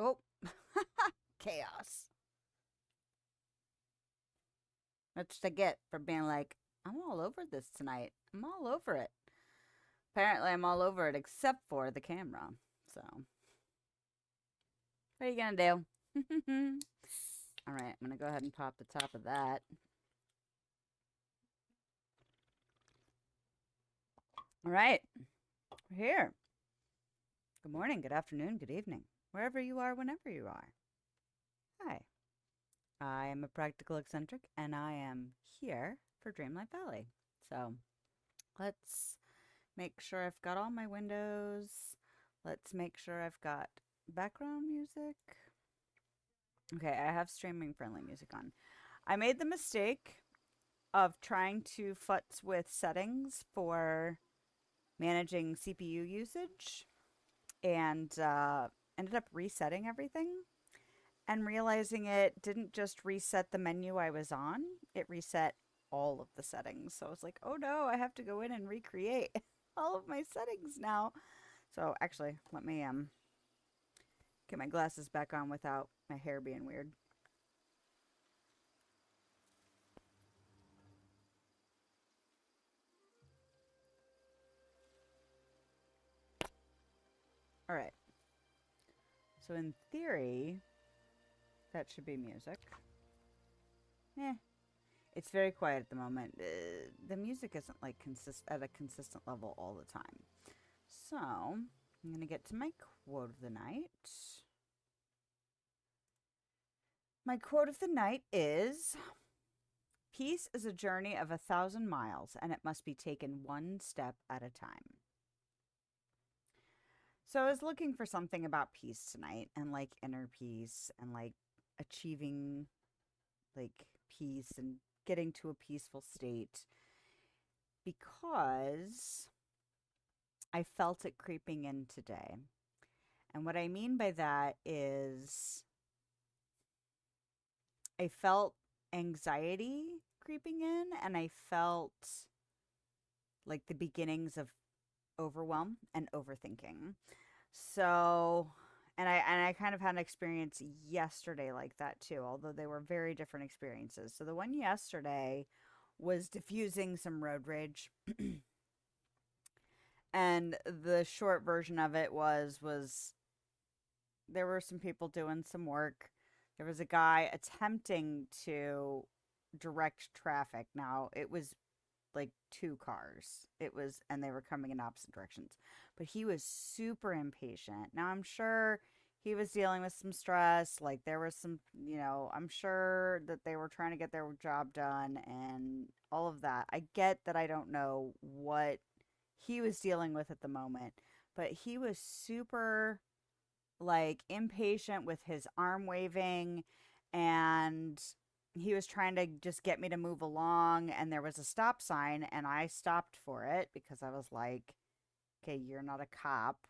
Oh, chaos. That's what I get for being like, I'm all over this tonight. I'm all over it. Apparently, I'm all over it except for the camera. So, what are you gonna do? All right, I'm gonna go ahead and pop the top of that. All right, we're here. Good morning, good afternoon, good evening, wherever you are, whenever you are. Hi, I am a practical eccentric, and I am here for Dreamlight Valley. So, let's make sure I've got all my windows. Let's make sure I've got background music. Okay, I have streaming friendly music on. I made the mistake of trying to futz with settings for managing CPU usage and ended up resetting everything and realizing it didn't just reset the menu I was on, it reset all of the settings. So I was like, oh no, I have to go in and recreate all of my settings now. So actually, let me get my glasses back on without my hair being weird. All right. So in theory, that should be music. Eh, it's very quiet at the moment. The music isn't like at a consistent level all the time. So I'm gonna get to my quote of the night. My quote of the night is, "Peace is a journey of 1,000 miles, and it must be taken one step at a time." So I was looking for something about peace tonight and like inner peace and like achieving like peace and getting to a peaceful state because I felt it creeping in today. And what I mean by that is I felt anxiety creeping in and I felt like the beginnings of overwhelm and overthinking. So, and I kind of had an experience yesterday like that too, although they were very different experiences. So the one yesterday was diffusing some road rage. And the short version of it was there were some people doing some work. There was a guy attempting to direct traffic. Now, it was like two cars. And they were coming in opposite directions. But he was super impatient. Now, I'm sure he was dealing with some stress. Like, there was some, I'm sure that they were trying to get their job done and all of that. I get that I don't know what he was dealing with at the moment, but he was super like impatient with his arm waving and he was trying to just get me to move along and there was a stop sign and I stopped for it because I was like, okay, you're not a cop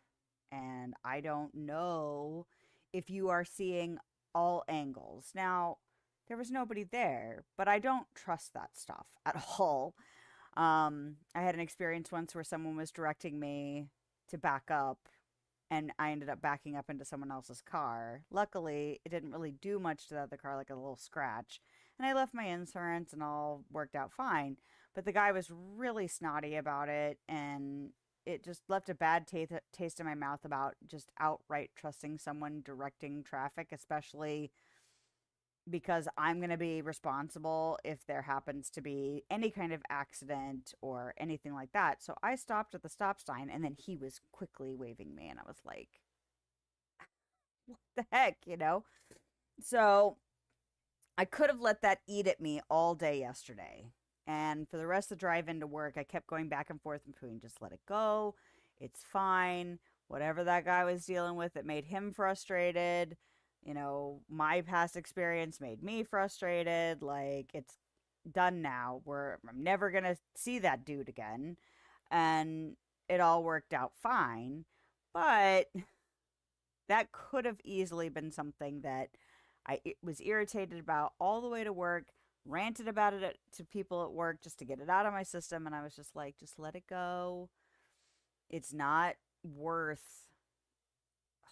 and I don't know if you are seeing all angles. Now, there was nobody there, but I don't trust that stuff at all. I had an experience once where someone was directing me to back up and I ended up backing up into someone else's car. Luckily, it didn't really do much to the other car, like a little scratch. And I left my insurance and all worked out fine. But the guy was really snotty about it and it just left a bad taste in my mouth about just outright trusting someone directing traffic, especially because I'm going to be responsible if there happens to be any kind of accident or anything like that. So I stopped at the stop sign and then he was quickly waving me and I was like, what the heck? So I could have let that eat at me all day yesterday. And for the rest of the drive into work, I kept going back and forth between just let it go. It's fine. Whatever that guy was dealing with, it made him frustrated. My past experience made me frustrated. Like, it's done now. I'm never going to see that dude again. And it all worked out fine. But that could have easily been something that I was irritated about all the way to work, ranted about it to people at work just to get it out of my system. And I was just like, just let it go. It's not worth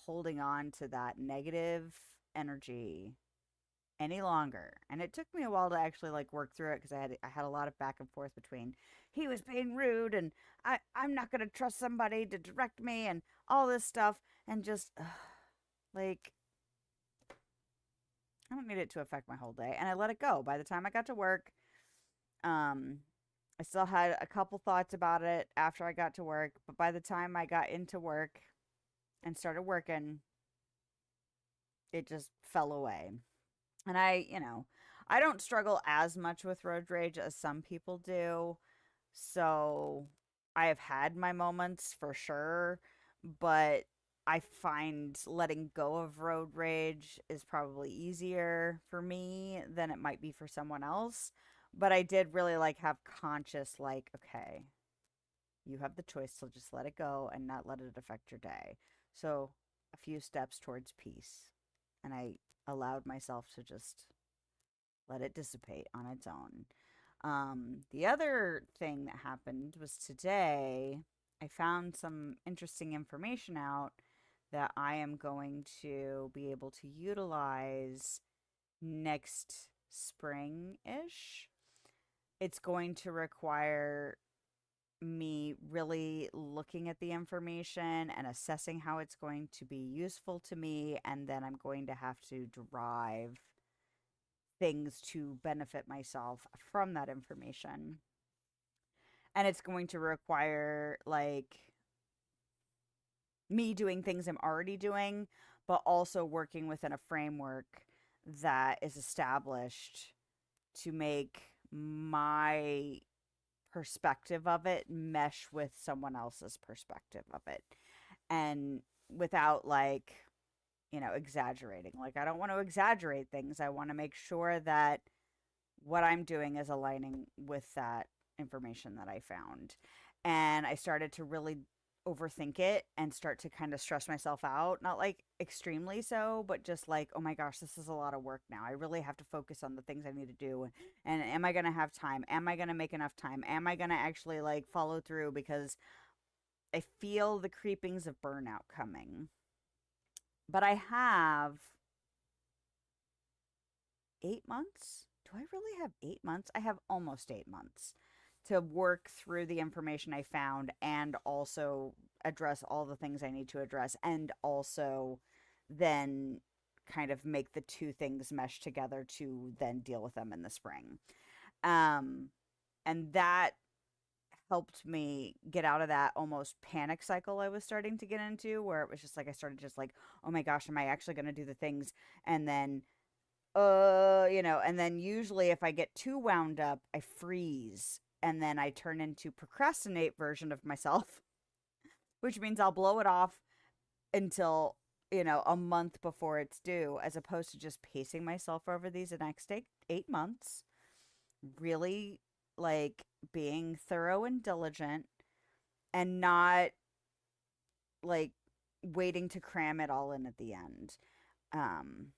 holding on to that negative energy any longer. And it took me a while to actually like work through it because I had a lot of back and forth between he was being rude and I'm not going to trust somebody to direct me and all this stuff and just like I don't need it to affect my whole day. And I let it go. By the time I got to work, um I still had a couple thoughts about it after I got to work, but by the time I got into work and started working, it just fell away. And I don't struggle as much with road rage as some people do. So I have had my moments for sure, but I find letting go of road rage is probably easier for me than it might be for someone else. But I did really like have conscious, like, okay, you have the choice to just let it go and not let it affect your day. So a few steps towards peace. And I allowed myself to just let it dissipate on its own. The other thing that happened was today I found some interesting information out that I am going to be able to utilize next spring ish. It's going to require me really looking at the information and assessing how it's going to be useful to me, and then I'm going to have to derive things to benefit myself from that information. And it's going to require like me doing things I'm already doing, but also working within a framework that is established to make my perspective of it mesh with someone else's perspective of it. And without like, exaggerating. Like, I don't want to exaggerate things. I want to make sure that what I'm doing is aligning with that information that I found. And I started to really overthink it and start to kind of stress myself out. Not like extremely so, but just like, oh my gosh, this is a lot of work now. I really have to focus on the things I need to do. And am I going to have time? Am I going to make enough time? Am I going to actually like follow through? Because I feel the creepings of burnout coming. But I have 8 months. Do I really have 8 months? I have almost 8 months to work through the information I found and also address all the things I need to address and also then kind of make the two things mesh together to then deal with them in the spring. Um, and that helped me get out of that almost panic cycle I was starting to get into where it was just like I started just like, oh my gosh, am I actually going to do the things? And then and then usually if I get too wound up, I freeze and then I turn into procrastinate version of myself, which means I'll blow it off until, a month before it's due, as opposed to just pacing myself over these next 8 months, really like being thorough and diligent and not like waiting to cram it all in at the end. Um,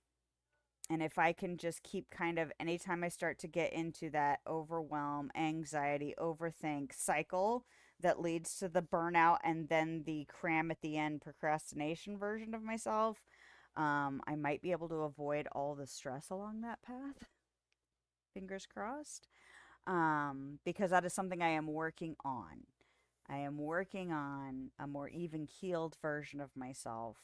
And if I can just keep kind of anytime I start to get into that overwhelm, anxiety, overthink cycle that leads to the burnout and then the cram at the end procrastination version of myself, I might be able to avoid all the stress along that path. Fingers crossed. Because that is something I am working on. I am working on a more even keeled version of myself.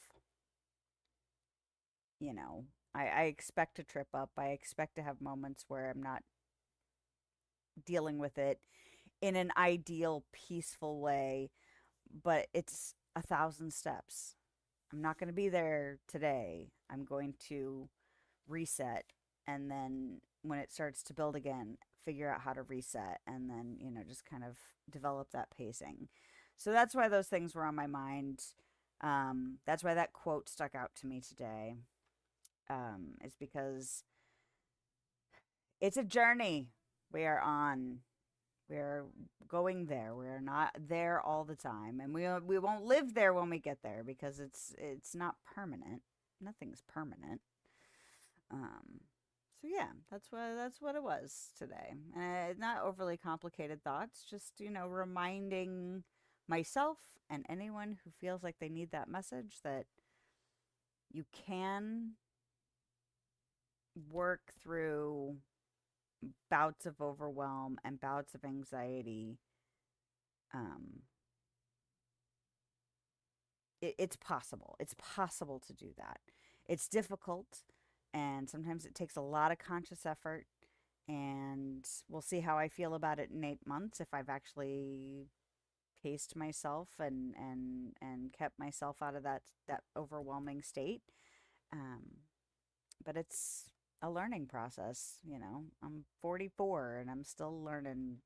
You know, I expect to trip up. I expect to have moments where I'm not dealing with it in an ideal, peaceful way, but it's 1,000 steps. I'm not going to be there today. I'm going to reset. And then when it starts to build again, figure out how to reset and then, just kind of develop that pacing. So that's why those things were on my mind. That's why that quote stuck out to me today. Is because it's a journey we are on. We're going there. We're not there all the time, and we won't live there when we get there because it's not permanent. Nothing's permanent. Um, so yeah, that's what it was today. And not overly complicated thoughts, just reminding myself and anyone who feels like they need that message that You can work through bouts of overwhelm and bouts of anxiety. Um, it's possible. It's possible to do that. It's difficult, and sometimes it takes a lot of conscious effort. And we'll see how I feel about it in 8 months if I've actually paced myself and kept myself out of that overwhelming state. Um, but it's a learning process. I'm 44 and I'm still learning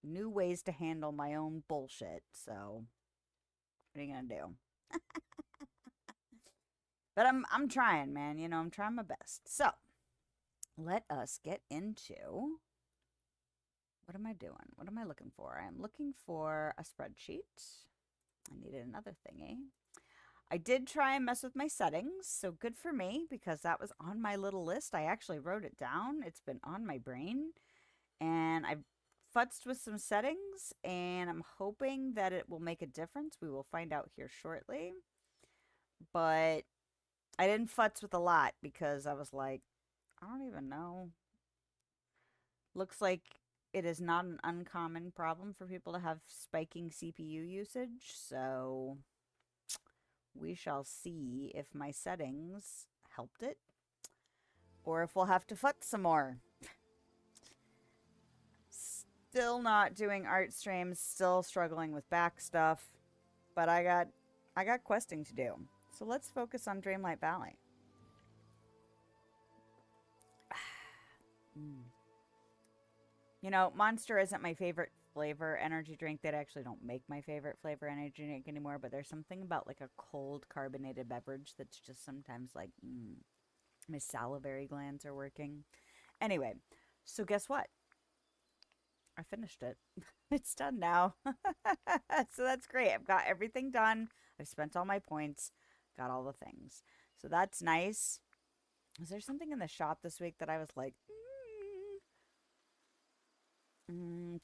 new ways to handle my own bullshit. So, what are you gonna do? But I'm trying, man. I'm trying my best. So, let us get into what am I doing? What am I looking for? I'm looking for a spreadsheet. I needed another thingy. I did try and mess with my settings, so good for me because that was on my little list. I actually wrote it down. It's been on my brain, and I've futzed with some settings, and I'm hoping that it will make a difference. We will find out here shortly. But I didn't futz with a lot because I was like, I don't even know. Looks like it is not an uncommon problem for people to have spiking CPU usage, so we shall see if my settings helped it or if we'll have to futz some more. Still not doing art streams, still struggling with back stuff, but I got questing to do. So let's focus on Dreamlight Valley. Monster isn't my favorite flavor energy drink. They actually don't make my favorite flavor energy drink anymore, but there's something about like a cold carbonated beverage that's just sometimes like, my salivary glands are working. Anyway, so guess what? I finished it. It's done now. So that's great. I've got everything done. I've spent all my points, got all the things. So that's nice. Was there something in the shop this week that I was like,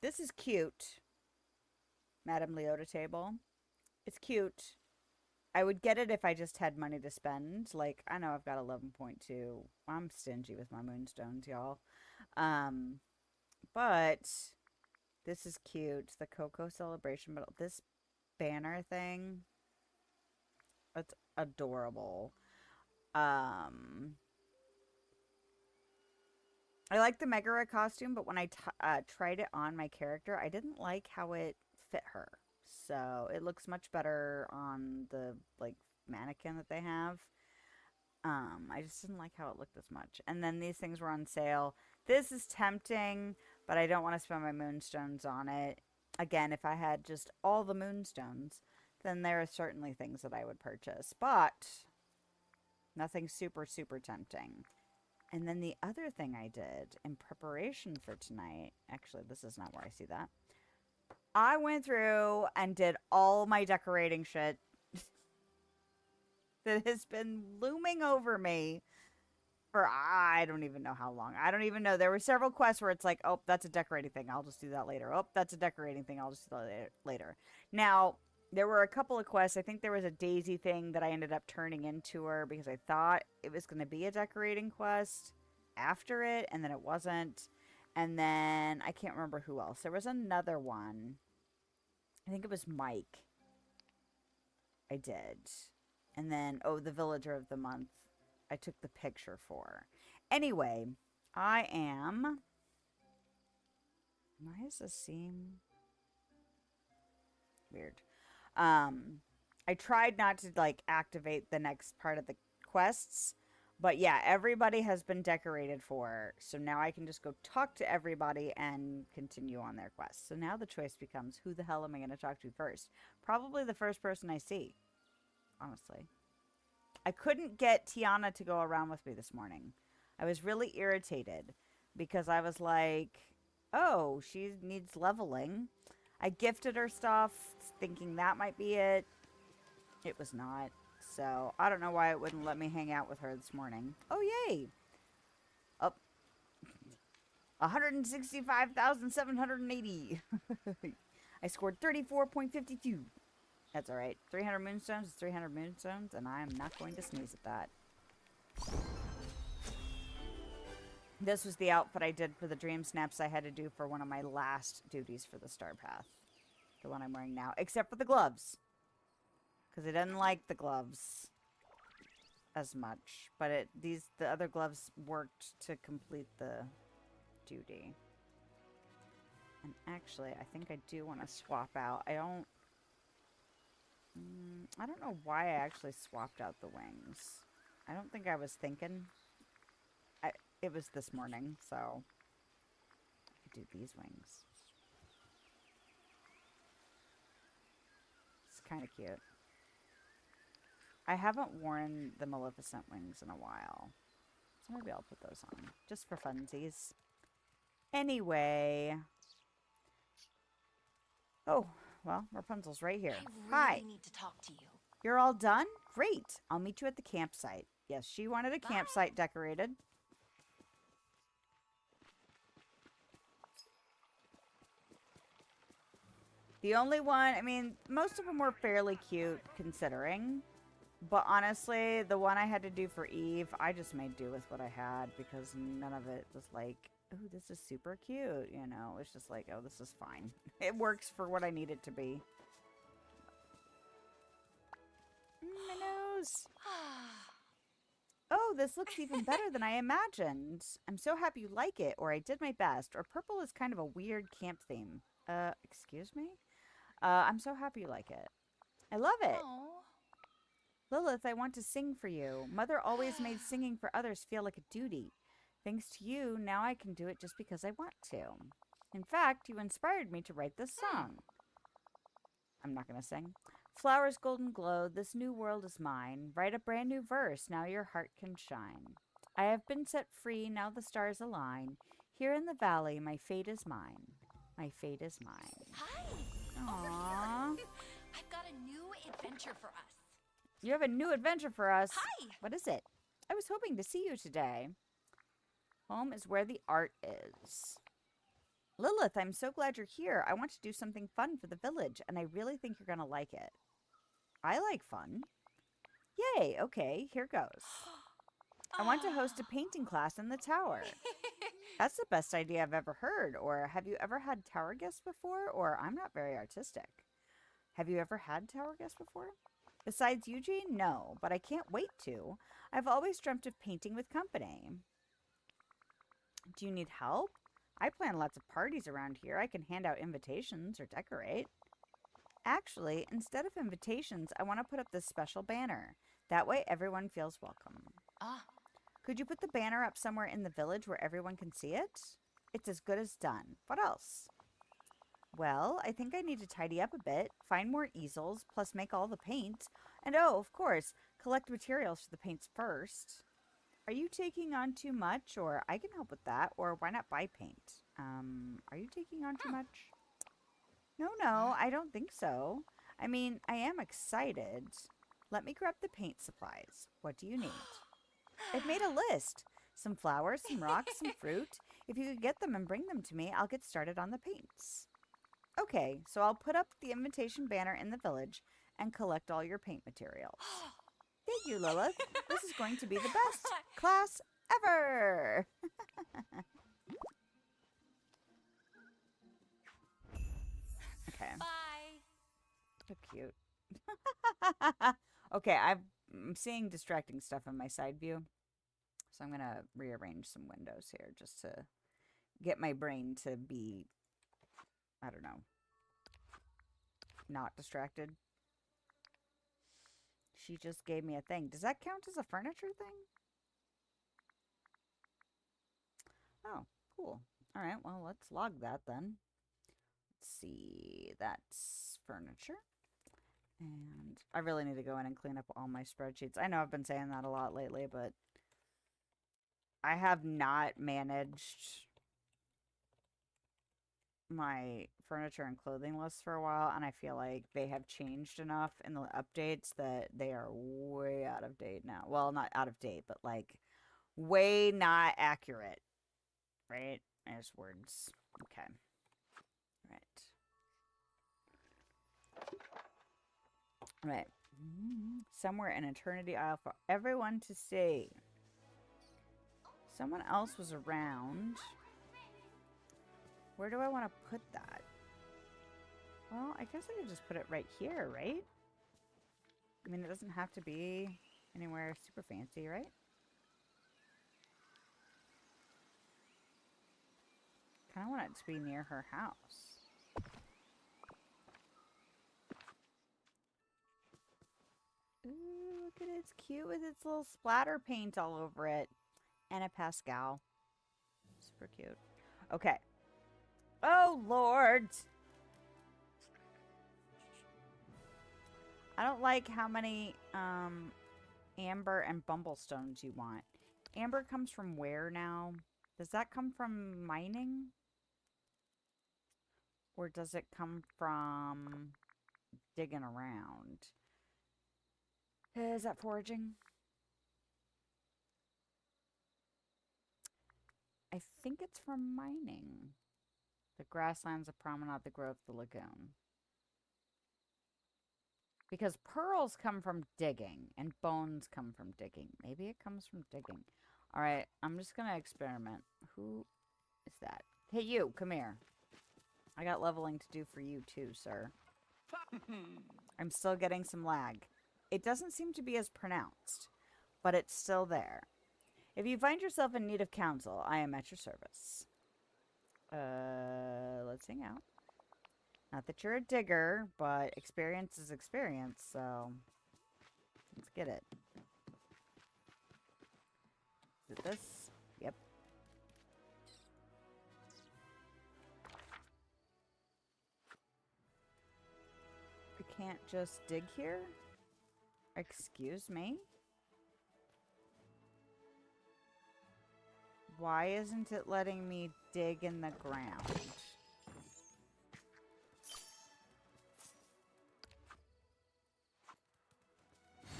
this is cute. Madame Leota table. It's cute. I would get it if I just had money to spend. Like, I know I've got 11.2. I'm stingy with my moonstones, y'all. But this is cute. The Cocoa Celebration, but this banner thing, it's adorable. I like the Megara costume, but when I tried it on my character, I didn't like how it fit her. So it looks much better on the like mannequin that they have. I just didn't like how it looked as much. And then these things were on sale. This is tempting, but I don't want to spend my moonstones on it. Again, if I had just all the moonstones, then there are certainly things that I would purchase. But nothing super, super tempting. And then the other thing I did in preparation for tonight, actually, this is not where I see that. I went through and did all my decorating shit that has been looming over me for I don't even know how long. I don't even know. There were several quests where it's like, oh, that's a decorating thing. I'll just do that later. Oh, that's a decorating thing. I'll just do that later. Now, there were a couple of quests. I think there was a Daisy thing that I ended up turning into her because I thought it was going to be a decorating quest after it, and then it wasn't. And then I can't remember who else. There was another one. I think it was Mike. I did. And then, oh, the Villager of the Month. I took the picture for. Anyway, I am... Why is this seam... Weird. I tried not to, like, activate the next part of the quests. But yeah, everybody has been decorated for. So now I can just go talk to everybody and continue on their quests. So now the choice becomes, who the hell am I going to talk to first? Probably the first person I see. Honestly. I couldn't get Tiana to go around with me this morning. I was really irritated. Because I was like, oh, she needs leveling. I gifted her stuff, thinking that might be it. It was not. So, I don't know why it wouldn't let me hang out with her this morning. Oh, yay! Oh. 165,780. I scored 34.52. That's alright. 300 moonstones is 300 moonstones, and I am not going to sneeze at that. This was the outfit I did for the dream snaps I had to do for one of my last duties for the Star Path. The one I'm wearing now. Except for the gloves. Because I didn't like the gloves as much. But the other gloves worked to complete the duty. And actually, I think I do want to swap out. I don't know why I actually swapped out the wings. I don't think I was thinking. It was this morning, so I could do these wings. It's kind of cute. I haven't worn the Maleficent wings in a while, so maybe I'll put those on, just for funsies. Anyway. Oh, well, Rapunzel's right here. I really need to talk to you. You're all done? Great. I'll meet you at the campsite. Yes, she wanted a campsite decorated. The only one, I mean, most of them were fairly cute considering. But honestly, the one I had to do for Eve, I just made do with what I had because none of it was like, oh, this is super cute, you know? It's just like, oh, this is fine. It works for what I need it to be. My nose. Oh, this looks even better than I imagined. I'm so happy you like it, or I did my best. Or purple is kind of a weird camp theme. Excuse me? I'm so happy you like it. I love it. Aww. Lilith, I want to sing for you. Mother always made singing for others feel like a duty. Thanks to you, now I can do it just because I want to. In fact, you inspired me to write this song. I'm not going to sing. Flowers golden glow, this new world is mine. Write a brand new verse, now your heart can shine. I have been set free, now the stars align. Here in the valley, my fate is mine. My fate is mine. Hi! Aww. Over here. I've got a new adventure for us. You have a new adventure for us. Hi! What is it? I was hoping to see you today. Home is where the art is. Lilith, I'm so glad you're here. I want to do something fun for the village, and I really think you're going to like it. I like fun. Yay, okay, here goes. I want to host a painting class in the tower. That's the best idea I've ever heard. Or have you ever had tower guests before? Or I'm not very artistic. Have you ever had tower guests before? Besides Eugene? No, but I can't wait to. I've always dreamt of painting with company. Do you need help? I plan lots of parties around here. I can hand out invitations or decorate. Actually, instead of invitations, I want to put up this special banner. That way everyone feels welcome. Could you put the banner up somewhere in the village where everyone can see it? It's as good as done. What else? Well, I think I need to tidy up a bit, find more easels, plus make all the paint. And oh, of course, collect materials for the paints first. Are you taking on too much? Or I can help with that. Or why not buy paint? Are you taking on too much? No, I don't think so. I mean, I am excited. Let me grab the paint supplies. What do you need? I've made a list. Some flowers, some rocks, some fruit. If you could get them and bring them to me, I'll get started on the paints. Okay, so I'll put up the invitation banner in the village and collect all your paint materials. Thank you, Lilith. This is going to be the best class ever. Okay. Bye. So cute. Okay, I'm seeing distracting stuff in my side view. So I'm going to rearrange some windows here just to get my brain to be, I don't know, not distracted. She just gave me a thing. Does that count as a furniture thing? Oh, cool. All right, well, let's log that then. Let's see. That's furniture. And I really need to go in and clean up all my spreadsheets. I know I've been saying that a lot lately, but I have not managed my furniture and clothing lists for a while, and I feel like they have changed enough in the updates that they are way out of date now. Well, not out of date, but like way not accurate. Right? There's words. Okay. Right. Right. Somewhere in Eternity Isle for everyone to see. Someone else was around. Where do I want to put that? Well, I guess I could just put it right here, right? I mean, it doesn't have to be anywhere super fancy, right? Kind of want it to be near her house. Ooh, look at it. It's cute with its little splatter paint all over it. And a Pascal. Super cute. Okay. Oh, Lord. I don't like how many amber and bumblestones you want. Amber comes from where now? Does that come from mining? Or does it come from digging around? Is that foraging? I think it's from mining. The grasslands, the promenade, the grove, the lagoon. Because pearls come from digging and bones come from digging. Maybe it comes from digging. All right, I'm just going to experiment. Who is that? Hey, you, come here. I got leveling to do for you too, sir. I'm still getting some lag. It doesn't seem to be as pronounced, but it's still there. If you find yourself in need of counsel, I am at your service. Let's hang out. Not that you're a digger, but experience is experience, so let's get it. Is it this? Yep. You can't just dig here? Excuse me? Why isn't it letting me dig in the ground?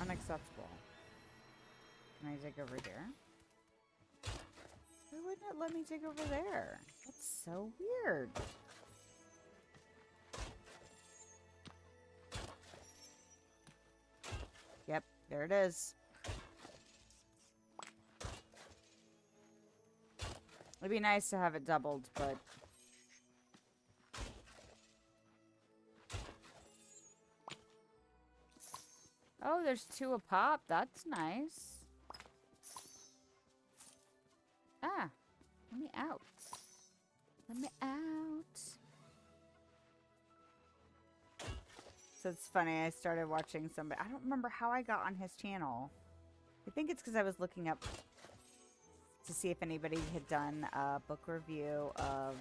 Unacceptable. Can I dig over here? Why wouldn't it let me dig over there? That's so weird. Yep, there it is. It'd be nice to have it doubled, but... Oh, there's 2 a pop. That's nice. Ah, let me out. Let me out. So it's funny, I started watching somebody. I don't remember how I got on his channel. I think it's because I was looking up to see if anybody had done a book review of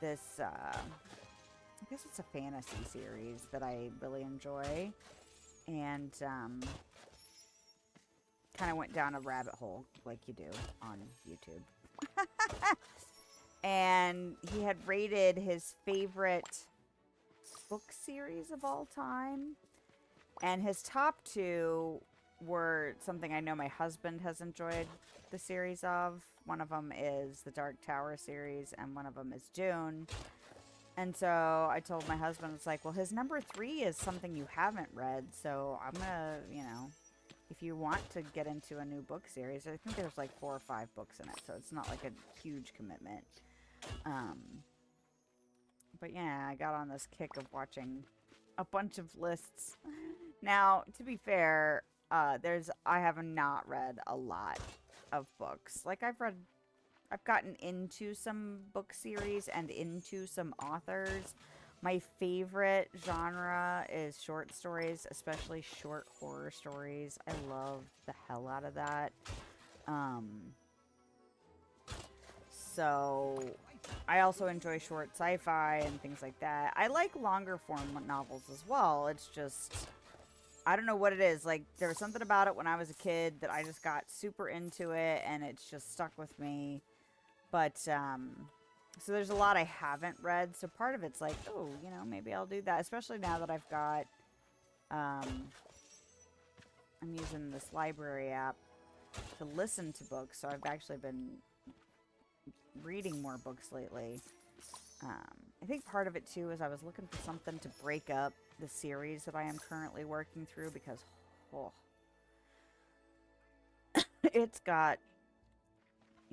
this, I guess it's a fantasy series that I really enjoy. And kind of went down a rabbit hole like you do on YouTube. And he had rated his favorite book series of all time. And his top 2 were something I know my husband has enjoyed the series of. One of them is the Dark Tower series, and one of them is Dune. And so I told my husband, it's like, well, his number 3 is something you haven't read, so I'm gonna, you know, if you want to get into a new book series, I think there's like 4 or 5 books in it, so it's not like a huge commitment. But yeah, I got on this kick of watching a bunch of lists. Now, to be fair, I have not read a lot of books. Like, I've gotten into some book series and into some authors. My favorite genre is short stories, especially short horror stories. I love the hell out of that. So I also enjoy short sci-fi and things like that. I like longer form novels as well. It's just, I don't know what it is. Like, there was something about it when I was a kid that I just got super into it, and it's just stuck with me. But, so there's a lot I haven't read. So part of it's like, oh, you know, maybe I'll do that. Especially now that I've got, I'm using this library app to listen to books. So I've actually been reading more books lately. I think part of it too is I was looking for something to break up the series that I am currently working through, because it's got,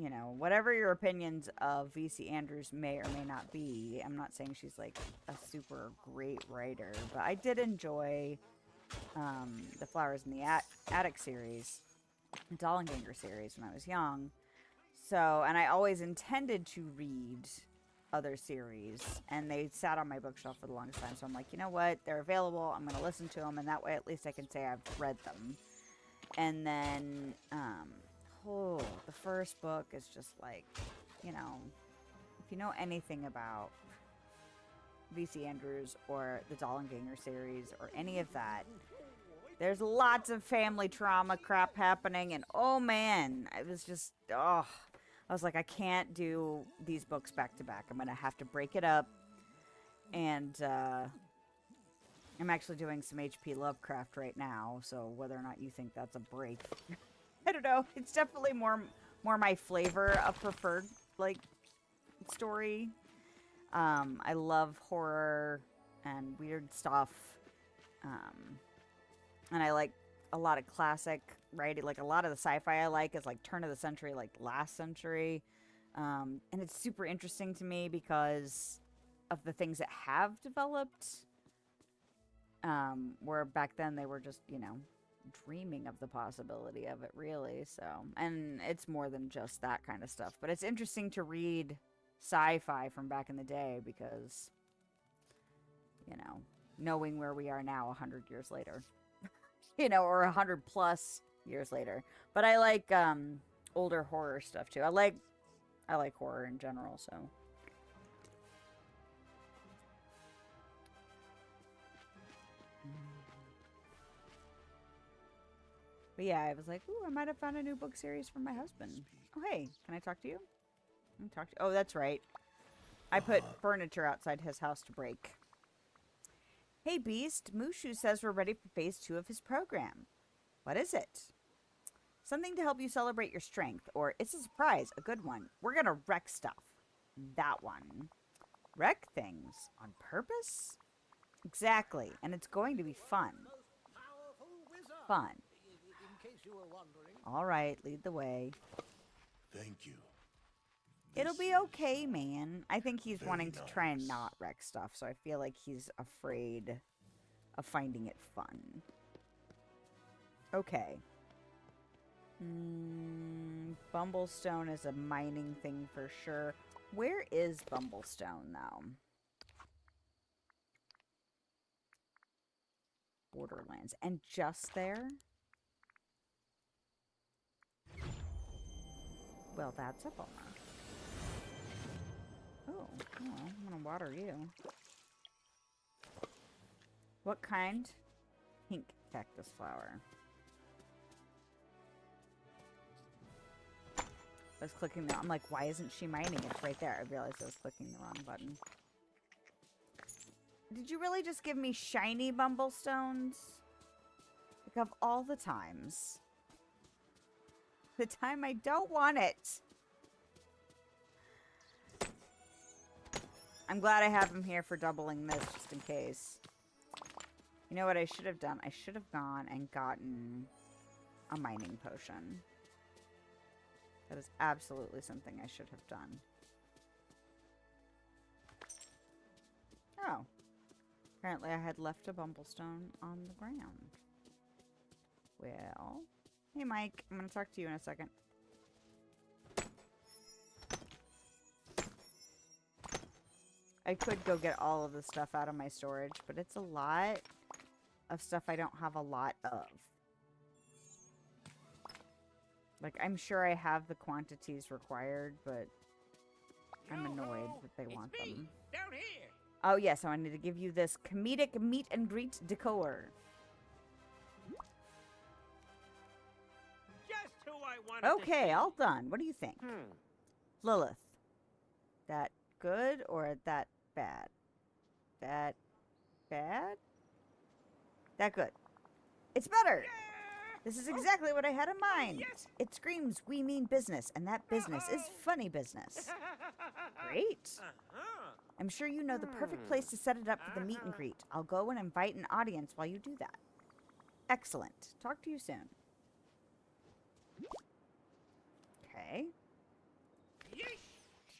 you know, whatever your opinions of VC Andrews may or may not be, I'm not saying she's like a super great writer, but I did enjoy the Flowers in the Attic series, the Dollenganger series when I was young. So, and I always intended to read other series, and they sat on my bookshelf for the longest time. So I'm like, you know what? They're available. I'm going to listen to them, and that way at least I can say I've read them. And then, the first book is just like, you know, if you know anything about V.C. Andrews or the Dollenganger series or any of that, there's lots of family trauma crap happening, and oh man, I was just, I was like, I can't do these books back to back. I'm going to have to break it up, and I'm actually doing some H.P. Lovecraft right now, so whether or not you think that's a break, I don't know. It's definitely more my flavor of preferred, like, story. I love horror and weird stuff. And I like a lot of classic writing. Like, a lot of the sci-fi I like is, like, turn of the century, like, last century. And it's super interesting to me because of the things that have developed. Where back then they were just, you know, dreaming of the possibility of it, really. So, and it's more than just that kind of stuff. But it's interesting to read sci-fi from back in the day because, you know, knowing where we are now 100 years later. You know, or 100 plus years later. But I like older horror stuff too. I like horror in general, so. But yeah, I was like, ooh, I might have found a new book series for my husband. Oh, hey, can I talk to you? Oh, that's right. I put furniture outside his house to break. Hey, Beast, Mushu says we're ready for phase 2 of his program. What is it? Something to help you celebrate your strength, or it's a surprise, a good one. We're gonna wreck stuff. That one. Wreck things on purpose? Exactly, and it's going to be fun. Fun. All right, lead the way. Thank you. It'll be okay, man. I think he's wanting to try and not wreck stuff, so I feel like he's afraid of finding it fun. Okay. Bumblestone is a mining thing for sure. Where is Bumblestone, though? Borderlands. And just there? Well, that's a bummer. Oh, well, I'm gonna water you. What kind? Pink cactus flower. I was clicking the... I'm like, why isn't she mining? It's right there. I realized I was clicking the wrong button. Did you really just give me shiny Bumblestones? Like, of all the times. The time I don't want it. I'm glad I have him here for doubling this, just in case. You know what I should have done? I should have gone and gotten a mining potion. That is absolutely something I should have done. Oh. Apparently I had left a Bumblestone on the ground. Well... Hey, Mike. I'm going to talk to you in a second. I could go get all of the stuff out of my storage, but it's a lot of stuff I don't have a lot of. Like, I'm sure I have the quantities required, but I'm annoyed that they want them. Down here. Oh, yes. I need to give you this comedic meet and greet decor. Okay, all done. What do you think? Lilith. That good or that bad? That bad? That good. It's better! This is exactly what I had in mind. Yes. It screams, we mean business, and that business is funny business. Great. I'm sure you know the perfect place to set it up for the meet and greet. I'll go and invite an audience while you do that. Excellent. Talk to you soon. Okay.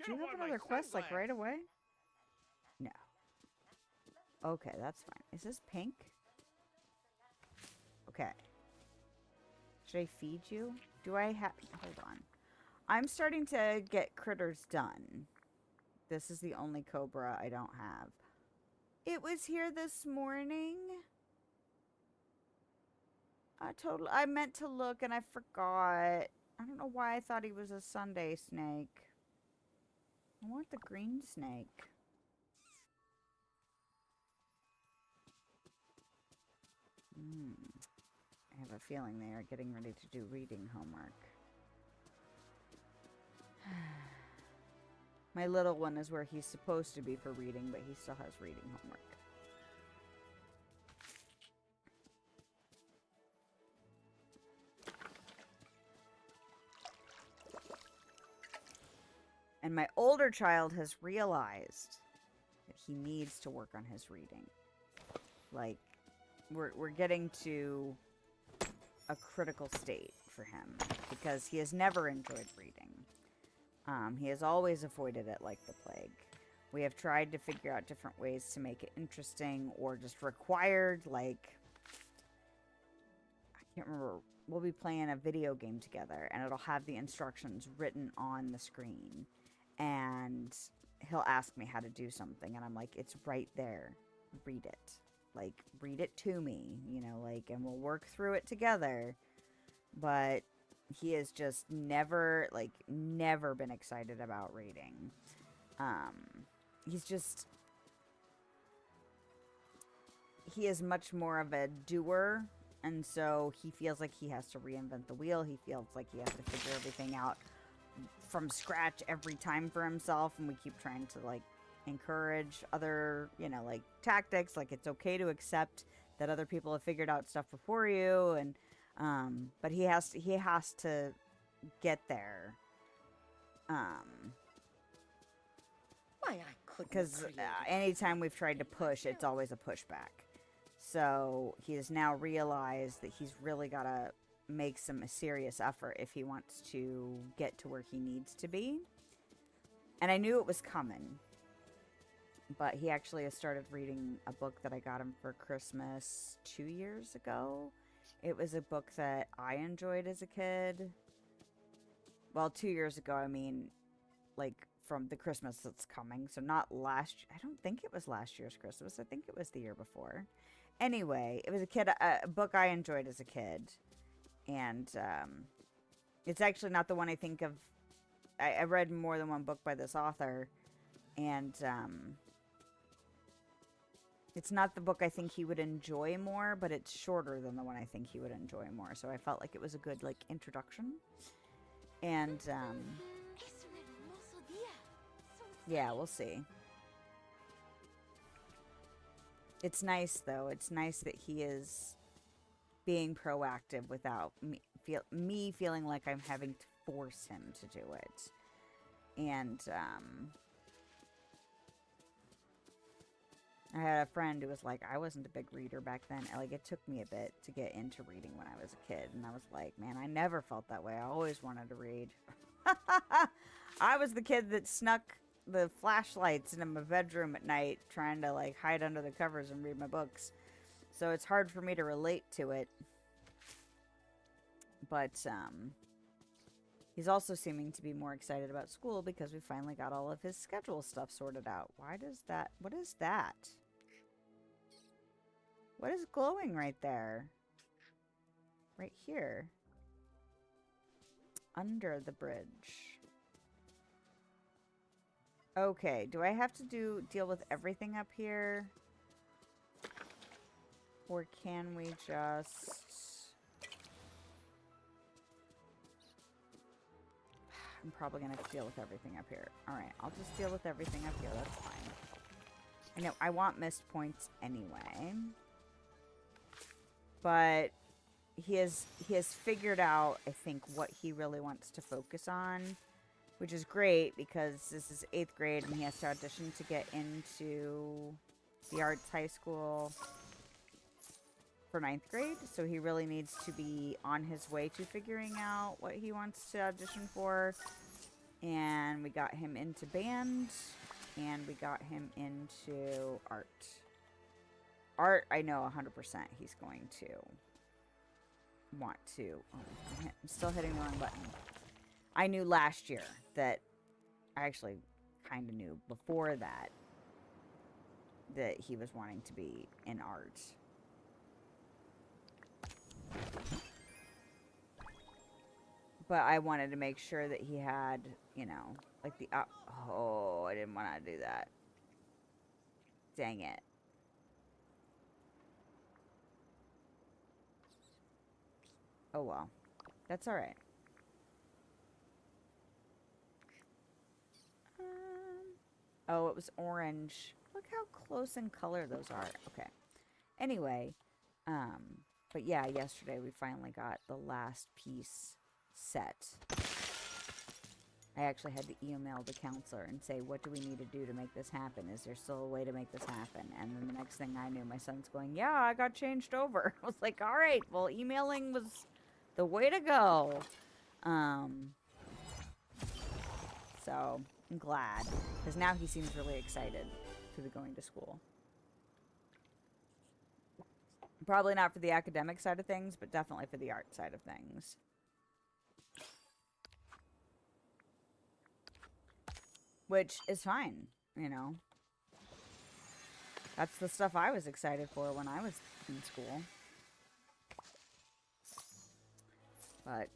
Do you have another quest, like, right away? No. Okay, that's fine. Is this pink? Okay. Should I feed you? Do I have... Hold on. I'm starting to get critters done. This is the only cobra I don't have. It was here this morning. I meant to look and I forgot. I don't know why I thought he was a Sunday snake. I want the green snake. I have a feeling they are getting ready to do reading homework. My little one is where he's supposed to be for reading, but he still has reading homework. And my older child has realized that he needs to work on his reading. Like, we're getting to a critical state for him because he has never enjoyed reading. He has always avoided it like the plague. We have tried to figure out different ways to make it interesting or just required, like... I can't remember. We'll be playing a video game together, and it'll have the instructions written on the screen. And he'll ask me how to do something, and I'm like, it's right there. Read it. Like, read it to me, you know, like, and we'll work through it together. But he has just never been excited about reading. He is much more of a doer, and so he feels like he has to reinvent the wheel. He feels like he has to figure everything out from scratch every time for himself, and we keep trying to, like, encourage other, you know, like, tactics. Like, it's okay to accept that other people have figured out stuff before you, and but he has to get there. Why, I couldn't. Because anytime we've tried to push, it's always a pushback. So he has now realized that he's really got to make some serious effort if he wants to get to where he needs to be. And I knew it was coming. But he actually has started reading a book that I got him for Christmas 2 years ago. It was a book that I enjoyed as a kid. Well, 2 years ago, I mean, like, from the Christmas that's coming. So not last... I don't think it was last year's Christmas. I think it was the year before. Anyway, it was a book I enjoyed as a kid. And it's actually not the one I think of. I read more than one book by this author. And it's not the book I think he would enjoy more, but it's shorter than the one I think he would enjoy more. So I felt like it was a good, like, introduction. And yeah, we'll see. It's nice, though. It's nice that he is being proactive without me feeling like I'm having to force him to do it. And I had a friend who was like, I wasn't a big reader back then. Like, it took me a bit to get into reading when I was a kid. And I was like, man, I never felt that way. I always wanted to read. I was the kid that snuck the flashlights into my bedroom at night trying to, like, hide under the covers and read my books. So it's hard for me to relate to it. But he's also seeming to be more excited about school because we finally got all of his schedule stuff sorted out. Why does that... What is that? What is glowing right there? Right here. Under the bridge. Okay, do I have to deal with everything up here? Or can we just... I'm probably going to have to deal with everything up here. Alright, I'll just deal with everything up here. That's fine. I know, I want missed points anyway. But he has figured out, I think, what he really wants to focus on. Which is great because this is 8th grade and he has to audition to get into the arts high school for 9th grade. So he really needs to be on his way to figuring out what he wants to audition for. And we got him into band, and we got him into art. Art, I know 100% he's going to want to. Oh, I'm still hitting the wrong button. I knew last year that I actually kind of knew before that he was wanting to be in art. But I wanted to make sure that he had, you know, like the oh, I didn't want to do that. Dang it. Oh well. That's alright. Oh, it was orange. Look how close in color those are. Okay. Anyway, but yeah, yesterday we finally got the last piece set. I actually had to email the counselor and say, what do we need to do to make this happen? Is there still a way to make this happen? And then the next thing I knew, my son's going, yeah, I got changed over. I was like, all right, well, emailing was the way to go. So I'm glad, because now he seems really excited to be going to school. Probably not for the academic side of things, but definitely for the art side of things. Which is fine, you know. That's the stuff I was excited for when I was in school. But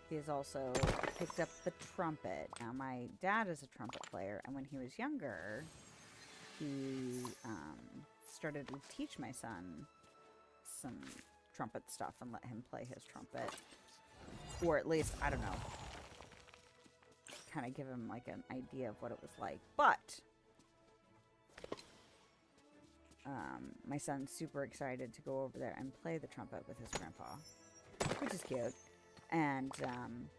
he has also picked up the trumpet. Now, my dad is a trumpet player, and when he was younger, he started to teach my son some trumpet stuff and let him play his trumpet. Or at least, I don't know, kind of give him like an idea of what it was like. But my son's super excited to go over there and play the trumpet with his grandpa, which is cute. And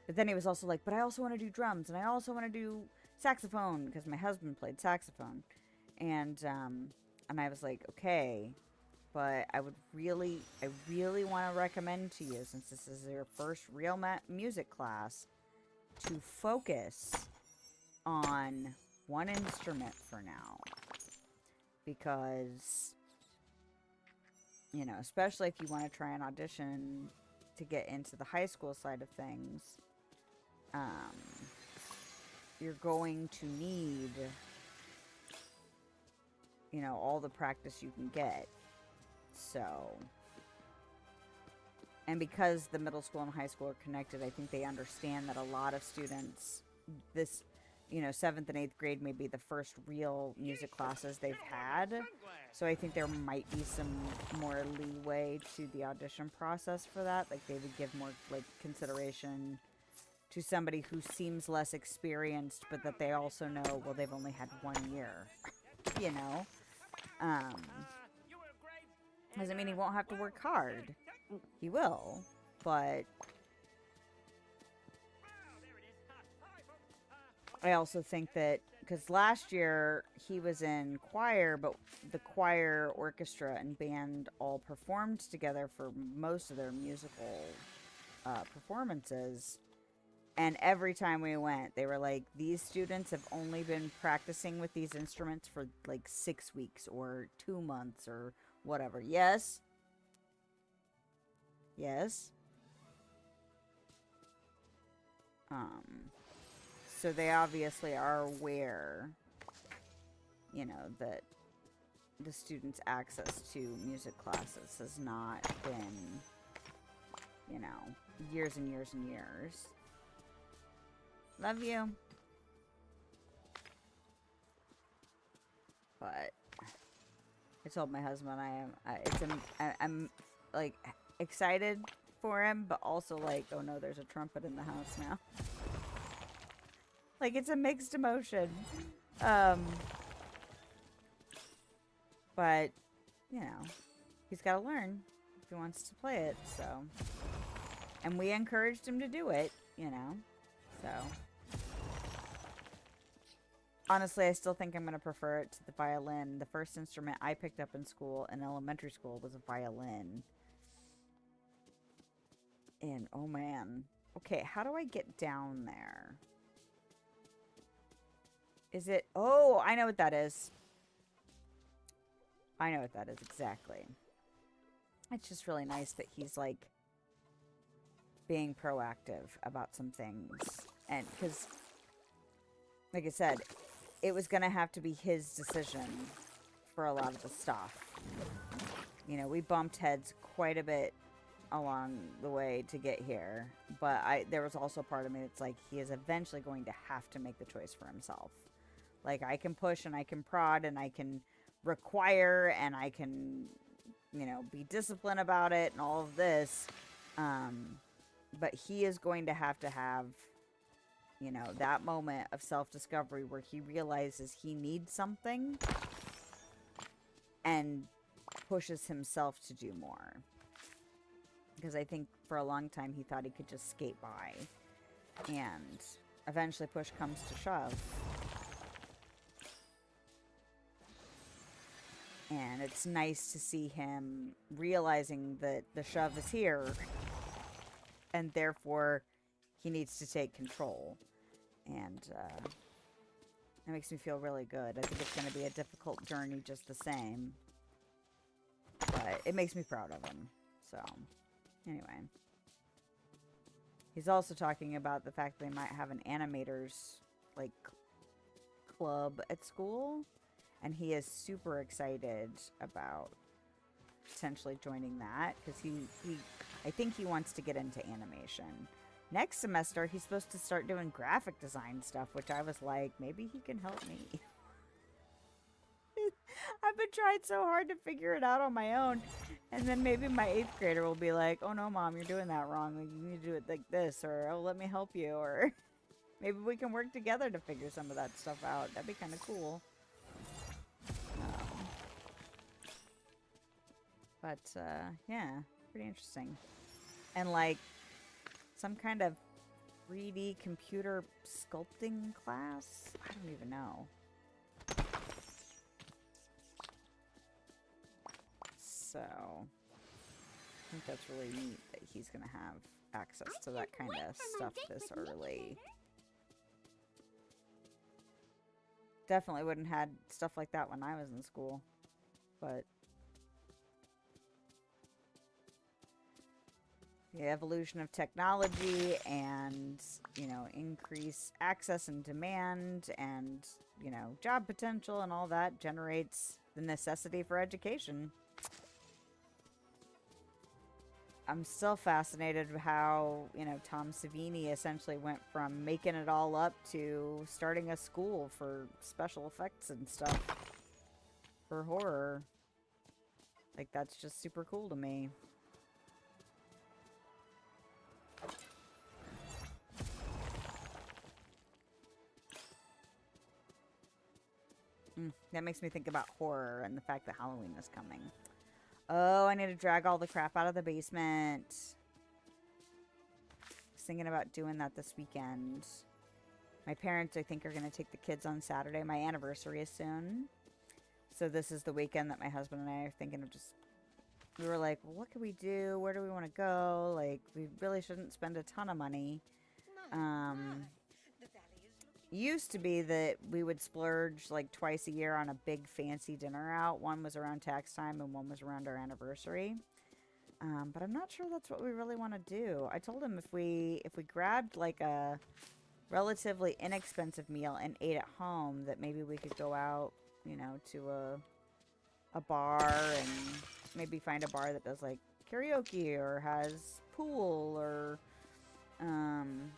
but then he was also like, but I also want to do drums, and I also want to do saxophone, because my husband played saxophone. And I was like, okay, but I really want to recommend to you, since this is your first real music class, to focus on one instrument for now. Because, you know, especially if you want to try and audition to get into the high school side of things, you're going to need, you know, all the practice you can get. So, and because the middle school and high school are connected, I think they understand that a lot of students, this, you know, 7th and 8th grade may be the first real music classes they've had. So I think there might be some more leeway to the audition process for that. Like, they would give more, like, consideration to somebody who seems less experienced, but that they also know, well, they've only had 1 year, you know? Doesn't mean he won't have to work hard. He will, but I also think that, because last year he was in choir, but the choir, orchestra, and band all performed together for most of their musical performances. And every time we went, they were like, these students have only been practicing with these instruments for like 6 weeks or 2 months or whatever. Yes? Yes? So they obviously are aware, you know, that the students' access to music classes has not been, you know, years and years and years. Love you. But I told my husband I'm like excited for him, but also like, oh no, there's a trumpet in the house now. Like, it's a mixed emotion. But, you know, he's got to learn if he wants to play it, so. And we encouraged him to do it, you know, so. Honestly, I still think I'm going to prefer it to the violin. The first instrument I picked up in school, in elementary school, was a violin. And, oh man. Okay, how do I get down there? Is it... Oh, I know what that is. I know what that is, exactly. It's just really nice that he's, like, being proactive about some things. And, because, like I said, it was going to have to be his decision for a lot of the stuff. You know, we bumped heads quite a bit along the way to get here. But there was also part of me that's like, he is eventually going to have to make the choice for himself. Like, I can push and I can prod and I can require and I can, you know, be disciplined about it and all of this. But he is going to have, you know, that moment of self-discovery where he realizes he needs something and pushes himself to do more. Because I think for a long time he thought he could just skate by. And eventually push comes to shove. And it's nice to see him realizing that the shove is here. And therefore, he needs to take control. And that makes me feel really good. I think it's going to be a difficult journey just the same. But it makes me proud of him. So, anyway. He's also talking about the fact that they might have an animators, like, club at school. And he is super excited about potentially joining that. Because I think he wants to get into animation. Next semester, he's supposed to start doing graphic design stuff, which I was like, maybe he can help me. I've been trying so hard to figure it out on my own. And then maybe my 8th grader will be like, oh no, Mom, you're doing that wrong. Like, you need to do it like this. Or, oh, let me help you. Or maybe we can work together to figure some of that stuff out. That'd be kind of cool. But, yeah, pretty interesting. And, like, some kind of 3D computer sculpting class? I don't even know. So, I think that's really neat that he's going to have access to that kind of stuff this early. Definitely wouldn't have had stuff like that when I was in school. But the evolution of technology and, you know, increase access and demand and, you know, job potential and all that generates the necessity for education. I'm still fascinated with how, you know, Tom Savini essentially went from making it all up to starting a school for special effects and stuff for horror. Like, that's just super cool to me. That makes me think about horror and the fact that Halloween is coming. Oh, I need to drag all the crap out of the basement. I was thinking about doing that this weekend. My parents, I think, are going to take the kids on Saturday. My anniversary is soon. So this is the weekend that my husband and I are thinking of just... We were like, well, what can we do? Where do we want to go? Like, we really shouldn't spend a ton of money. Used to be that we would splurge like twice a year on a big fancy dinner out. One was around tax time and one was around our anniversary. But I'm not sure that's what we really want to do. I told him if we grabbed like a relatively inexpensive meal and ate at home, that maybe we could go out, you know, to a bar and maybe find a bar that does like karaoke or has pool or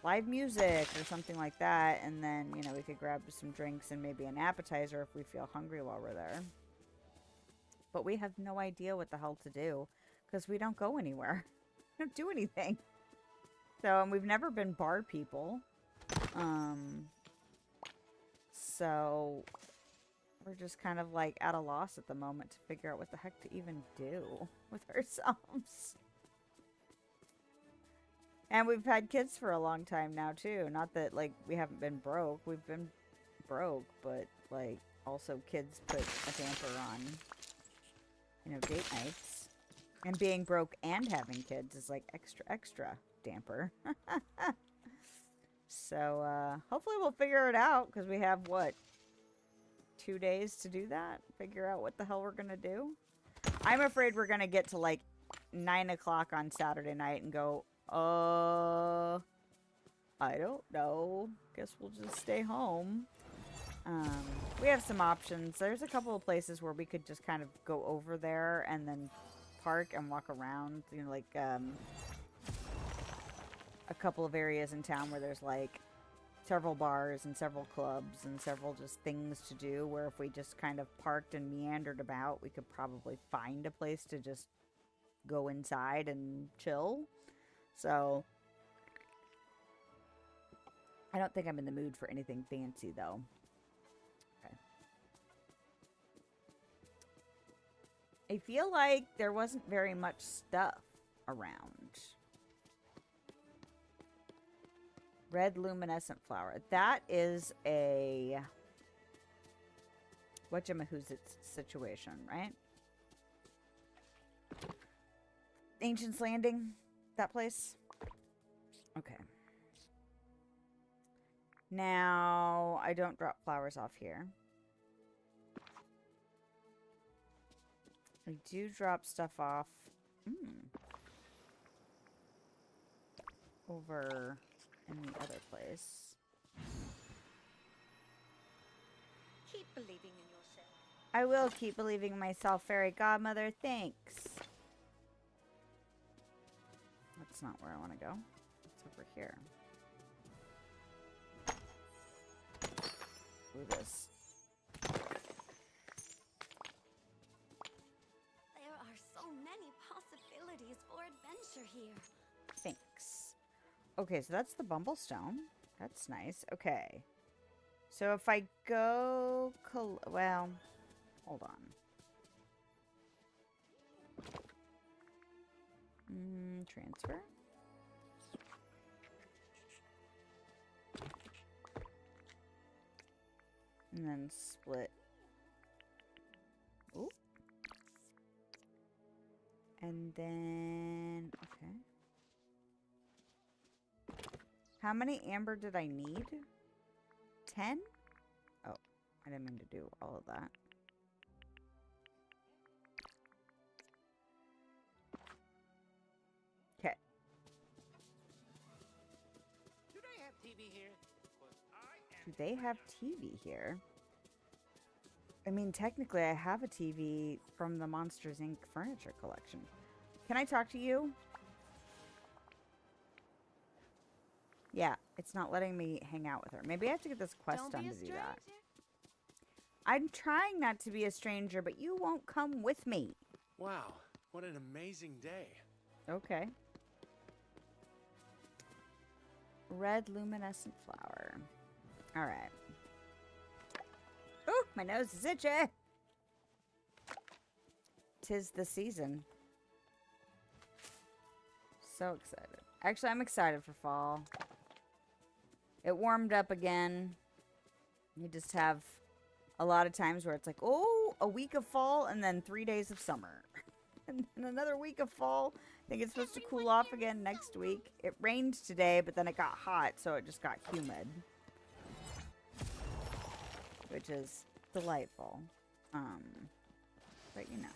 live music or something like that, and then, you know, we could grab some drinks and maybe an appetizer if we feel hungry while we're there. But we have no idea what the hell to do because we don't go anywhere. We don't do anything. So, and we've never been bar people. So we're just kind of like at a loss at the moment to figure out what the heck to even do with ourselves. And we've had kids for a long time now, too. Not that, like, we haven't been broke. We've been broke, but, like, also kids put a damper on, you know, date nights. And being broke and having kids is, like, extra damper. So, hopefully we'll figure it out, because we have, what, 2 days to do that? Figure out what the hell we're gonna do? I'm afraid we're gonna get to, like, 9 o'clock on Saturday night and go, I don't know. Guess we'll just stay home. We have some options. There's a couple of places where we could just kind of go over there and then park and walk around. You know, like, a couple of areas in town where there's, like, several bars and several clubs and several just things to do, where if we just kind of parked and meandered about, we could probably find a place to just go inside and chill. So I don't think I'm in the mood for anything fancy, though. Okay. I feel like there wasn't very much stuff around. Red luminescent flower. That is a whatchamahoozits situation, right? Ancient's Landing? That place? Okay. Now, I don't drop flowers off here. I do drop stuff off over in the other place. Keep believing in yourself. I will keep believing in myself, fairy godmother. Thanks. That's not where I want to go. It's over here. Ooh, this. There are so many possibilities for adventure here. Thanks. Okay, so that's the Bumblestone. That's nice. Okay. So if I go... well, hold on. Transfer. And then split. Ooh. And then... okay. How many amber did I need? 10? Oh, I didn't mean to do all of that. Okay. Do they have TV here? Do they have TV here? I mean, technically, I have a TV from the Monsters, Inc. furniture collection. Can I talk to you? Yeah, it's not letting me hang out with her. Maybe I have to get this quest done to do that. I'm trying not to be a stranger, but you won't come with me. Wow, what an amazing day. Okay. Red luminescent flower. All right. Oh, my nose is itchy. 'Tis the season. So excited. Actually, I'm excited for fall. It warmed up again. You just have a lot of times where it's like, oh, a week of fall and then 3 days of summer. And then another week of fall. I think it's supposed to cool off again next week. It rained today, but then it got hot, so it just got humid. Which is delightful. But you know.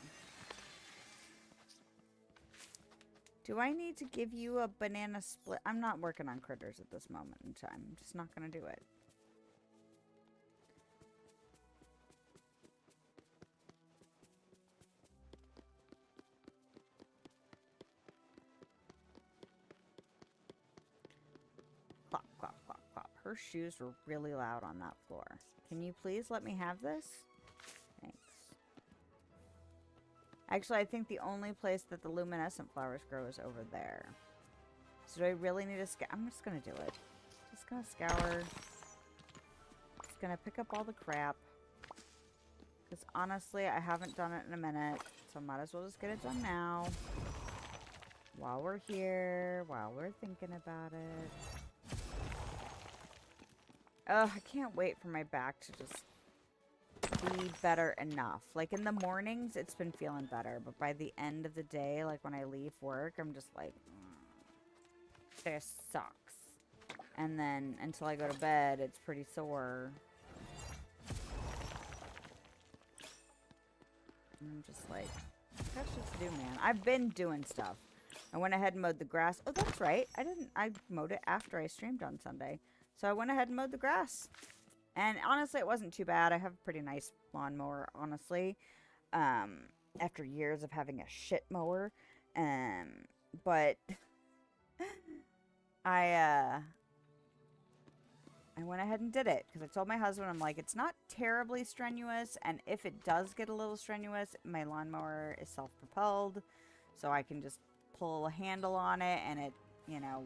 Do I need to give you a banana split? I'm not working on critters at this moment in time. I'm just not going to do it. Clop, clop, clop, clop. Her shoes were really loud on that floor. Can you please let me have this? Thanks. Actually, I think the only place that the luminescent flowers grow is over there. So do I really need to I'm just going to do it. Just going to scour. Just going to pick up all the crap. Because honestly, I haven't done it in a minute. So I might as well just get it done now. While we're here. While we're thinking about it. Ugh, I can't wait for my back to just be better enough. Like in the mornings, it's been feeling better. But by the end of the day, like when I leave work, I'm just like... Just sucks. And then until I go to bed, it's pretty sore. And I'm just like, I got shit to do, man. I've been doing stuff. I went ahead and mowed the grass. Oh, that's right. I mowed it after I streamed on Sunday. So I went ahead and mowed the grass. And honestly, it wasn't too bad. I have a pretty nice lawnmower, honestly. After years of having a shit mower. But I went ahead and did it. Because I told my husband, I'm like, it's not terribly strenuous. And if it does get a little strenuous, my lawnmower is self-propelled. So I can just pull a handle on it and it, you know,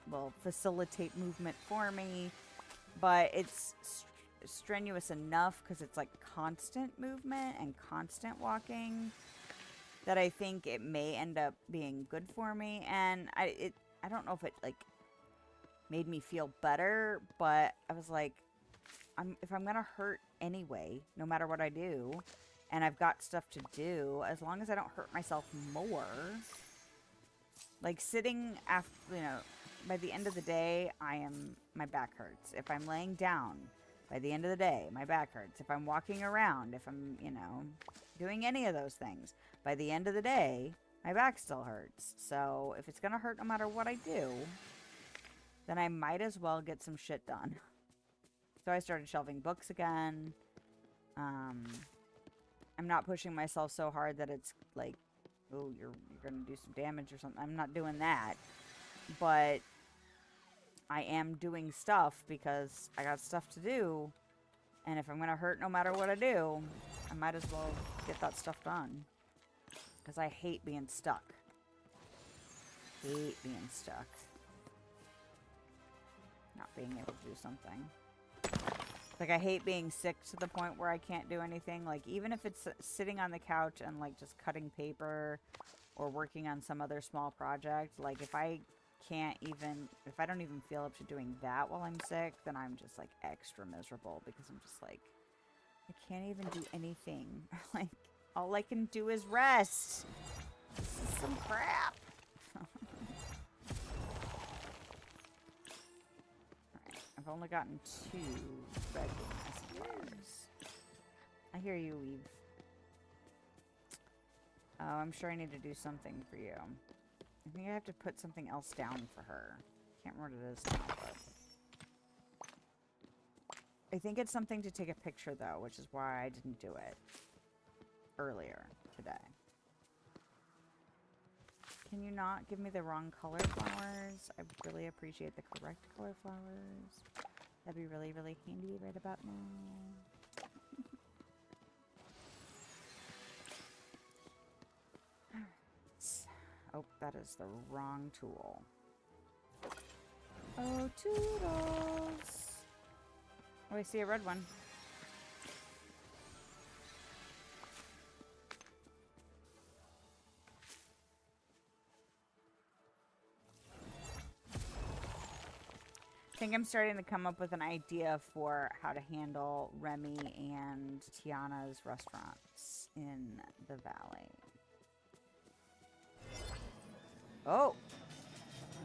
will facilitate movement for me. But it's strenuous enough because it's like constant movement and constant walking that I think it may end up being good for me. And I don't know if it like made me feel better, but I was like, if I'm gonna hurt anyway, no matter what I do, and I've got stuff to do, as long as I don't hurt myself more. Like sitting after, you know, by the end of the day, my back hurts. If I'm laying down, by the end of the day, my back hurts. If I'm walking around, if I'm, you know, doing any of those things, by the end of the day, my back still hurts. So if it's gonna hurt no matter what I do, then I might as well get some shit done. So I started shelving books again. I'm not pushing myself so hard that it's like, oh, you're gonna do some damage or something. I'm not doing that. But I am doing stuff because I got stuff to do. And if I'm gonna hurt no matter what I do, I might as well get that stuff done. Because I hate being stuck. Hate being stuck. Not being able to do something. Like, I hate being sick to the point where I can't do anything. Like, even if it's sitting on the couch and, like, just cutting paper or working on some other small project. Like, if I don't even feel up to doing that while I'm sick, then I'm just, like, extra miserable. Because I'm just, like, I can't even do anything. Like, all I can do is rest. This is some crap. I've only gotten 2 red messages. I hear you, Weave. Oh, I'm sure I need to do something for you. I think I have to put something else down for her. Can't remember what it is now, but... I think it's something to take a picture, though, which is why I didn't do it earlier today. Can you not give me the wrong color flowers? I really appreciate the correct color flowers. That'd be really, really handy right about now. Oh, that is the wrong tool. Oh, toodles! Oh, I see a red one. I think I'm starting to come up with an idea for how to handle Remy and Tiana's restaurants in the valley. Oh!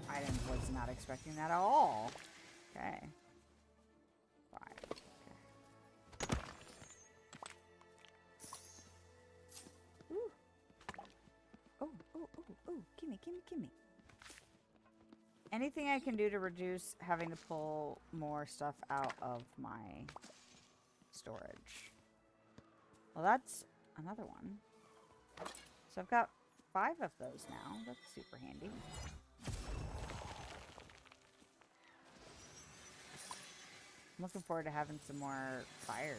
I was not expecting that at all. Okay. 5. Okay. Ooh. Oh, oh, oh, oh. Gimme, gimme, gimme. Anything I can do to reduce having to pull more stuff out of my storage. Well, that's another one. So I've got 5 of those now. That's super handy. I'm looking forward to having some more fires.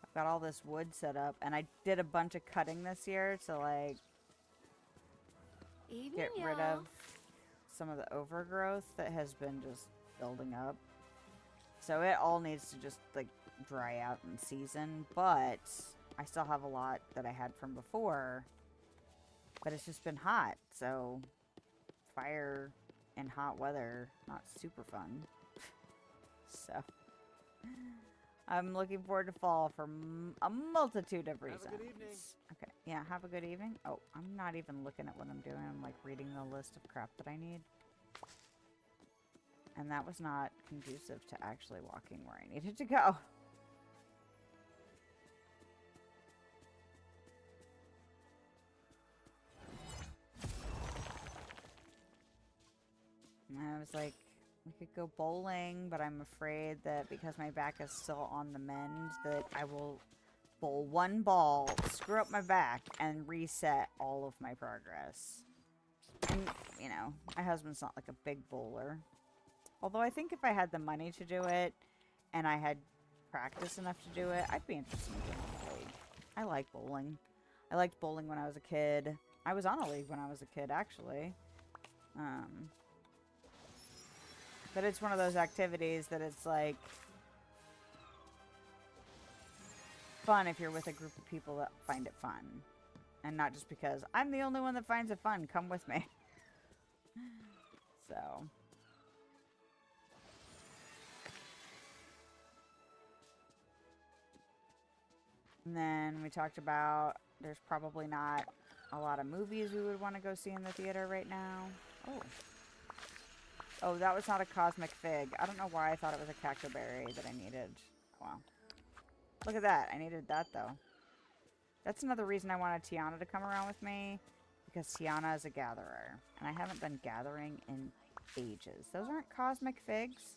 I've got all this wood set up, and I did a bunch of cutting this year to, like, get rid of some of the overgrowth that has been just building up. So it all needs to just, like, dry out and season, but I still have a lot that I had from before, but it's just been hot, so fire in hot weather, not super fun. So I'm looking forward to fall for a multitude of reasons. Have a good evening. Okay, yeah, have a good evening. Oh, I'm not even looking at what I'm doing. I'm, like, reading the list of crap that I need. And that was not conducive to actually walking where I needed to go. And I was like, we could go bowling, but I'm afraid that because my back is still on the mend, that I will bowl one ball, screw up my back, and reset all of my progress. And, you know, my husband's not like a big bowler. Although I think if I had the money to do it, and I had practice enough to do it, I'd be interested in doing a league. I like bowling. I liked bowling when I was a kid. I was on a league when I was a kid, actually. But it's one of those activities that it's like fun if you're with a group of people that find it fun. And not just because I'm the only one that finds it fun. Come with me. So. And then we talked about there's probably not a lot of movies we would want to go see in the theater right now. Oh. Oh, that was not a cosmic fig. I don't know why I thought it was a cactoberry that I needed. Wow. Look at that. I needed that, though. That's another reason I wanted Tiana to come around with me. Because Tiana is a gatherer. And I haven't been gathering in ages. Those aren't cosmic figs?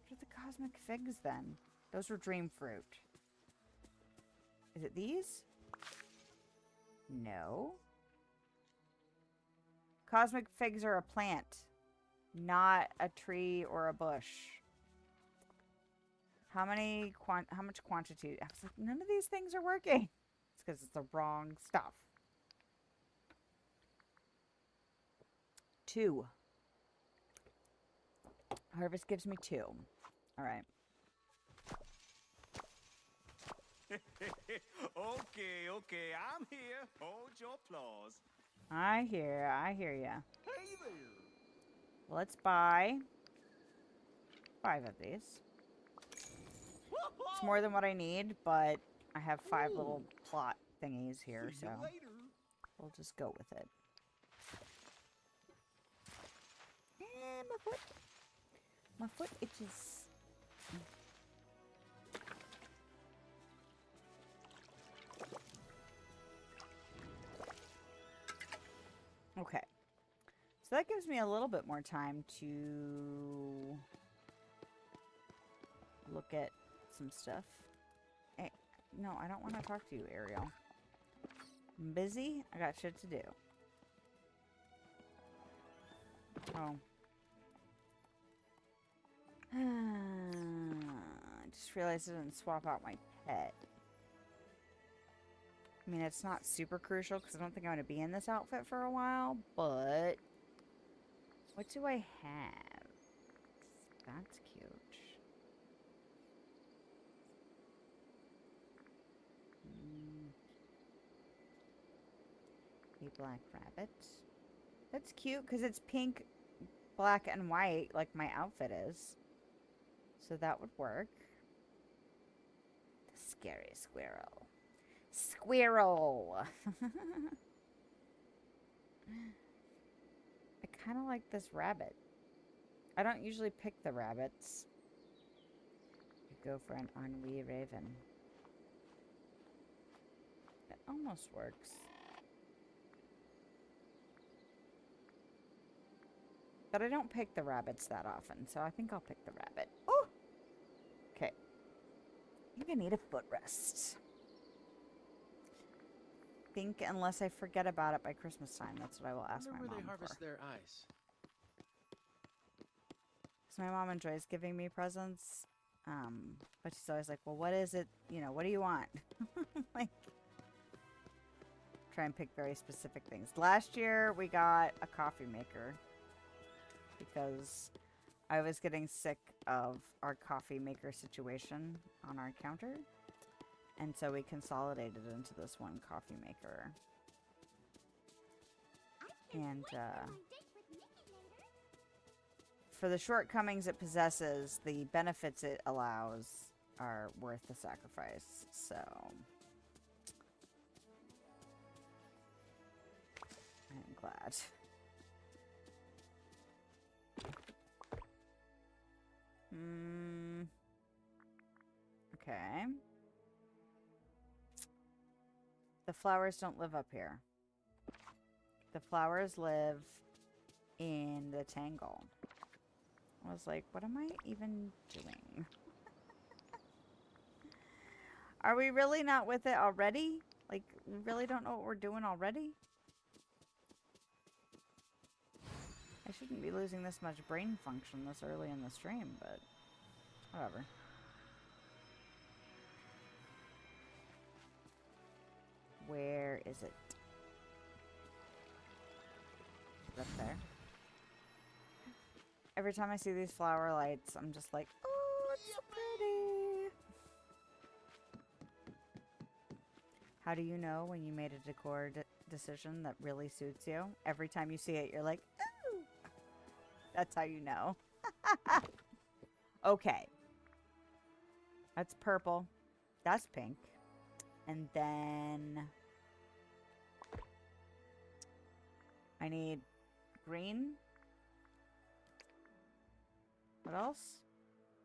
What are the cosmic figs, then? Those were dream fruit. Is it these? No. Cosmic figs are a plant. Not a tree or a bush. How much quantity? I was like, none of these things are working. It's because it's the wrong stuff. 2. Harvest gives me 2. All right. Okay, I'm here. Hold your applause. I hear ya. Hey there. Let's buy 5 of these. It's more than what I need, but I have 5 little plot thingies here, so we'll just go with it. And my foot. My foot itches. Okay. So that gives me a little bit more time to look at some stuff. Hey, no, I don't want to talk to you, Ariel. I'm busy. I got shit to do. Oh. I just realized I didn't swap out my pet. I mean, it's not super crucial because I don't think I'm going to be in this outfit for a while, but what do I have? That's cute. A black rabbit. That's cute because it's pink, black, and white like my outfit is. So that would work. The scary squirrel. Squirrel! I kind of like this rabbit. I don't usually pick the rabbits. You go for an ennui raven. It almost works. But I don't pick the rabbits that often, so I think I'll pick the rabbit. Oh! Okay. I think I need a footrest. Think unless I forget about it by Christmas time. That's what I will ask my mom Where they for. harvest their ice. Because my mom enjoys giving me presents. But she's always like, well, what is it? You know, what do you want? Like, try and pick very specific things. Last year, we got a coffee maker. Because I was getting sick of our coffee maker situation on our counter. And so we consolidated into this one coffee maker. And for the shortcomings it possesses, the benefits it allows are worth the sacrifice. So I'm glad. The flowers don't live up here. The flowers live in the tangle. I was like, what am I even doing? Are we really not with it already? Like, we really don't know what we're doing already? I shouldn't be losing this much brain function this early in the stream, but whatever. Where is it? Up there. Every time I see these flower lights, I'm just like, oh, it's so pretty. How do you know when you made a decor decision that really suits you? Every time you see it, you're like, ooh. That's how you know. Okay. That's purple. That's pink. And then I need green. What else?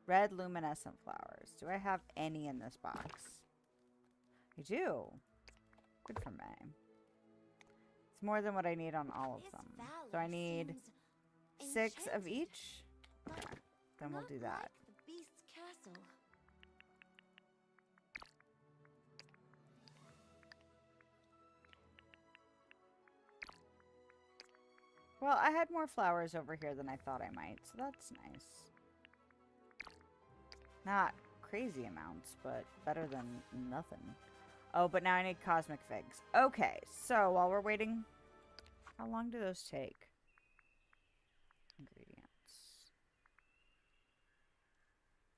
Red luminescent flowers. Do I have any in this box? I do. Good for me. It's more than what I need on all of them. So I need 6 of each. Okay. Then we'll do that. The beast's castle. Well, I had more flowers over here than I thought I might, so that's nice. Not crazy amounts, but better than nothing. Oh, but now I need cosmic figs. Okay, so while we're waiting, how long do those take? Ingredients.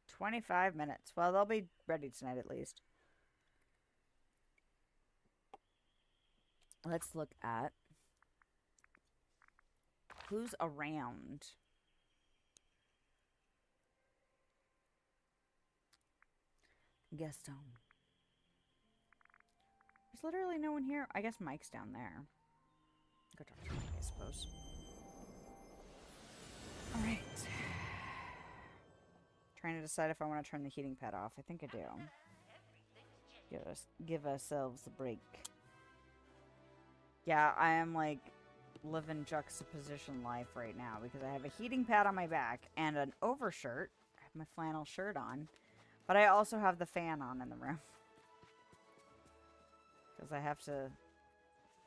25 minutes. Well, they'll be ready tonight at least. Let's look at who's around. Gaston. There's literally no one here. I guess Mike's down there. Go talk to Mike, I suppose. Alright. Trying to decide if I want to turn the heating pad off. I think I do. Give ourselves a break. Yeah, I am like living juxtaposition life right now because I have a heating pad on my back and an overshirt. I have my flannel shirt on. But I also have the fan on in the room. Because I have to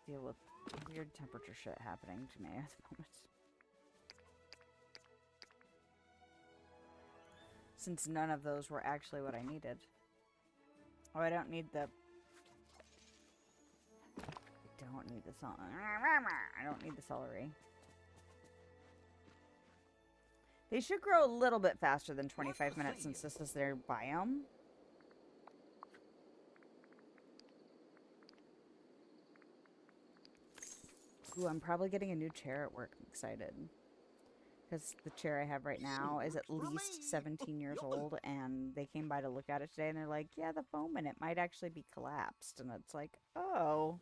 deal with weird temperature shit happening to me at the moment. Since none of those were actually what I needed. Oh, I don't need the... I don't need the celery. I don't need the celery. They should grow a little bit faster than 25 minutes since this is their biome. Ooh, I'm probably getting a new chair at work. I'm excited. Because the chair I have right now is at least 17 years old, and they came by to look at it today, and they're like, yeah, the foam in it might actually be collapsed. And it's like, oh.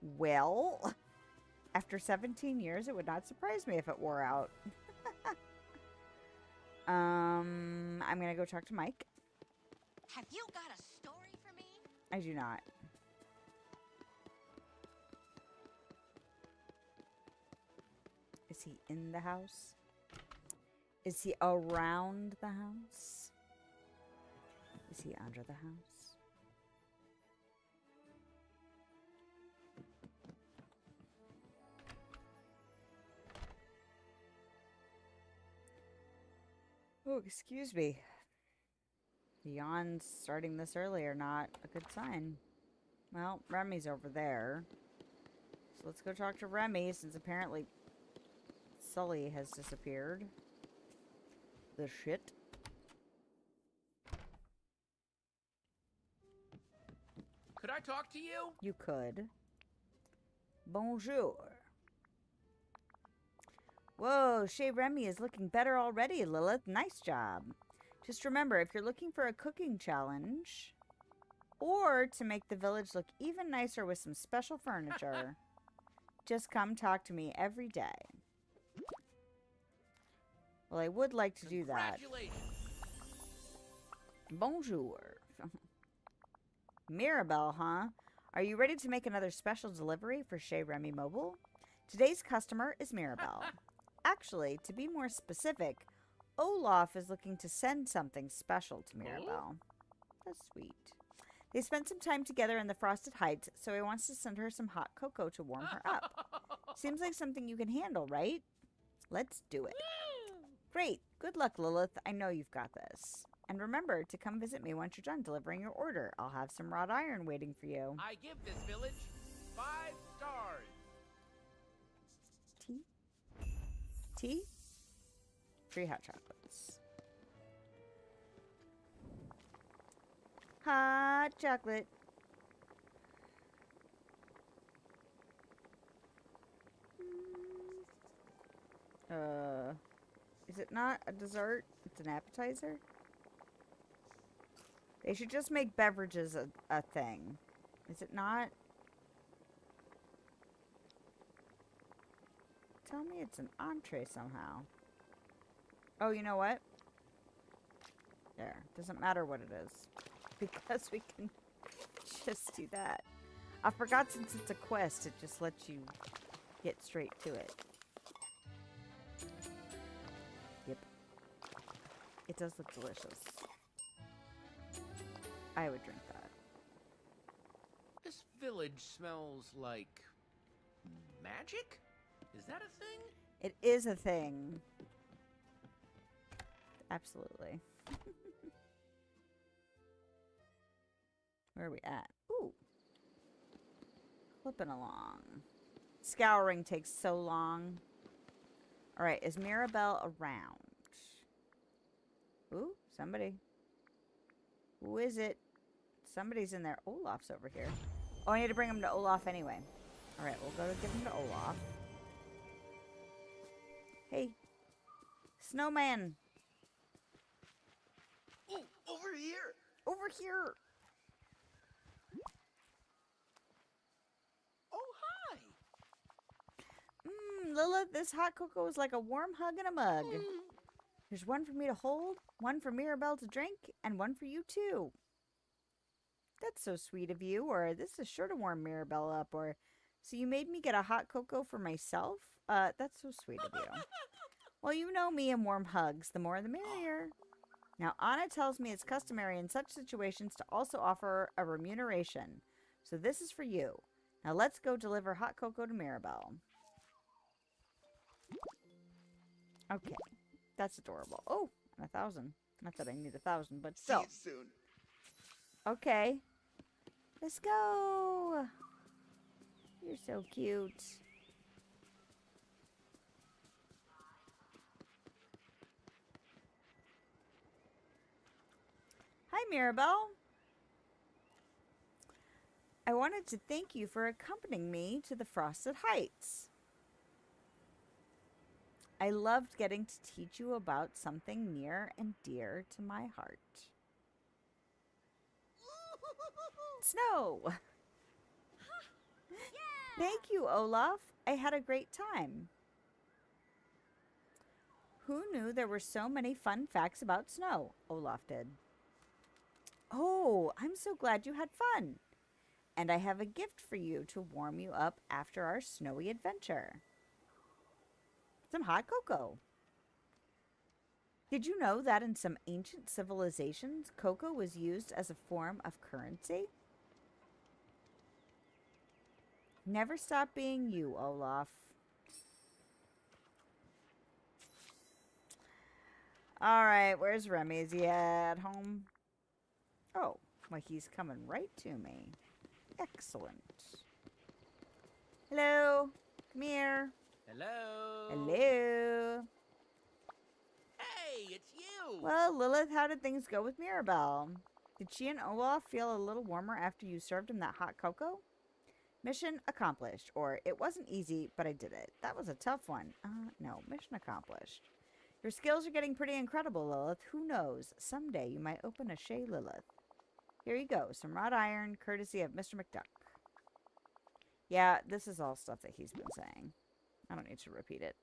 Well, after 17 years, it would not surprise me if it wore out. I'm going to go talk to Mike. Have you got a story for me? I do not. Is he in the house? Is he around the house? Is he under the house? Oh, excuse me. The yawns starting this early are not a good sign. Well, Remy's over there. So let's go talk to Remy, since apparently Sully has disappeared. The shit. Could I talk to you? You could. Bonjour. Whoa, Chez Remy is looking better already, Lilith. Nice job. Just remember, if you're looking for a cooking challenge, or to make the village look even nicer with some special furniture, just come talk to me every day. Well, I would like to do that. Congratulations. Bonjour. Mirabelle, huh? Are you ready to make another special delivery for Chez Remy Mobile? Today's customer is Mirabelle. Actually, to be more specific, Olaf is looking to send something special to Mirabelle. That's sweet. They spent some time together in the Frosted Heights, so he wants to send her some hot cocoa to warm her up. Seems like something you can handle, right? Let's do it. Great. Good luck, Lilith. I know you've got this. And remember to come visit me once you're done delivering your order. I'll have some wrought iron waiting for you. I give this village 5 stars. Tea? Tea? 3 hot chocolates. Hot chocolate. Is it not a dessert? It's an appetizer? They should just make beverages a thing. Is it not? Tell me it's an entree somehow. Oh, you know what? There. Doesn't matter what it is. Because we can just do that. I forgot since it's a quest, it just lets you get straight to it. Yep. It does look delicious. I would drink that. This village smells like magic? Is that a thing? It is a thing. Absolutely. Where are we at? Ooh. Flipping along. Scouring takes so long. Alright, is Mirabelle around? Ooh, somebody. Who is it? Somebody's in there. Olaf's over here. Oh, I need to bring him to Olaf anyway. Alright, we'll go to give him to Olaf. Hey. Snowman. Ooh, over here! Over here. Oh, hi! Lilith, this hot cocoa is like a warm hug in a mug. There's one for me to hold, one for Mirabelle to drink, and one for you too. That's so sweet of you, or this is sure to warm Mirabelle up, or so you made me get a hot cocoa for myself? That's so sweet of you. Well, you know me and warm hugs, the more the merrier. Now, Anna tells me it's customary in such situations to also offer a remuneration. So this is for you. Now let's go deliver hot cocoa to Mirabelle. Okay. That's adorable. Oh, 1,000. Not that I need 1,000, but still. See you soon. Okay. Let's go. You're so cute. Hi, Mirabelle. I wanted to thank you for accompanying me to the Frosted Heights. I loved getting to teach you about something near and dear to my heart. Snow! Thank you, Olaf. I had a great time. Who knew there were so many fun facts about snow? Olaf did. Oh, I'm so glad you had fun. And I have a gift for you to warm you up after our snowy adventure. Some hot cocoa. Did you know that in some ancient civilizations, cocoa was used as a form of currency? Never stop being you, Olaf. Alright, where's Remy? Is he at home? Oh, well, he's coming right to me. Excellent. Hello. Come here. Hello? Hello. Hey, it's you! Well, Lilith, how did things go with Mirabelle? Did she and Olaf feel a little warmer after you served him that hot cocoa? Mission accomplished. Or, it wasn't easy, but I did it. That was a tough one. No, mission accomplished. Your skills are getting pretty incredible, Lilith. Who knows? Someday you might open a Chez Lilith. Here you go. Some wrought iron, courtesy of Mr. McDuck. Yeah, this is all stuff that he's been saying. I don't need to repeat it.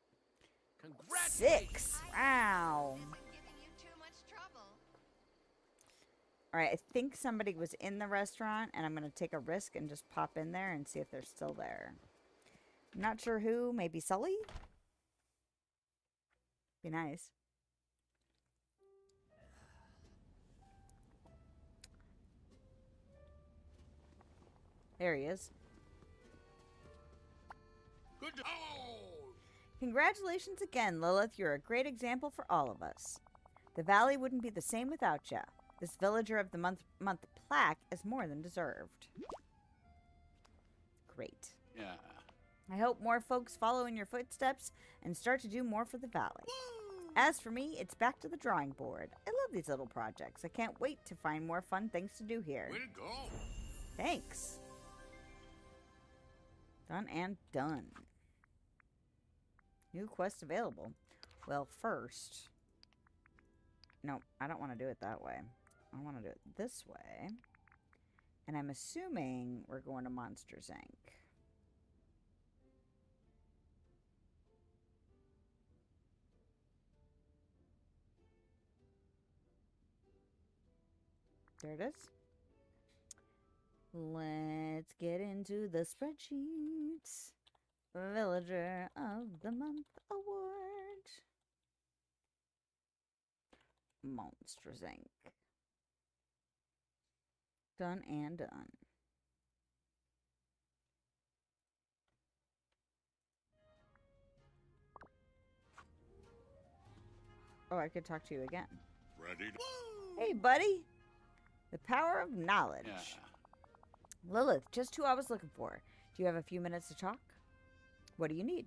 Congratulations! 6! Wow! Isn't giving you too much trouble. Alright, I think somebody was in the restaurant, and I'm going to take a risk and just pop in there and see if they're still there. I'm not sure who. Maybe Sully? Be nice. There he is. Good. Oh! Congratulations again, Lilith. You're a great example for all of us. The valley wouldn't be the same without ya. This Villager of the Month plaque is more than deserved. Great. Yeah. I hope more folks follow in your footsteps and start to do more for the valley. As for me, it's back to the drawing board. I love these little projects. I can't wait to find more fun things to do here. Way to go. Thanks. Done and done. New quest available. Well, first... No, I don't want to do it that way. I want to do it this way. And I'm assuming we're going to Monsters, Inc. There it is. Let's get into the spreadsheets. Villager of the Month Award. Monsters, Inc. Done and done. Oh, I could talk to you again. Ready to... Hey, buddy. The power of knowledge. Yeah. Lilith, just who I was looking for. Do you have a few minutes to talk? What do you need?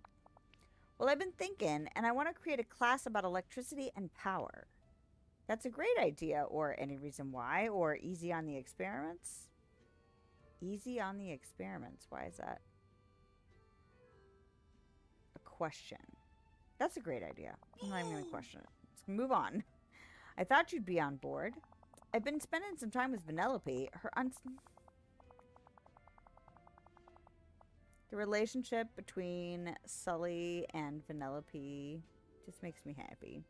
Well, I've been thinking, and I want to create a class about electricity and power. That's a great idea, or any reason why, or easy on the experiments. Easy on the experiments. Why is that? A question. That's a great idea. I'm not even going to question it. Let's move on. I thought you'd be on board. I've been spending some time with Vanellope. The relationship between Sully and Vanellope just makes me happy.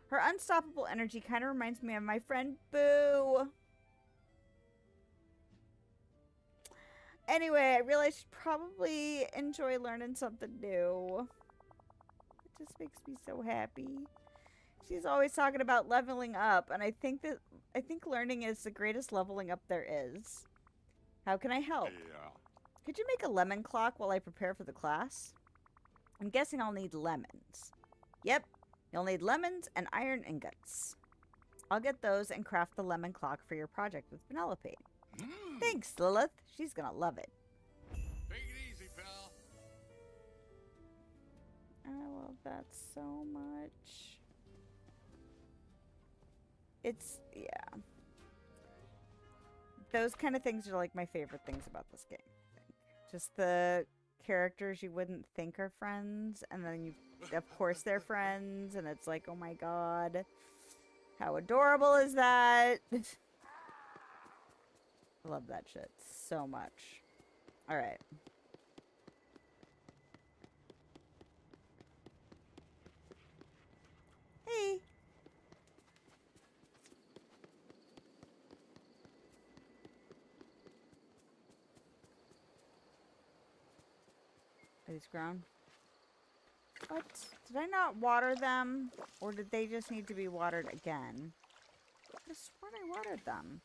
Her unstoppable energy kind of reminds me of my friend Boo. Anyway, I realized she'd probably enjoy learning something new. It just makes me so happy. She's always talking about leveling up, and I think learning is the greatest leveling up there is. How can I help? Yeah. Could you make a lemon clock while I prepare for the class? I'm guessing I'll need lemons. Yep, you'll need lemons and iron ingots. I'll get those and craft the lemon clock for your project with Vanellope. Thanks, Lilith. She's gonna love it. Take it easy, pal. I love that so much. It's, yeah. Those kind of things are like my favorite things about this game. Just the characters you wouldn't think are friends, and then you, of course, they're friends, and it's like, oh my god, how adorable is that? I love that shit so much. Alright. Hey! Are these grown? What? Did I not water them? Or did they just need to be watered again? I swear I watered them.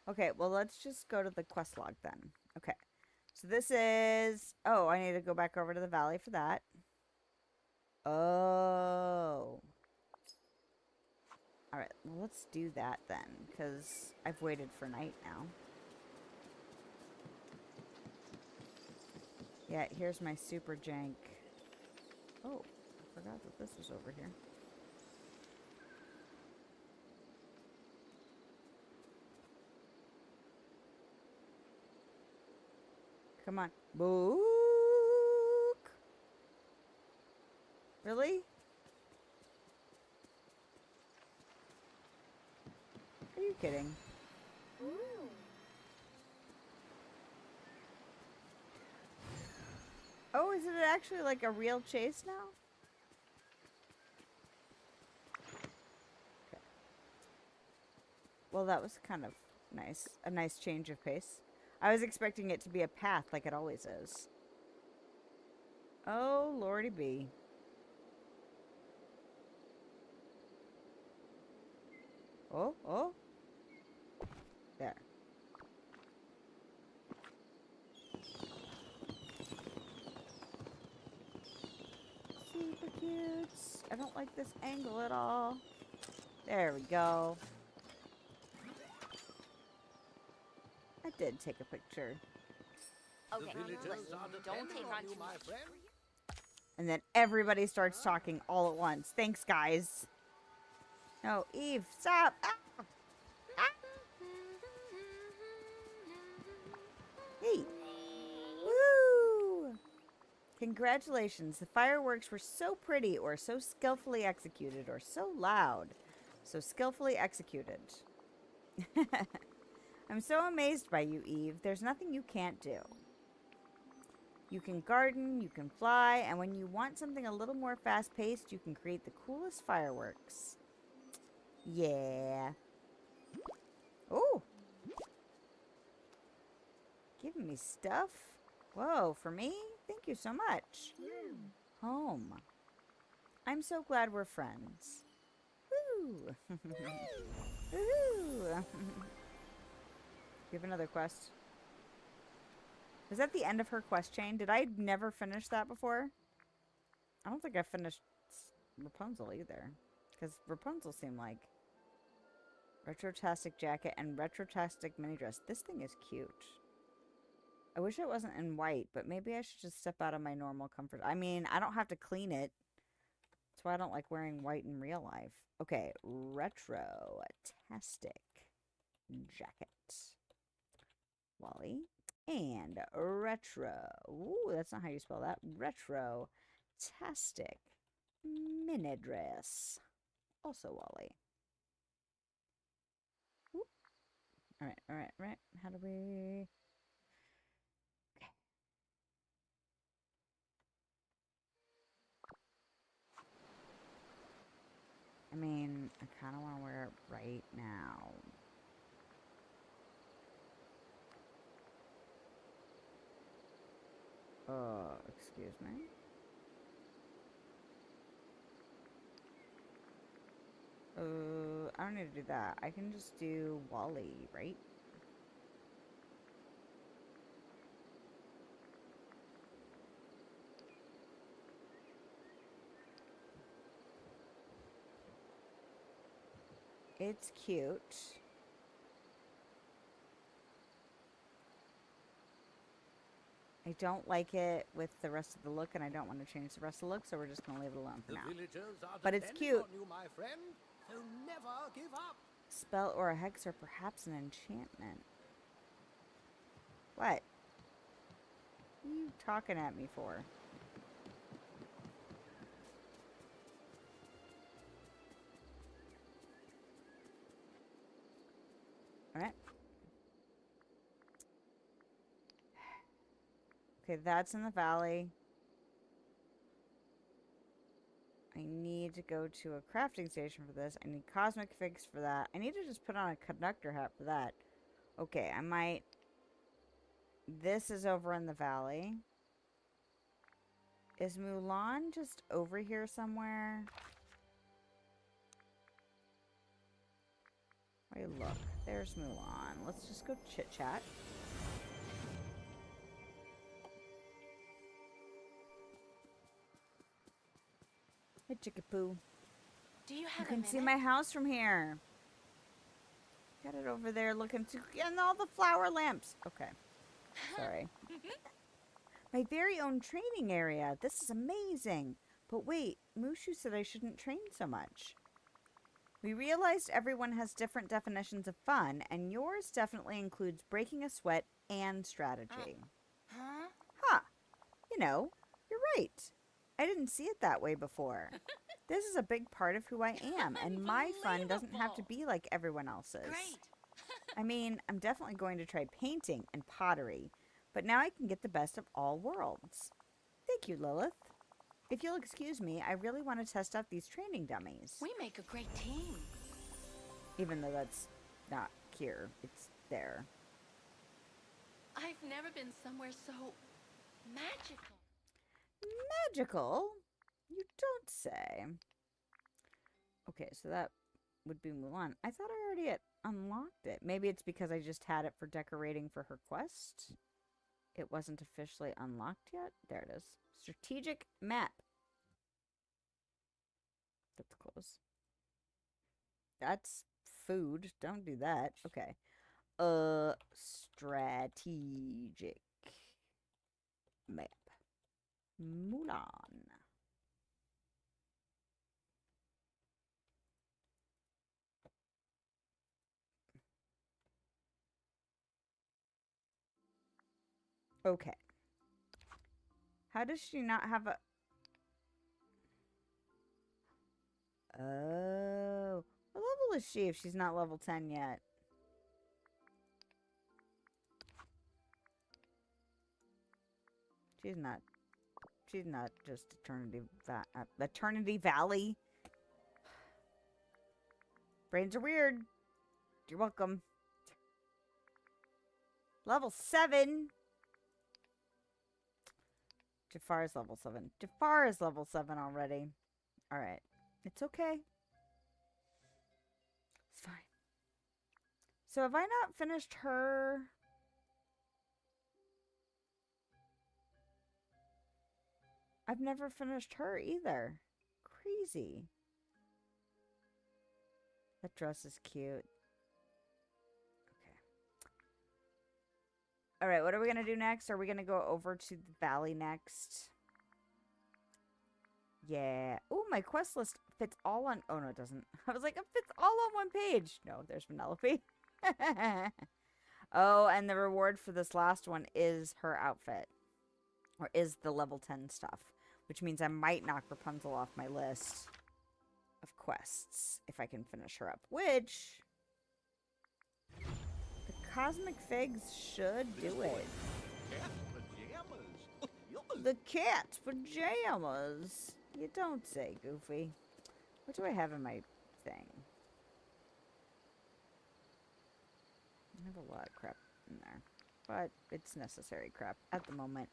Okay, well, let's just go to the quest log then. Okay. So this is... Oh, I need to go back over to the valley for that. Oh. Alright, well, let's do that then. Because I've waited for night now. Yeah, here's my super jank. Oh, I forgot that this was over here. Come on. Book! Really? Are you kidding? Oh, is it actually like a real chase now? Okay. Well, that was kind of Nice. A nice change of pace. I was expecting it to be a path like it always is. Oh, lordy be. Oh, oh. There. Super cute. I don't like this angle at all. There we go. I did take a picture. Okay, listen, don't take on too much. And then everybody starts talking all at once. Thanks, guys. No, Eve, stop. Ah! Ah! Hey. Woo! Congratulations. The fireworks were so pretty, or so skillfully executed, or so loud. So skillfully executed. I'm so amazed by you, Eve. There's nothing you can't do. You can garden, you can fly, and when you want something a little more fast-paced, you can create the coolest fireworks. Yeah. Oh! Giving me stuff? Whoa, for me? Thank you so much. Home. I'm so glad we're friends. Woo! Woohoo! You have another quest. Was that the end of her quest chain? Did I never finish that before? I don't think I finished Rapunzel either. Because Rapunzel seemed like retrotastic jacket and retrotastic mini dress. This thing is cute. I wish it wasn't in white, but maybe I should just step out of my normal comfort. I mean, I don't have to clean it. That's why I don't like wearing white in real life. Okay, retrotastic jacket. Wally. And retro. Ooh, that's not how you spell that. Retro-tastic mini dress. Also Wally. Ooh. Alright, alright, alright. How do we... Okay. I mean, I kind of want to wear it right now. Excuse me. I don't need to do that. I can just do Wally, right? It's cute. I don't like it with the rest of the look, and I don't want to change the rest of the look, so we're just going to leave it alone for now. But it's cute. On you, my friend. So never give up. Spell or a hex or perhaps an enchantment. What? What are you talking at me for? Alright. Okay, that's in the valley. I need to go to a crafting station for this. I need cosmic figs for that. I need to just put on a conductor hat for that. Okay, I might... This is over in the valley. Is Mulan just over here somewhere? Wait, look. There's Mulan. Let's just go chit-chat. Hey, Chickapoo. Do you You have can see my house from here. Got it over there looking to... And all the flower lamps. Okay. Sorry. My very own training area. This is amazing. But wait, Mushu said I shouldn't train so much. We realized everyone has different definitions of fun, and yours definitely includes breaking a sweat and strategy. Huh? Huh. You know, you're right. I didn't see it that way before. This is a big part of who I am, and my fun doesn't have to be like everyone else's. Great. I mean, I'm definitely going to try painting and pottery, but now I can get the best of all worlds. Thank you, Lilith. If you'll excuse me, I really want to test out these training dummies. We make a great team. Even though that's not here. It's there. I've never been somewhere so magical. Magical? You don't say. Okay, so that would be Mulan. I thought I already had unlocked it. Maybe it's because I just had it for decorating for her quest. It wasn't officially unlocked yet. There it is. Strategic map. That's close. That's food. Don't do that. Okay. Strategic map. Mulan. Okay. How does she not have a... Oh. What level is she if she's not level 10 yet? She's not. She's not just Eternity Valley. Brains are weird. You're welcome. Level 7. Jafar is level 7. Jafar is level 7 already. Alright. It's okay. It's fine. So have I not finished her? I've never finished her either. Crazy. That dress is cute. Okay. Alright, what are we going to do next? Are we going to go over to the valley next? Yeah. Oh, my quest list fits all on... Oh, no, it doesn't. I was like, it fits all on one page. No, there's Penelope. Oh, and the reward for this last one is her outfit. Or is the level 10 stuff. Which means I might knock Rapunzel off my list of quests if I can finish her up. Which... the Cosmic Figs should do it. The cat's pajamas. You don't say, Goofy. What do I have in my thing? I have a lot of crap in there. But it's necessary crap at the moment.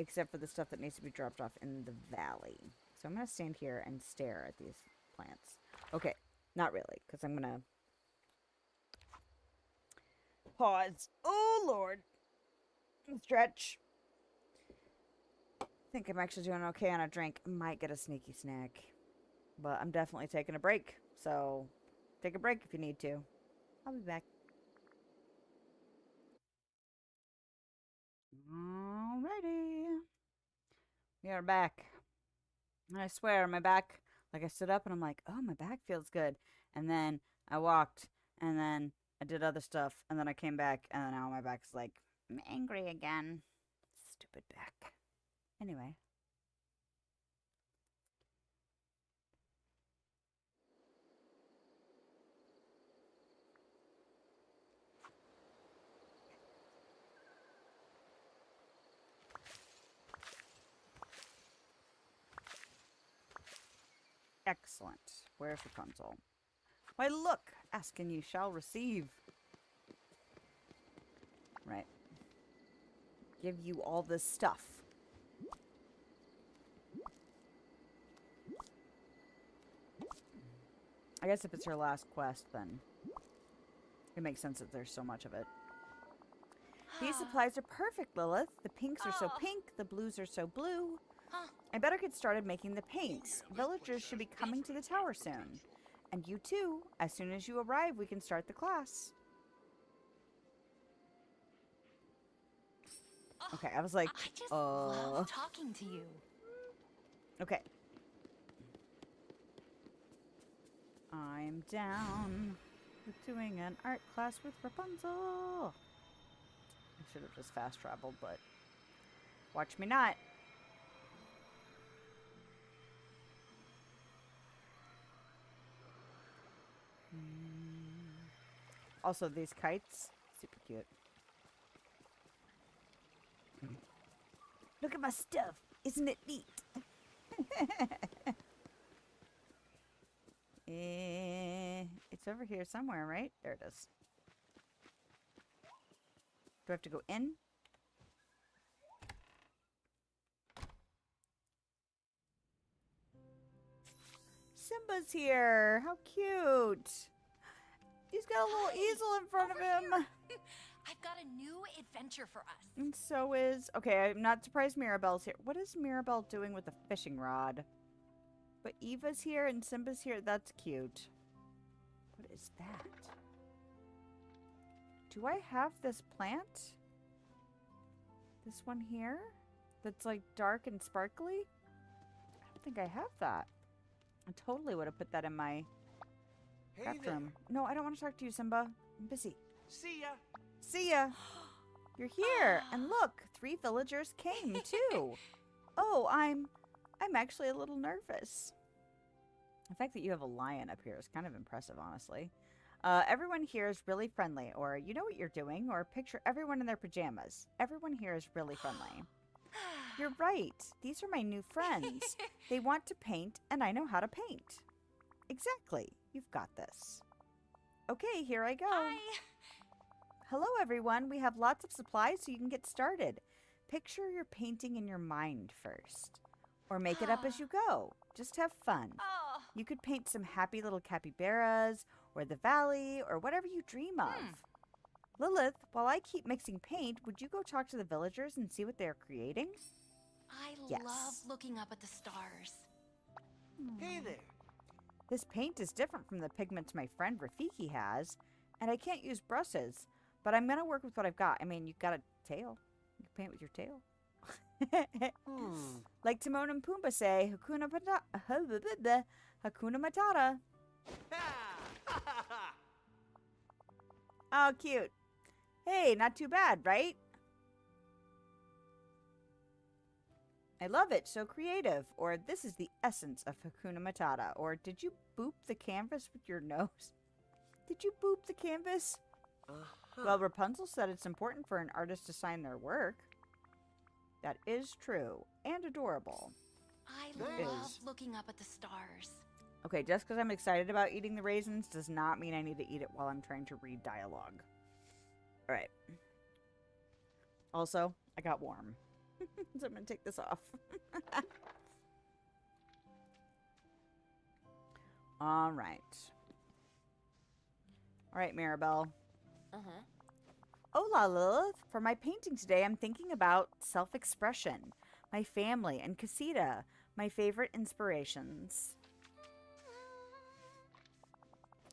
Except for the stuff that needs to be dropped off in the valley. So I'm going to stand here and stare at these plants. Okay. Not really. Because I'm going to... pause. Oh, Lord. Stretch. I think I'm actually doing okay on a drink. I might get a sneaky snack. But I'm definitely taking a break. So, take a break if you need to. I'll be back. Alrighty. We are back. And I swear, my back, like I stood up and I'm like, oh, my back feels good. And then I walked. And then I did other stuff. And then I came back. And then now my back's like, I'm angry again. Stupid back. Anyway. Excellent. Where's Rapunzel? Why, look! Ask and you shall receive. Right. Give you all this stuff. I guess if it's her last quest, then it makes sense that there's so much of it. These supplies are perfect, Lilith. The pinks are so pink, the blues are so blue. I better get started making the paints. Villagers should be coming to the tower soon. And you too. As soon as you arrive, we can start the class. Okay, I was like, I just love talking to you. Okay. I'm down with doing an art class with Rapunzel. I should have just fast traveled, but watch me not. Also, these kites, super cute. Look at my stuff. Isn't it neat? It's over here somewhere, right? There it is. I have to go in? Simba's here. How cute. He's got a little easel in front of him. I've got a new adventure for us. And so is... Okay, I'm not surprised Mirabelle's here. What is Mirabelle doing with a fishing rod? But Eva's here and Simba's here. That's cute. What is that? Do I have this plant? This one here? That's like dark and sparkly? I don't think I have that. I totally would have put that in my craft room. No, I don't want to talk to you, Simba. I'm busy. See ya. See ya. You're here. And look, 3 villagers came too. Oh, I'm actually a little nervous. The fact that you have a lion up here is kind of impressive, honestly. Everyone here is really friendly, or you know what you're doing, or picture everyone in their pajamas. Everyone here is really friendly. You're right. These are my new friends. They want to paint, and I know how to paint. Exactly. You've got this. Okay, here I go. Hello, everyone. We have lots of supplies so you can get started. Picture your painting in your mind first. Or make it up as you go. Just have fun. You could paint some happy little capybaras, or the valley, or whatever you dream of. Lilith, while I keep mixing paint, would you go talk to the villagers and see what they are creating? I Yes. love looking up at the stars. Hey there. This paint is different from the pigments my friend Rafiki has, and I can't use brushes, but I'm going to work with what I've got. I mean, you've got a tail. You can paint with your tail. Like Timon and Pumbaa say, Hakuna Matata. Oh, cute. Hey, not too bad, right? I love it. So creative. Or this is the essence of Hakuna Matata. Or did you boop the canvas with your nose? Did you boop the canvas? Well, Rapunzel said it's important for an artist to sign their work. That is true. And adorable. I It love is. looking up at the stars. Okay, just because I'm excited about eating the raisins does not mean I need to eat it while I'm trying to read dialogue. Alright. Also, I got warm. So I'm going to take this off. Alright. Alright, Mirabelle. Hola, Lilith. For my painting today, I'm thinking about self-expression, my family, and Casita, my favorite inspirations.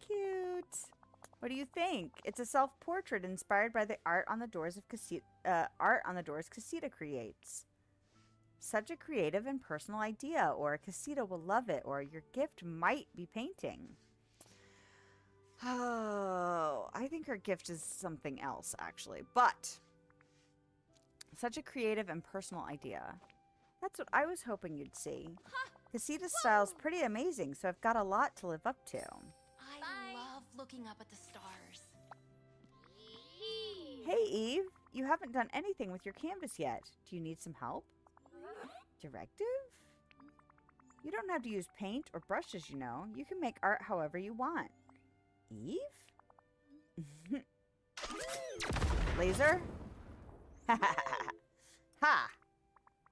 Cute. What do you think? It's a self-portrait inspired by the art on the doors of Casita creates. Such a creative and personal idea, or Casita will love it, or your gift might be painting. Oh, I think her gift is something else, actually. But such a creative and personal idea. That's what I was hoping you'd see. Casita's style's pretty amazing, so I've got a lot to live up to. I love looking up at the stars. Hey, Eve. You haven't done anything with your canvas yet. Do you need some help? Directive? You don't have to use paint or brushes, you know. You can make art however you want. Eve? Laser? Ha!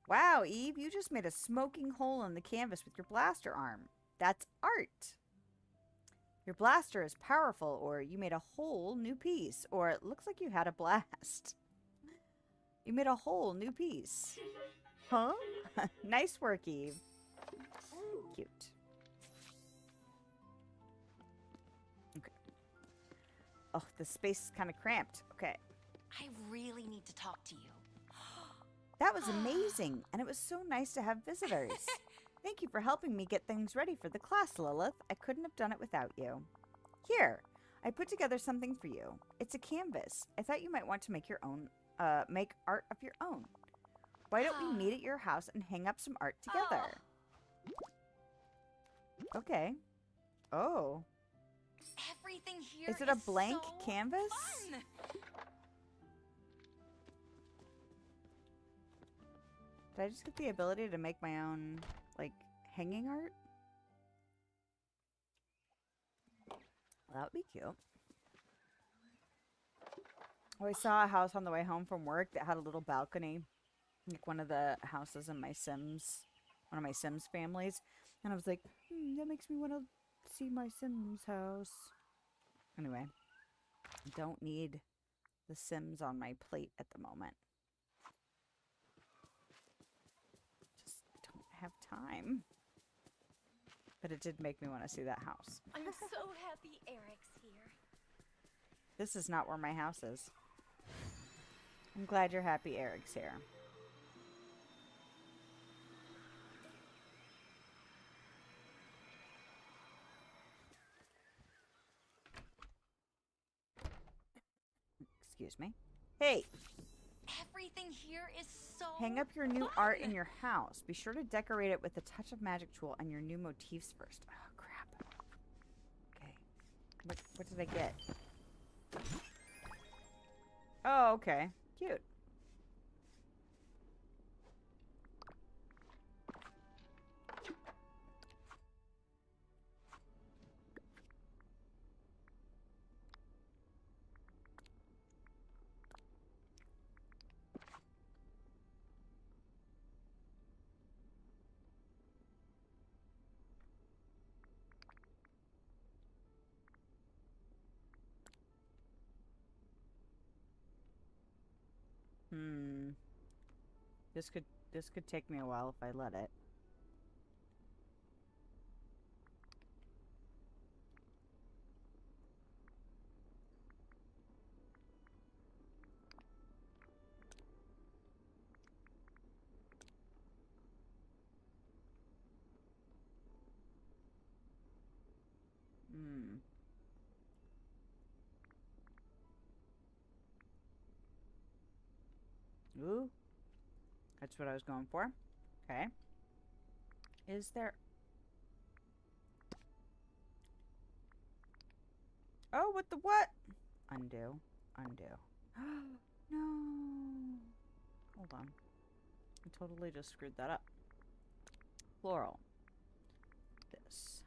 Wow, Eve, you just made a smoking hole in the canvas with your blaster arm. That's art. Your blaster is powerful, or you made a whole new piece, or it looks like you had a blast. You made a whole new piece. Huh? Nice work, Eve. Cute. Okay. Oh, the space is kind of cramped. Okay. I really need to talk to you. That was amazing, and it was so nice to have visitors. Thank you for helping me get things ready for the class, Lilith. I couldn't have done it without you. Here, I put together something for you. It's a canvas. I thought you might want to make your own, make art of your own. Why don't we meet at your house and hang up some art together? Okay. Oh. Everything here Is it a blank so canvas? fun. Did I just get the ability to make my own, like, hanging art? That would be cute. Oh, I saw a house on the way home from work that had a little balcony, like one of the houses in my Sims, one of my Sims families. And I was like, that makes me want to see my Sims house. Anyway, I don't need the Sims on my plate at the moment. Just don't have time. But it did make me want to see that house. I'm so happy Eric's here. This is not where my house is. I'm glad you're happy Eric's here. Excuse me. Hey, Everything here is so hang up your new fun. art in your house. Be sure to decorate it with a touch of magic tool and your new motifs first. Oh, crap. Okay. What did I get? Oh, okay. Cute. Hmm. This could take me a while if I let it. Hmm. Ooh. That's what I was going for. Okay. Is there... Oh, what the what? Undo. Undo. No. Hold on. I totally just screwed that up. Floral. This.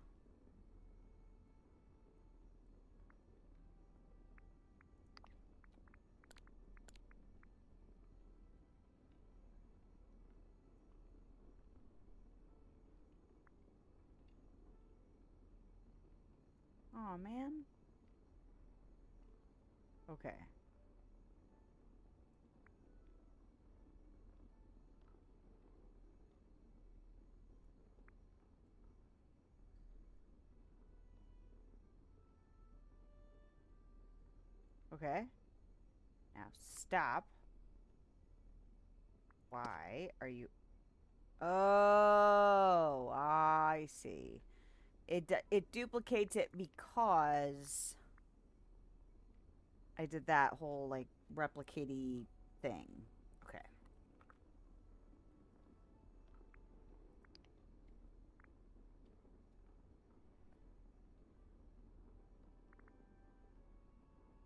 Aw, man. Okay. Okay. Now stop. Why are you... Oh, I see. It duplicates it because I did that whole, like, replicate-y thing. Okay.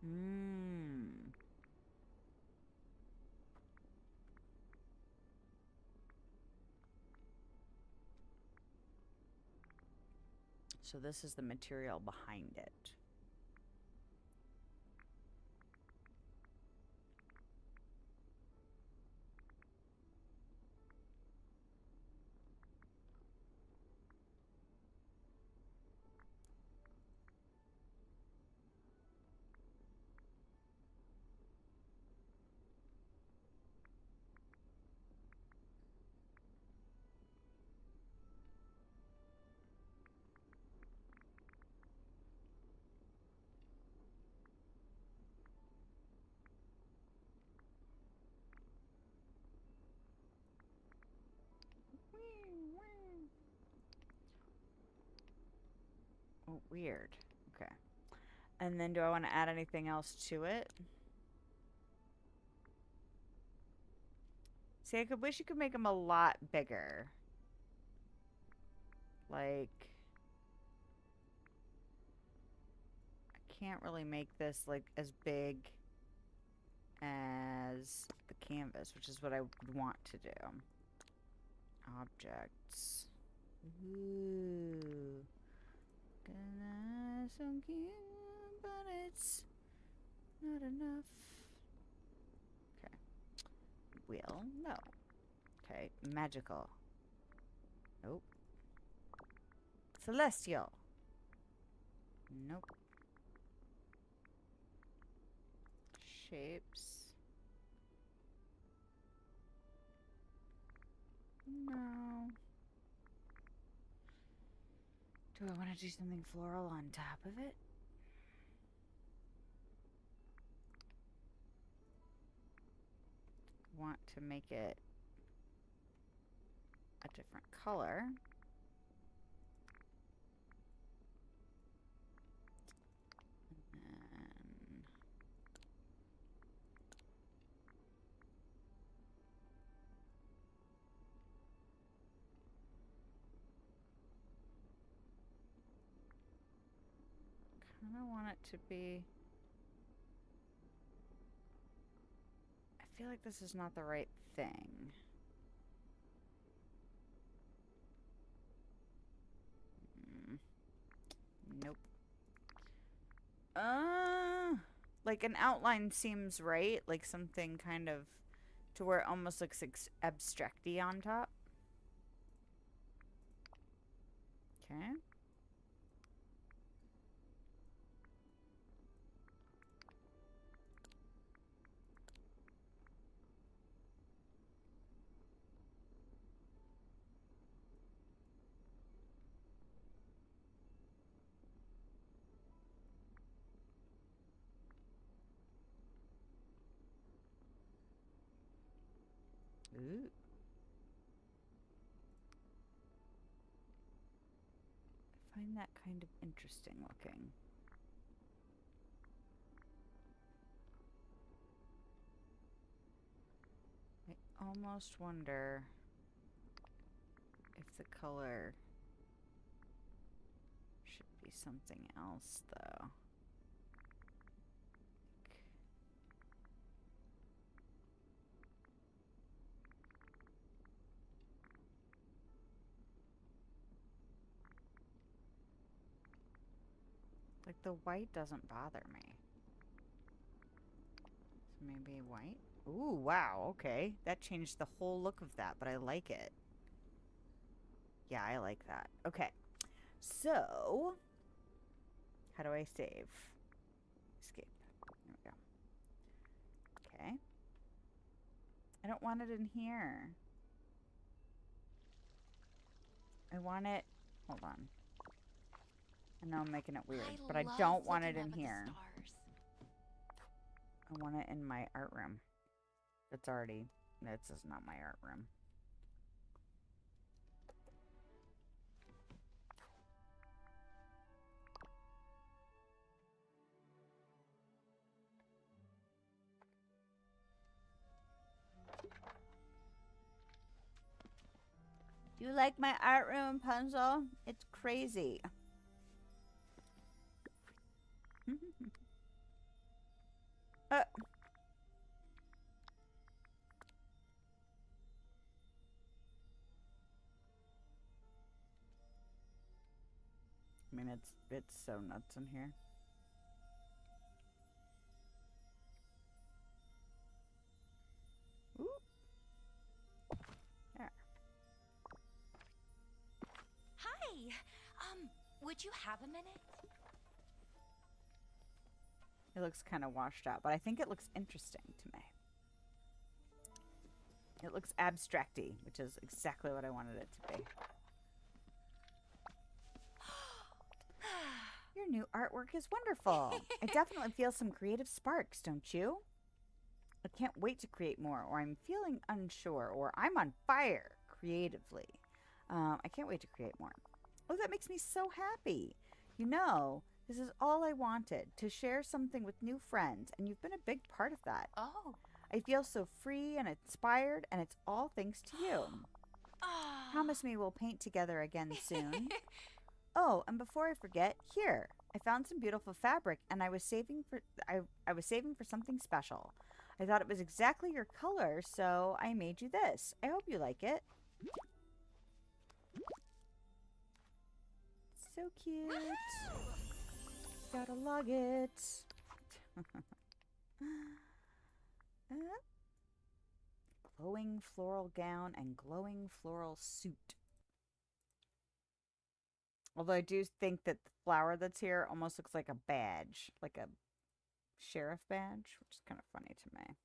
Mmm. So this is the material behind it. Oh, weird. Okay. And then do I want to add anything else to it? See, I could wish you could make them a lot bigger. Like, I can't really make this like as big as the canvas, which is what I would want to do. Objects. Ooh. Gonna so cute, but it's not enough. wheel? No. Okay, magical. Nope. Celestial. Nope. Shapes. No. Do I want to do something floral on top of it? Want to make it a different color. And then kind of want it to be. I feel like this is not the right thing. Nope. Like an outline seems right, like something kind of to where it almost looks abstracty on top. Okay. Ooh. I find that kind of interesting looking. I almost wonder if the color should be something else, though. Like, the white doesn't bother me. So maybe white? Ooh, wow, okay. That changed the whole look of that, but I like it. Yeah, I like that. Okay. So, how do I save? Escape. There we go. Okay. I don't want it in here. I want it... Hold on. I know I'm making it weird, but I don't want it in here. I want it in my art room. It's already... This is not my art room. Do you like my art room, Punzel? It's crazy. I mean, it's so nuts in here. Ooh. There. Hi. Would you have a minute? It looks kind of washed out, but I think it looks interesting to me. It looks abstracty, which is exactly what I wanted it to be. Your new artwork is wonderful. I definitely feel some creative sparks, don't you? I can't wait to create more, or I'm feeling unsure, or I'm on fire creatively. I can't wait to create more. Oh, that makes me so happy. You know, this is all I wanted, to share something with new friends, and you've been a big part of that. Oh. I feel so free and inspired, and it's all thanks to you. Promise me we'll paint together again soon. Oh, and before I forget, here, I found some beautiful fabric, and I was saving for something special. I thought it was exactly your color, so I made you this. I hope you like it. So cute. Gotta log it. Glowing floral gown and glowing floral suit. Although I do think that the flower that's here almost looks like a badge. Like a sheriff badge, which is kind of funny to me.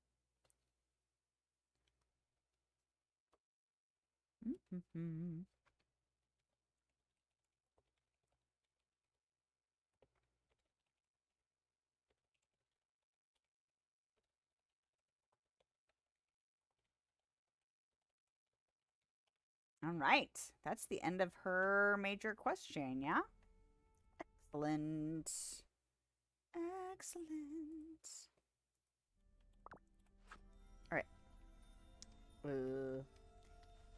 All right. That's the end of her major quest chain, yeah? Excellent. Excellent. All right.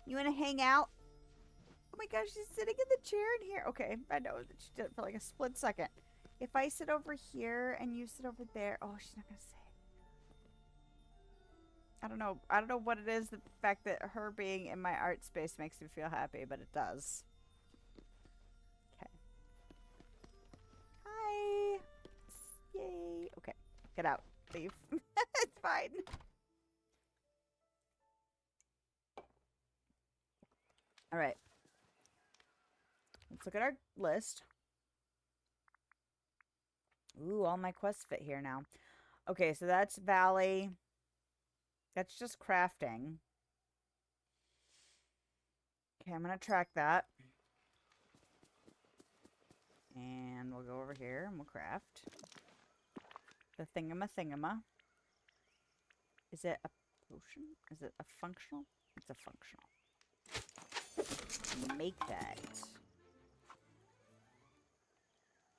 You want to hang out? Oh my gosh, she's sitting in the chair in here. Okay, I know that she did it for like a split second. If I sit over here and you sit over there, oh, she's not gonna say it. I don't know. I don't know what it is that the fact that her being in my art space makes me feel happy, but it does. Okay. Hi. Yay. Okay. Get out. Leave. It's fine. All right. Let's look at our list. Ooh, all my quests fit here now. Okay, so that's Valley. That's just crafting. Okay, I'm going to track that. And we'll go over here and we'll craft. The thingama. Is it a potion? Is it a functional? It's a functional. Make that.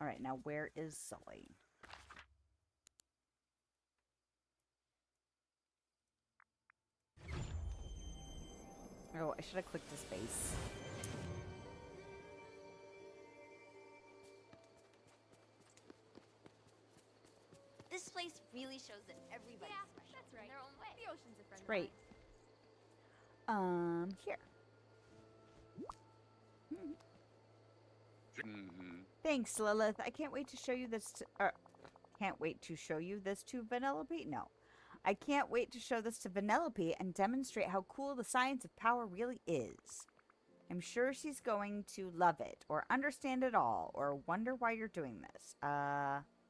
Alright, now where is Sully? Oh, I should have clicked his face. This place really shows that everybody's special That's right. in their own way. The ocean's a friend Great. Here. Thanks, Lilith. I can't wait to show you this to, can't wait to show you this to Vanellope? No. I can't wait to show this to Vanellope and demonstrate how cool the science of power really is. I'm sure she's going to love it, or understand it all, or wonder why you're doing this.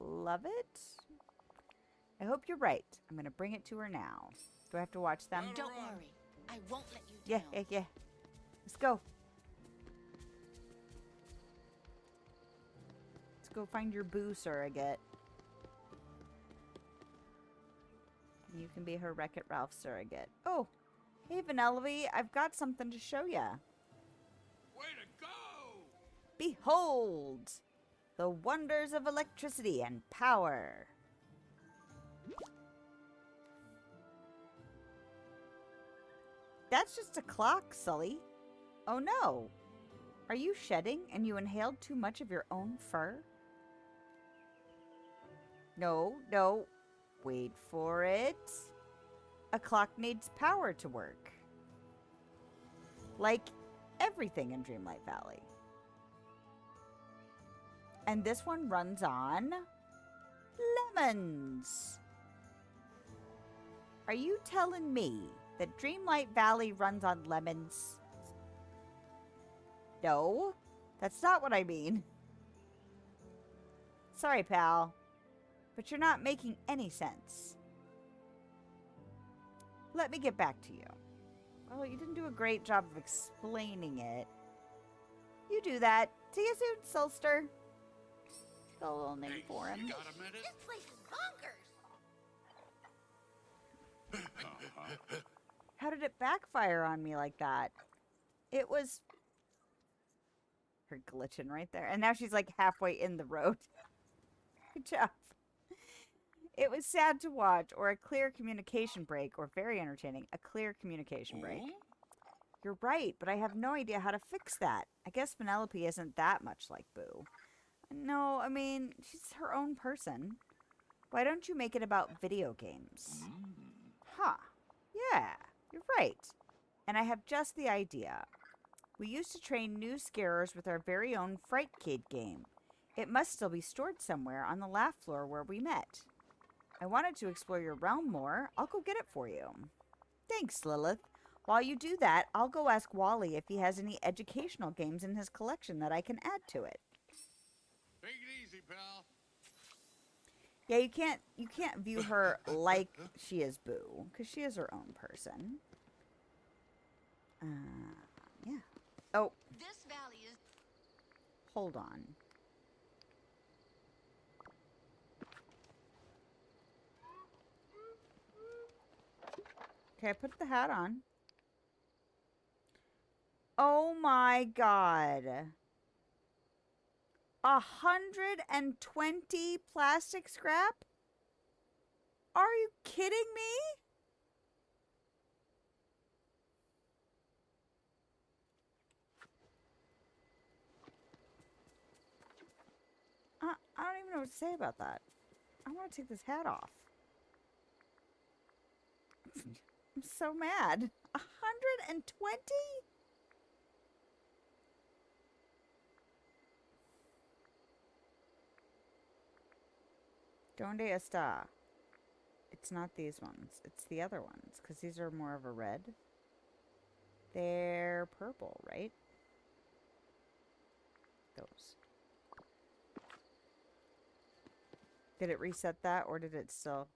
Love it? I hope you're right. I'm going to bring it to her now. Do I have to watch them? Don't worry. I won't let you Yeah, down. yeah. Let's go. Let's go find your boo surrogate. You can be her Wreck-It Ralph surrogate. Oh, hey Vanellope, I've got something to show ya. Way to go! Behold! The wonders of electricity and power. That's just a clock, Sully. Oh no. Are you shedding and you inhaled too much of your own fur? No. Wait for it. A clock needs power to work. Like everything in Dreamlight Valley. And this one runs on lemons. Are you telling me that Dreamlight Valley runs on lemons? No, that's not what I mean. Sorry, pal, but you're not making any sense. Let me get back to you. Well, you didn't do a great job of explaining it. You do that. See you soon, Sulster. Got a little name Hey, for him. you got a minute? This place is bonkers. How did it backfire on me like that? It was her glitching right there. And now she's like halfway in the road. Good job. It was sad to watch, or a clear communication break, or very entertaining. A clear communication break. You're right, but I have no idea how to fix that. I guess Vanellope isn't that much like Boo. No, I mean, she's her own person. Why don't you make it about video games? Huh. Yeah, you're right. And I have just the idea. We used to train new scarers with our very own Fright Kid game. It must still be stored somewhere on the lab floor where we met. I wanted to explore your realm more. I'll go get it for you. Thanks, Lilith. While you do that, I'll go ask Wally if he has any educational games in his collection that I can add to it. Take it easy, pal. Yeah, you can't view her like she is Boo, because she is her own person. Yeah. Oh, This valley is... hold on. Okay, I put the hat on. Oh my god. 120 plastic scrap? Are you kidding me? I don't even know what to say about that. I want to take this hat off. I'm so mad. 120? Donde está? It's not these ones. It's the other ones, because these are more of a red. They're purple, right? Those. Did it reset that, or did it still...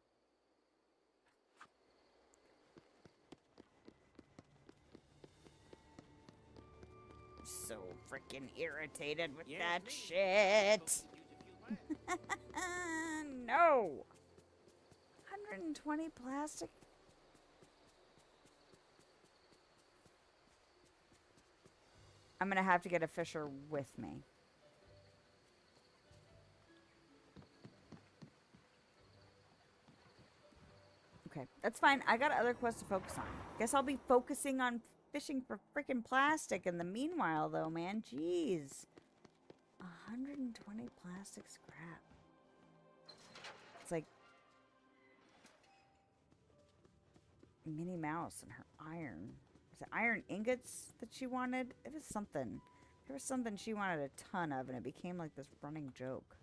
So freaking irritated with Yes, that me. shit. No. 120 plastic. I'm gonna have to get a fisher with me. Okay, that's fine. I got other quests to focus on. Guess I'll be focusing on fishing for freaking plastic in the meanwhile, though, man. Jeez. 120 plastic scrap. It's like Minnie Mouse and her iron. Was it iron ingots that she wanted? It was something. There was something she wanted a ton of, and it became like this running joke.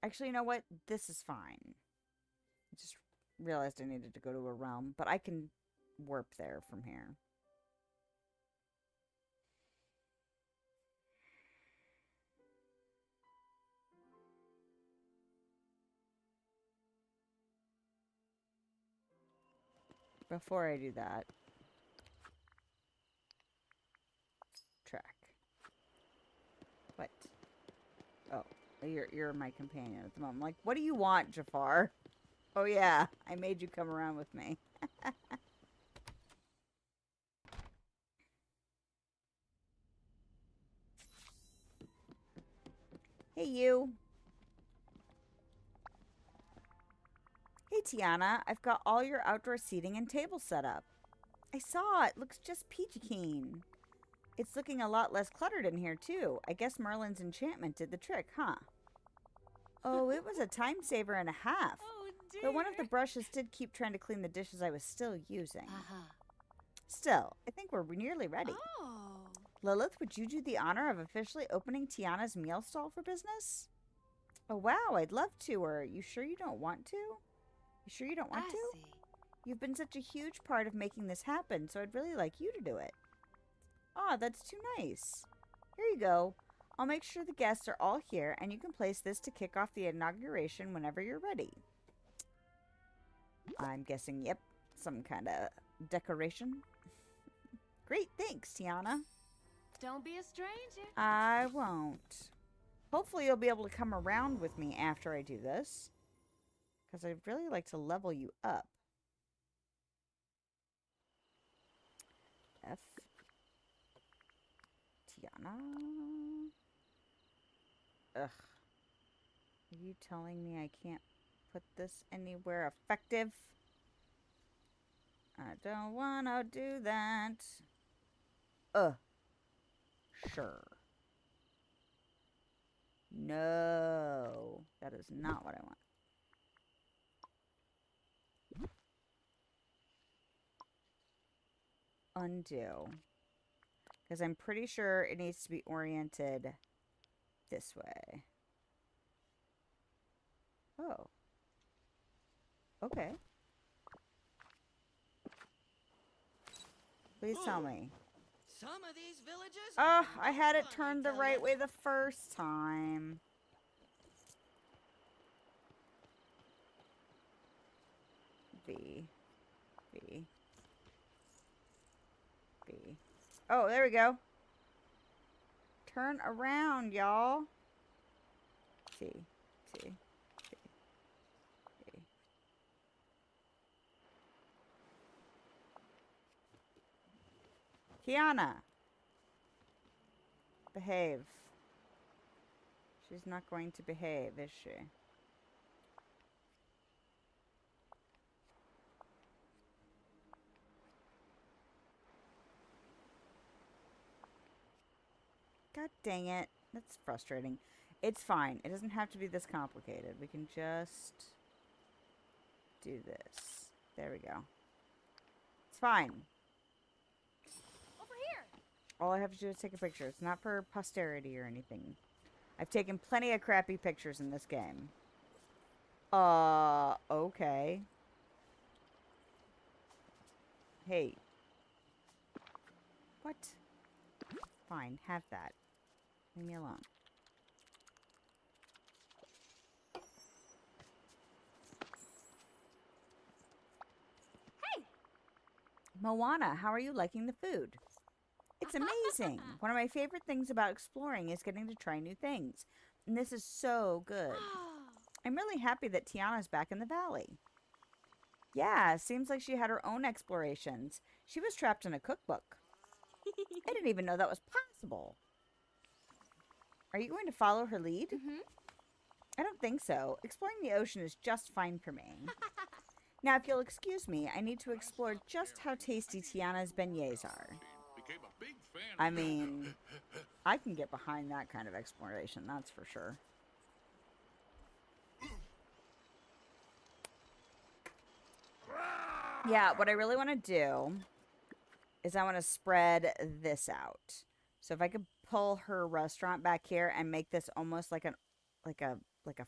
Actually, you know what? This is fine. I just realized I needed to go to a realm, but I can warp there from here. Before I do that, track. What? Oh, you're my companion at the moment. Like, what do you want, Jafar? Oh yeah, I made you come around with me. Hey, you. Hey, Tiana. I've got all your outdoor seating and table set up. I saw it. Looks just peachy keen. It's looking a lot less cluttered in here, too. I guess Merlin's enchantment did the trick, huh? Oh, it was a time saver and a half. Oh, dear. But one of the brushes did keep trying to clean the dishes I was still using. Uh-huh. Still, I think we're nearly ready. Oh. Lilith, would you do the honor of officially opening Tiana's meal stall for business? Oh, wow, I'd love to. Are you sure you don't want to? You sure you don't want I to? see. You've been such a huge part of making this happen, so I'd really like you to do it. Ah, that's too nice. Here you go. I'll make sure the guests are all here, and you can place this to kick off the inauguration whenever you're ready. I'm guessing, yep, some kind of decoration. Great, thanks, Tiana. Don't be a stranger. I won't. Hopefully you'll be able to come around with me after I do this. Because I'd really like to level you up. F. Tiana. Ugh. Are you telling me I can't put this anywhere effective? I don't want to do that. Sure. No. That is not what I want. Undo. Because I'm pretty sure it needs to be oriented this way. Oh. Okay. Please tell me. Some of these villages. Oh, are I no had it fun, I turned the tell right ya. way the first time. V. V. V. Oh, there we go. Turn around, y'all. T. T. T. T. Tiana. Behave. She's not going to behave, is she? God dang it. That's frustrating. It's fine. It doesn't have to be this complicated. We can just do this. There we go. It's fine. Over here. All I have to do is take a picture. It's not for posterity or anything. I've taken plenty of crappy pictures in this game. Okay. Hey. What? Fine, have that. Leave me alone. Hey. Moana, how are you liking the food? It's amazing. One of my favorite things about exploring is getting to try new things. And this is so good. I'm really happy that Tiana's back in the valley. Yeah, seems like she had her own explorations. She was trapped in a cookbook. I didn't even know that was possible. Are you going to follow her lead? I don't think so. Exploring the ocean is just fine for me. Now, if you'll excuse me, I need to explore just how tasty Tiana's beignets are. Became a big fan. I mean, I can get behind that kind of exploration, that's for sure. Yeah, what I really want to do is I want to spread this out. So if I could pull her restaurant back here and make this almost like a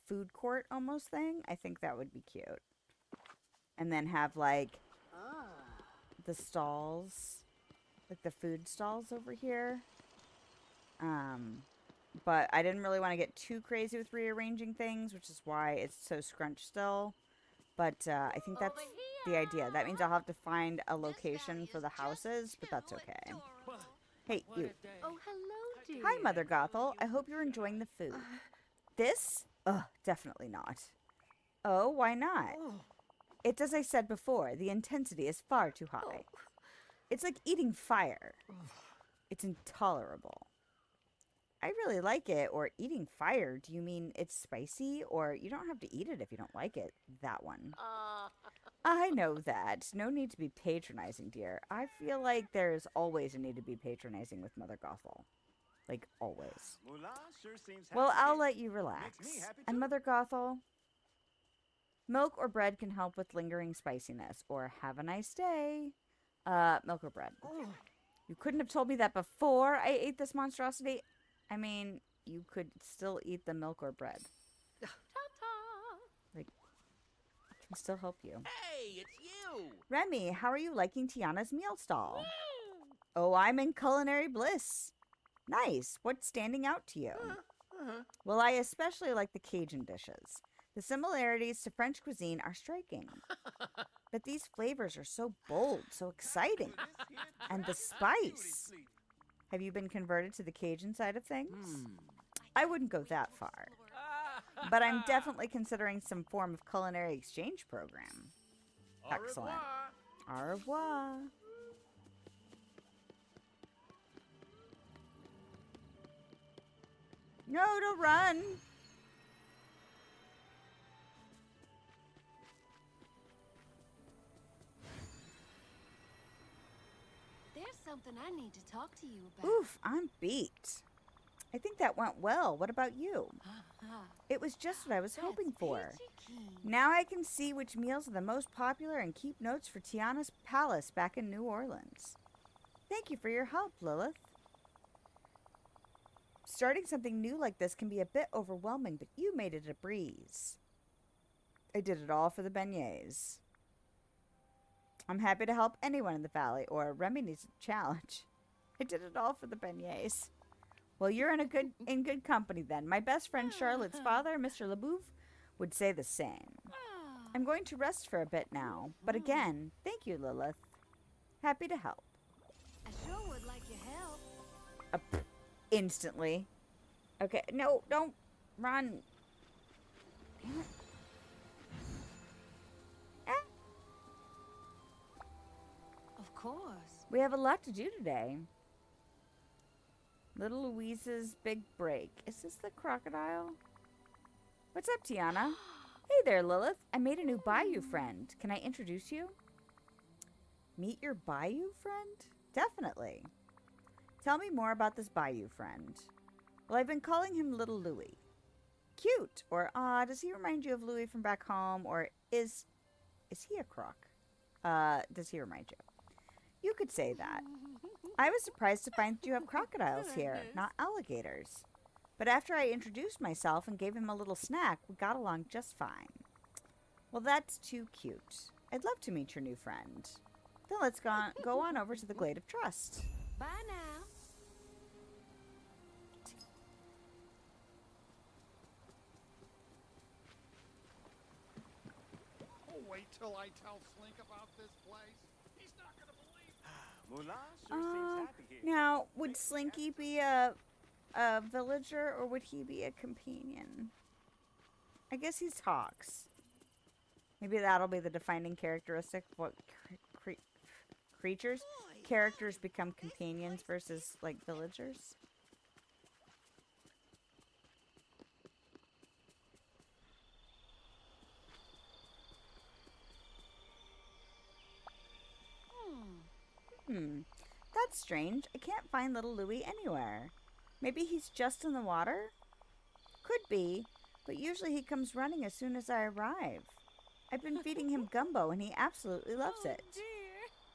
food court almost thing, I think that would be cute. And then have like the stalls, like the food stalls over here. But I didn't really want to get too crazy with rearranging things, which is why it's so scrunched still. But I think that's the idea. That means I'll have to find a location for the houses, but that's okay. Hey, you. Oh, hello, dear. Hi, Mother Gothel. I hope you're enjoying the food. This? Ugh, definitely not. Oh, why not? It's as I said before, the intensity is far too high. It's like eating fire. It's intolerable. I really like it. Or eating fire. Do you mean it's spicy? Or you don't have to eat it if you don't like it. That one. I know that. No need to be patronizing, dear. I feel like there's always a need to be patronizing with Mother Gothel. Like, always. Mulan sure seems Well, happy. I'll let you relax. Makes me happy And too. Mother Gothel, milk or bread can help with lingering spiciness. Or have a nice day. Milk or bread. You couldn't have told me that before I ate this monstrosity. I mean, you could still eat the milk or bread. Like, I can still help you. Hey, it's you! Remy, how are you liking Tiana's meal stall? Oh, I'm in culinary bliss. Nice. What's standing out to you? Well, I especially like the Cajun dishes. The similarities to French cuisine are striking. But these flavors are so bold, so exciting. And the spice. Have you been converted to the Cajun side of things? I wouldn't go that far. But I'm definitely considering some form of culinary exchange program. Excellent. Au revoir. No, don't run. There's something I need to talk to you about. Oof, I'm beat. I think that went well. What about you? It was just what I was hoping for. Now I can see which meals are the most popular and keep notes for Tiana's Palace back in New Orleans. Thank you for your help, Lilith. Starting something new like this can be a bit overwhelming, but you made it a breeze. I did it all for the beignets. I'm happy to help anyone in the valley, or Remy needs a challenge. I did it all for the beignets. Well, you're in good company then. My best friend Charlotte's father, Mr. Leboeuf, would say the same. I'm going to rest for a bit now, but again, thank you, Lilith. Happy to help. I sure would like your help. Instantly. Okay, no, don't run. Damn it. Of course. We have a lot to do today. Little Louise's big break. Is this the crocodile? What's up, Tiana? Hey there, Lilith. I made a new bayou friend. Can I introduce you? Meet your bayou friend? Definitely. Tell me more about this bayou friend. Well, I've been calling him Little Louie. Cute. Or, does he remind you of Louie from back home? Or is he a croc? Does he remind you? You could say that. I was surprised to find you have crocodiles here, not alligators. But after I introduced myself and gave him a little snack, we got along just fine. Well, that's too cute. I'd love to meet your new friend. Then let's go on over to the Glade of Trust. Bye now. Oh, wait till I tell Slink about this place. He's not gonna believe it. Mulan sure seems happy here. Now, would Slinky be a villager or would he be a companion? I guess he talks. Maybe that'll be the defining characteristic of what creatures. Characters become companions versus, like, villagers. That's strange. I can't find little Louie anywhere. Maybe he's just in the water? Could be, but usually he comes running as soon as I arrive. I've been feeding him gumbo and he absolutely loves it.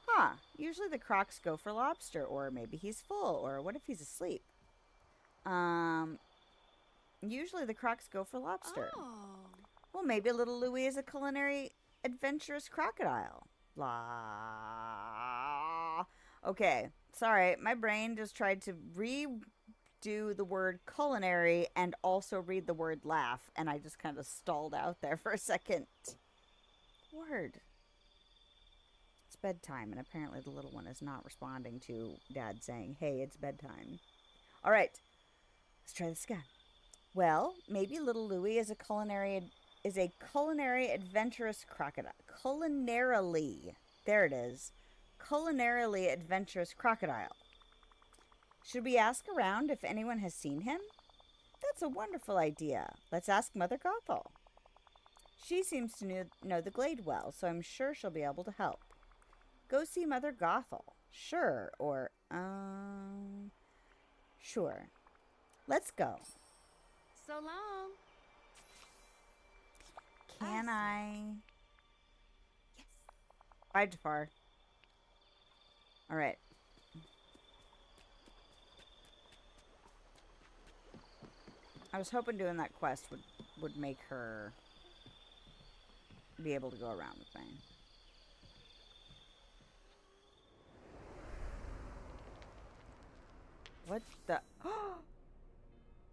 Huh. Usually the crocs go for lobster, or maybe he's full, or what if he's asleep? Usually the crocs go for lobster. Well, maybe little Louie is a culinary adventurous crocodile. Blah. Okay, sorry, my brain just tried to redo the word culinary and also read the word laugh, and I just kind of stalled out there for a second. Word. It's bedtime, and apparently the little one is not responding to Dad saying, hey, it's bedtime. All right, let's try this again. Well, maybe little Louie is a culinary adventurous crocodile. Culinarily. There it is. Culinarily adventurous crocodile. Should we ask around if anyone has seen him? That's a wonderful idea. Let's ask Mother Gothel. She seems to know the glade well, so I'm sure she'll be able to help. Go see Mother Gothel. Sure, or, sure. Let's go. So long. Can I? Yes. Bye, Jafar. All right. I was hoping doing that quest would make her be able to go around with me. What the?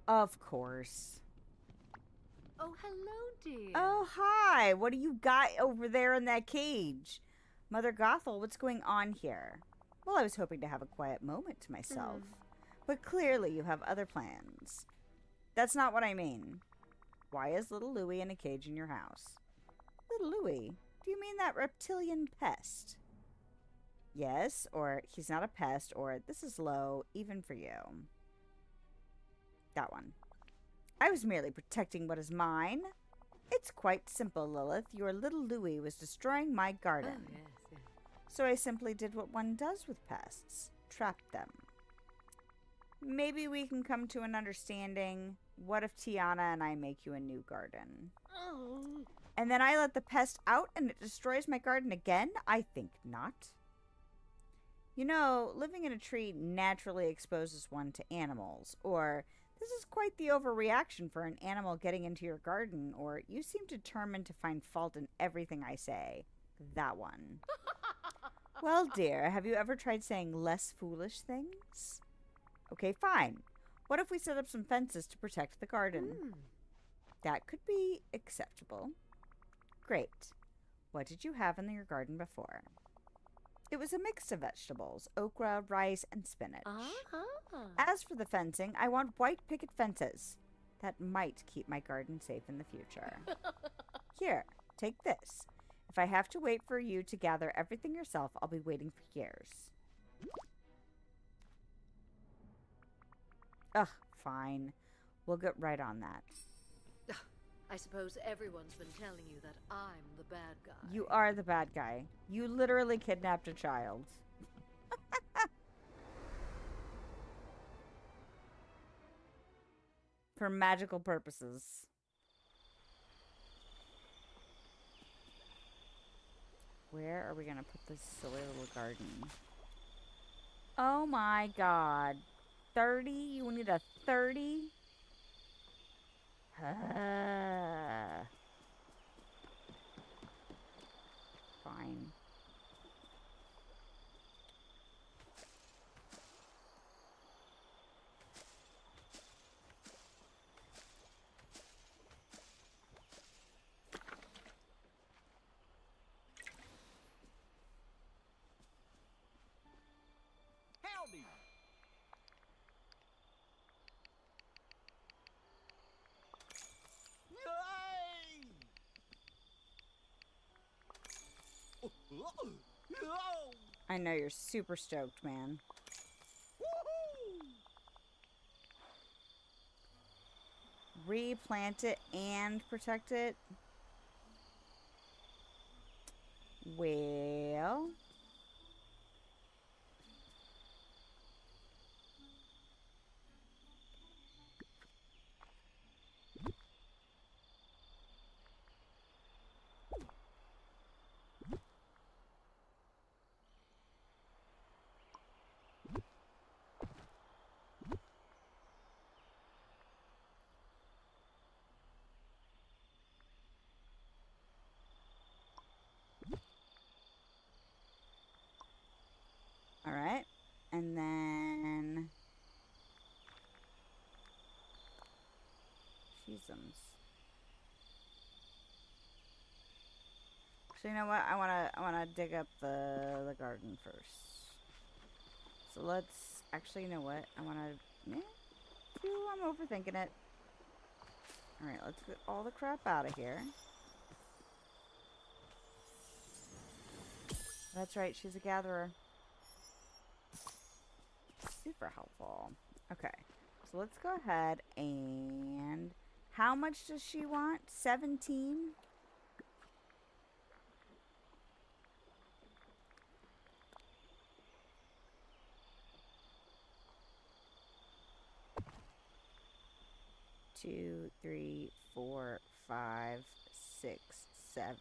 Of course. Oh, hello, dear. Oh, hi. What do you got over there in that cage? Mother Gothel, what's going on here? Well, I was hoping to have a quiet moment to myself. But clearly you have other plans. That's not what I mean. Why is little Louie in a cage in your house? Little Louie? Do you mean that reptilian pest? Yes, or he's not a pest, or this is low, even for you. That one. I was merely protecting what is mine. It's quite simple, Lilith. Your little Louie was destroying my garden. Oh, yes. So I simply did what one does with pests. Trapped them. Maybe we can come to an understanding. What if Tiana and I make you a new garden? Oh. And then I let the pest out and it destroys my garden again? I think not. You know, living in a tree naturally exposes one to animals, or This is quite the overreaction for an animal getting into your garden, or you seem determined to find fault in everything I say. That one. Well, dear, have you ever tried saying less foolish things? Okay, fine. What if we set up some fences to protect the garden? That could be acceptable. Great. What did you have in your garden before? It was a mix of vegetables, okra, rice, and spinach. As for the fencing, I want white picket fences. That might keep my garden safe in the future. Here, take this. If I have to wait for you to gather everything yourself, I'll be waiting for years. Ugh, fine. We'll get right on that. I suppose everyone's been telling you that I'm the bad guy. You are the bad guy. You literally kidnapped a child. For magical purposes. Where are we going to put this silly little garden? Oh my god. 30? You need a 30? Fine. Howdy. Yay! Oh, I know you're super stoked, man. woohoo! Replant it and protect it. Well, all right. And then Sheezums. So you know what? I wanna dig up the garden first. So let's actually, you know what? I'm overthinking it. All right, let's get all the crap out of here. That's right, she's a gatherer. Super helpful. Okay, so let's go ahead and... How much does she want? 17? Two, three, 4, 5, 6, 7,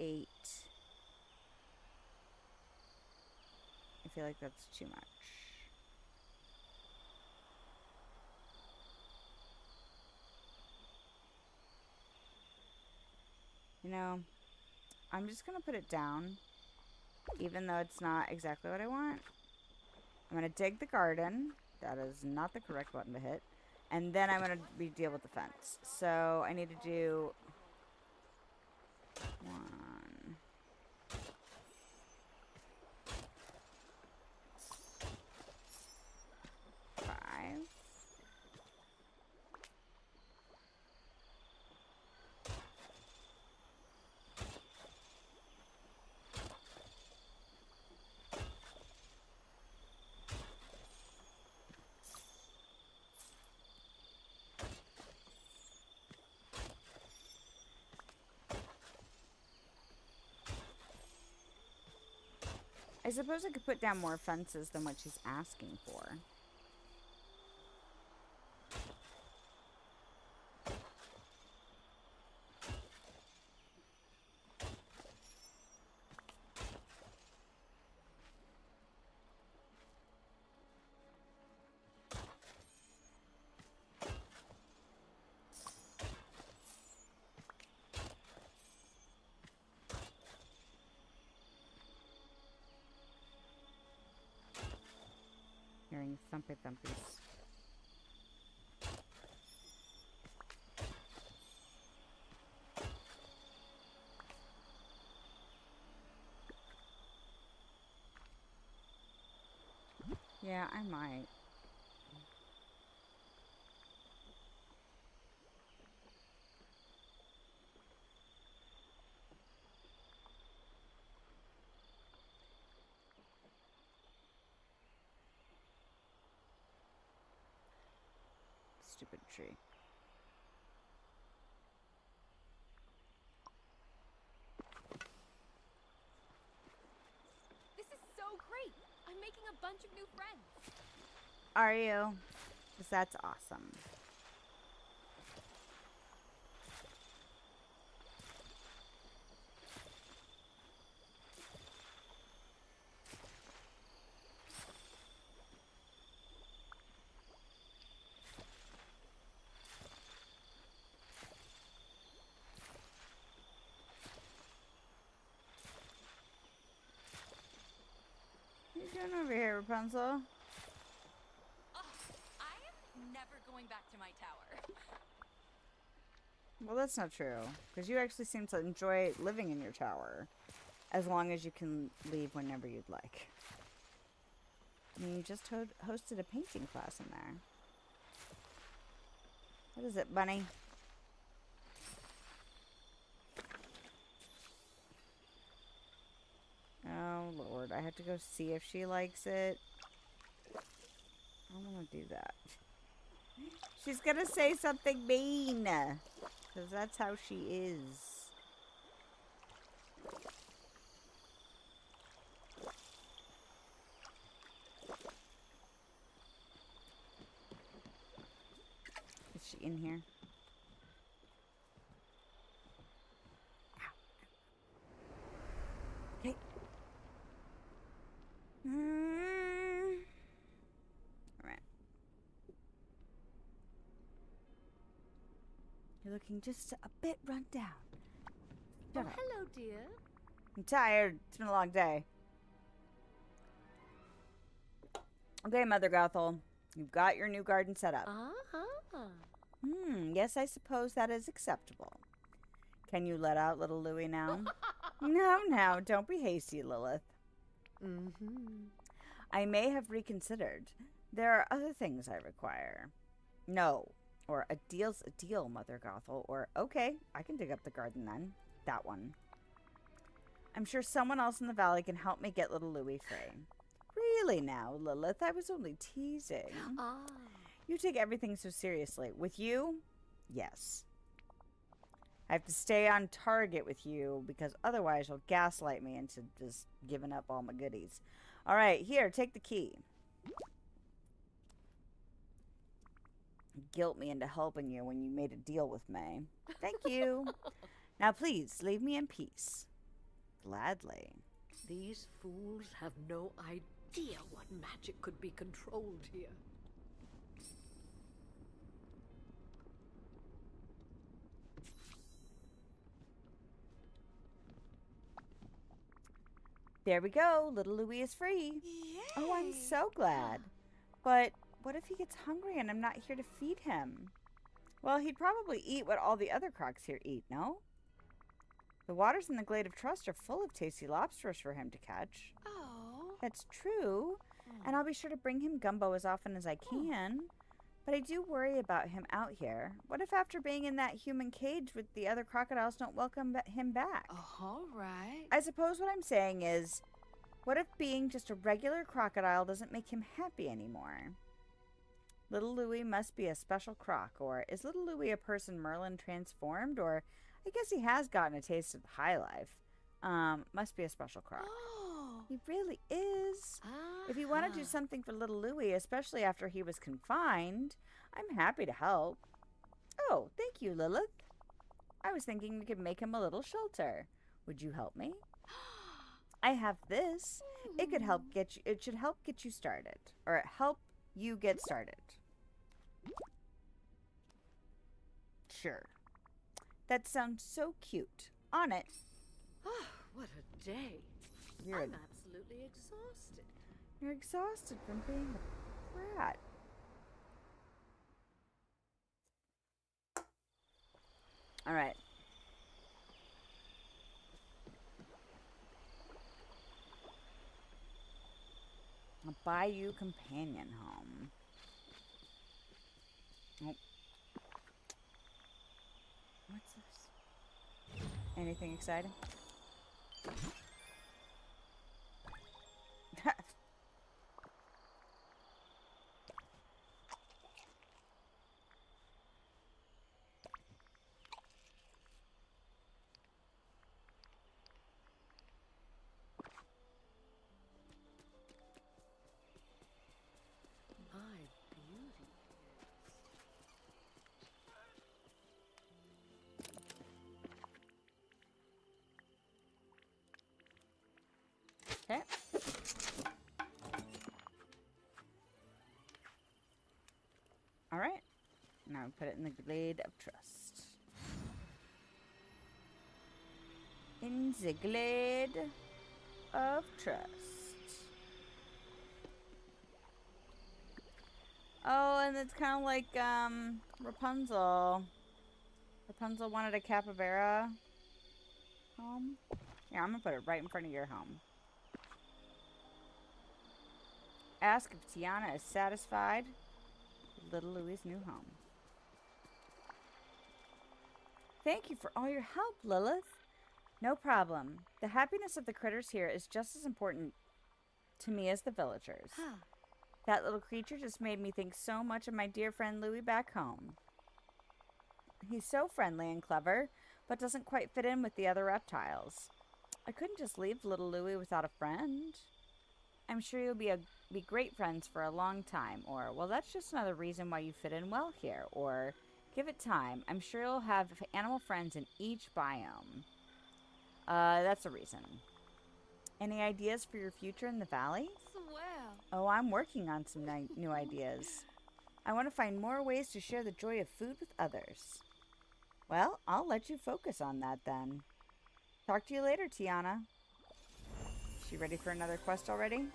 8. I feel like that's too much. You know, I'm just going to put it down, even though it's not exactly what I want. I'm going to dig the garden. That is not the correct button to hit. And then I'm going to deal with the fence. So I need to do 1. 5. I suppose I could put down more fences than what she's asking for. hearing thumpy thumpies. Yeah, I might. Stupid tree. This is so great. I'm making a bunch of new friends. Are you? 'Cause that's awesome. What are you doing over here, Rapunzel? I am never going back to my tower. Well, that's not true. Because you actually seem to enjoy living in your tower. As long as you can leave whenever you'd like. I mean, you just hosted a painting class in there. What is it, bunny? Oh, Lord. I have to go see if she likes it. I don't want to do that. She's going to say something mean. Because that's how she is. Is she in here? Okay. Alright. You're looking just a bit run down. Shut up. Hello, dear. I'm tired. It's been a long day. Okay, Mother Gothel. You've got your new garden set up. Uh-huh. Yes, I suppose that is acceptable. Can you let out little Louie now? No, don't be hasty, Lilith. Mm-hmm. I may have reconsidered. There are other things I require. No. Or a deal's a deal, Mother Gothel. Or, okay, I can dig up the garden then. That one. I'm sure someone else in the valley can help me get little Louie free. Really now, Lilith, I was only teasing. Ah. You take everything so seriously. With you? Yes. I have to stay on target with you because otherwise you'll gaslight me into just giving up all my goodies. All right, here, take the key. Guilt me into helping you when you made a deal with me. Thank you. Now please, leave me in peace. Gladly. These fools have no idea what magic could be controlled here. There we go. Little Louie is free. Yay! Oh, I'm so glad. But what if he gets hungry and I'm not here to feed him? Well, he'd probably eat what all the other crocs here eat, no? The waters in the Glade of Trust are full of tasty lobsters for him to catch. Oh. That's true. And I'll be sure to bring him gumbo as often as I can. But I do worry about him out here. What if after being in that human cage with the other crocodiles don't welcome him back? All right. I suppose what I'm saying is, what if being just a regular crocodile doesn't make him happy anymore? Little Louie must be a special croc, or is Little Louie a person Merlin transformed, or I guess he has gotten a taste of the high life. Must be a special croc. Oh. He really is. If you want to do something for little Louie, especially after he was confined, I'm happy to help. Oh, thank you, Lilith. I was thinking we could make him a little shelter. Would you help me? I have this. It could help get you. It should help get you started, or help you get started. Sure. That sounds so cute. On it. Oh, what a day. You're I'm absolutely exhausted. You're exhausted from being rat. All right. A Bayou Companion Home. Oh. What's this? Anything exciting? My beauty. Okay. All right. Now put it in the glade of trust. In the glade of trust. Oh, and it's kind of like Rapunzel. Rapunzel wanted a capybara home. Yeah, I'm gonna put it right in front of your home. Ask if Tiana is satisfied with little Louie's new home. Thank you for all your help, Lilith. No problem. The happiness of the critters here is just as important to me as the villagers. That little creature just made me think so much of my dear friend Louie back home. He's so friendly and clever, but doesn't quite fit in with the other reptiles. I couldn't just leave little Louie without a friend. I'm sure you'll be great friends for a long time, or, well, that's just another reason why you fit in well here, or, give it time. I'm sure you'll have animal friends in each biome. That's a reason. Any ideas for your future in the valley? Swell. Oh, I'm working on some new ideas. I want to find more ways to share the joy of food with others. Well, I'll let you focus on that then. Talk to you later, Tiana. She ready for another quest already?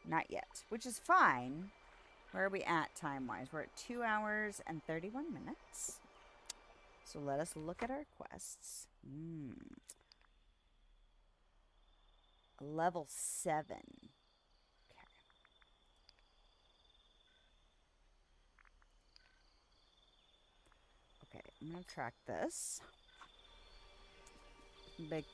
Not yet, which is fine. Where are we at time-wise? We're at 2 hours and 31 minutes. So let us look at our quests. Level 7. Okay, I'm going to track this. Because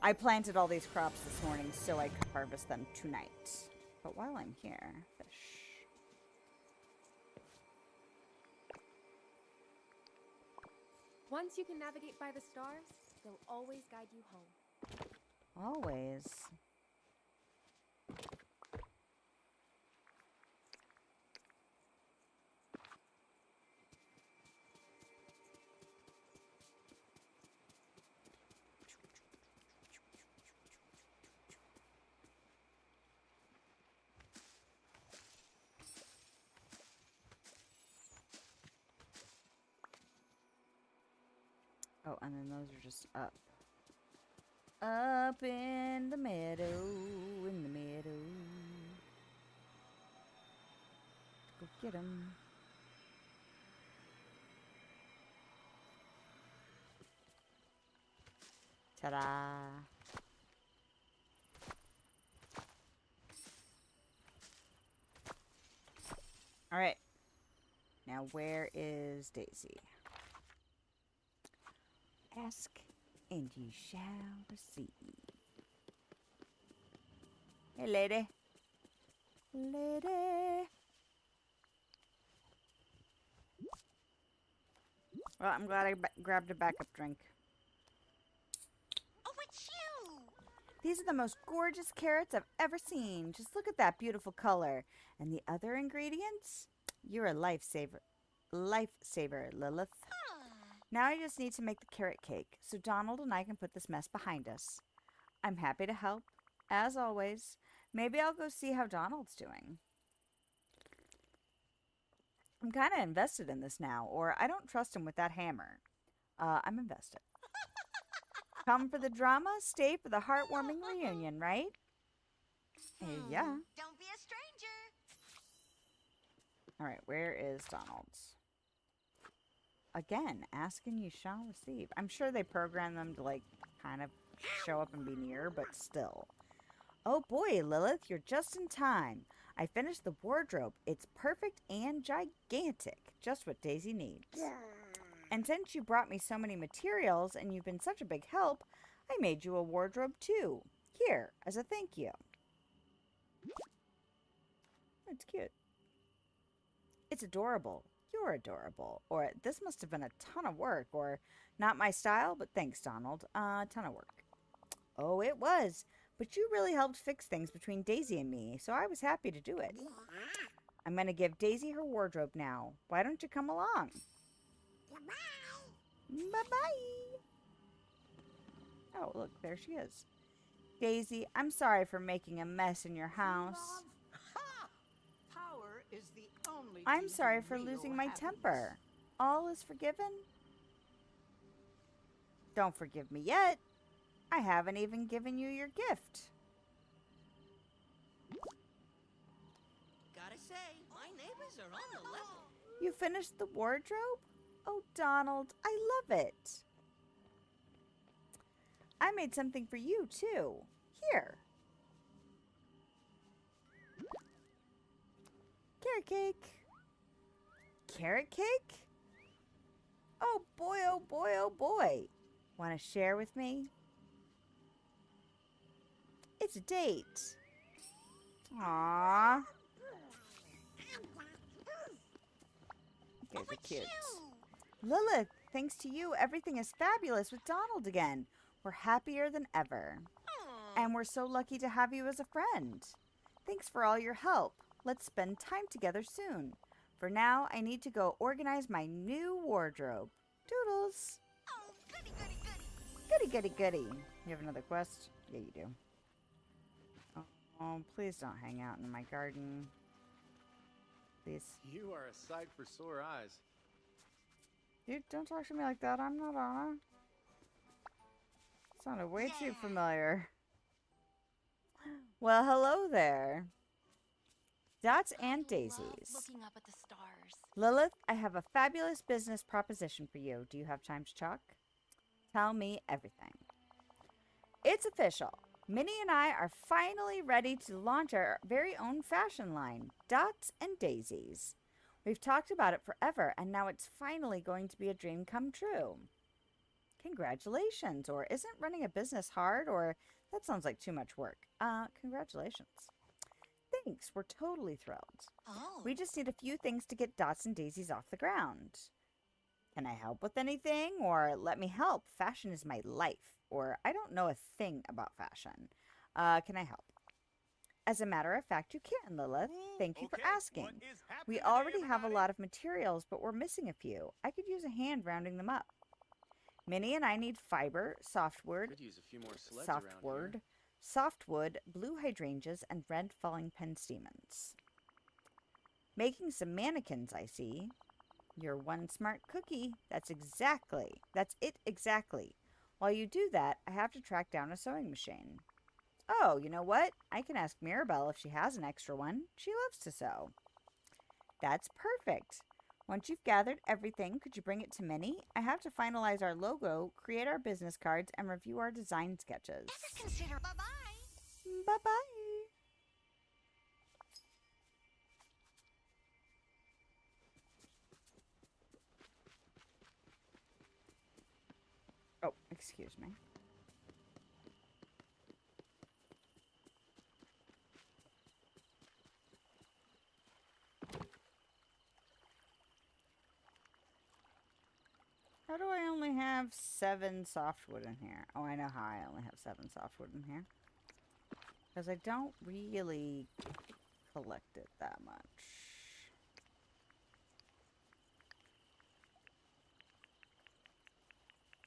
I planted all these crops this morning so I could harvest them tonight. But while I'm here, fish. Once you can navigate by the stars, they'll always guide you home. Always. Oh, and then those are just up. Up in the meadow, in the meadow. Go get 'em. Ta-da. All right. Now, where is Daisy? Ask, and you shall receive. Hey, lady. Lady. Well, I'm glad I grabbed a backup drink. Oh, it's you! These are the most gorgeous carrots I've ever seen. Just look at that beautiful color. And the other ingredients? You're a lifesaver. Lifesaver, Lilith. Now I just need to make the carrot cake, so Donald and I can put this mess behind us. I'm happy to help, as always. Maybe I'll go see how Donald's doing. I'm kind of invested in this now, or I don't trust him with that hammer. I'm invested. Come for the drama, stay for the heartwarming reunion, right? Yeah. Don't be a stranger. All right, where is Donald's? Again, ask and you shall receive. I'm sure they program them to, like, kind of show up and be near, but still. Oh boy, Lilith, you're just in time. I finished the wardrobe. It's perfect and gigantic. Just what Daisy needs. And since you brought me so many materials and you've been such a big help, I made you a wardrobe too. Here, as a thank you. It's cute. It's adorable. You're adorable. Or this must have been a ton of work. Or not my style, but thanks, Donald. A ton of work. Oh, it was. But you really helped fix things between Daisy and me, so I was happy to do it. I'm going to give Daisy her wardrobe now. Why don't you come along? Bye-bye. Oh, look, there she is. Daisy, I'm sorry for making a mess in your house. Power is the only I'm key sorry to for real losing my happiness. temper. All is forgiven? Don't forgive me yet. I haven't even given you your gift. Gotta say, my neighbors are on the level. You finished the wardrobe? Oh, Donald, I love it. I made something for you, too. Here. Carrot cake. Carrot cake? Oh, boy, oh, boy, oh, boy. Want to share with me? It's a date. Aww. You guys are cute. Lilith, thanks to you, everything is fabulous with Donald again. We're happier than ever. And we're so lucky to have you as a friend. Thanks for all your help. Let's spend time together soon. For now, I need to go organize my new wardrobe. Doodles. Oh, goody, goody, goody. Goody, goody, goody. You have another quest? Yeah, you do. Oh, please don't hang out in my garden. Please. You are a sight for sore eyes. Dude, don't talk to me like that. I'm not Anna. Sounded way too familiar. Well, hello there. Dots and daisies. Looking up at the stars. Lilith, I have a fabulous business proposition for you. Do you have time to talk? Tell me everything. It's official. Minnie and I are finally ready to launch our very own fashion line, Dots and Daisies. We've talked about it forever, and now it's finally going to be a dream come true. Congratulations, or isn't running a business hard, or that sounds like too much work. Congratulations. Thanks, we're totally thrilled. Oh. We just need a few things to get Dots and Daisies off the ground. Can I help with anything? Or let me help. Fashion is my life. Or I don't know a thing about fashion. Can I help? As a matter of fact, you can, Lilith. Thank you for asking. We already have a lot of materials, but we're missing a few. I could use a hand rounding them up. Minnie and I need fiber, softwood, Could use a few more sleds around here. softwood, blue hydrangeas, and red falling pen stamens. Making some mannequins, I see. You're one smart cookie. That's it exactly. While you do that, I have to track down a sewing machine. Oh, you know what? I can ask Mirabelle if she has an extra one. She loves to sew. That's perfect. Once you've gathered everything, could you bring it to Minnie? I have to finalize our logo, create our business cards, and review our design sketches. This is considered. Bye-bye. Bye-bye. Oh, excuse me. How do I only have 7 softwood in here? Oh, I know how I only have 7 softwood in here. Because I don't really collect it that much.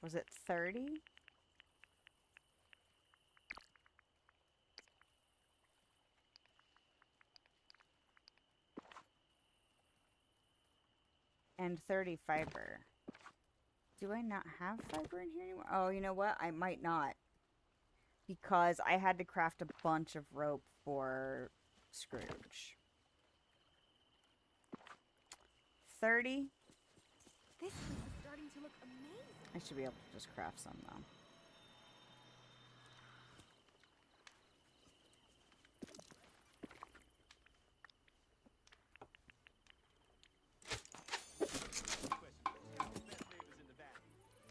Was it 30? and 30 fiber. Do I not have fiber in here anymore? Oh, you know what? I might not. Because I had to craft a bunch of rope for Scrooge. 30. This place is starting to look amazing. I should be able to just craft some, though.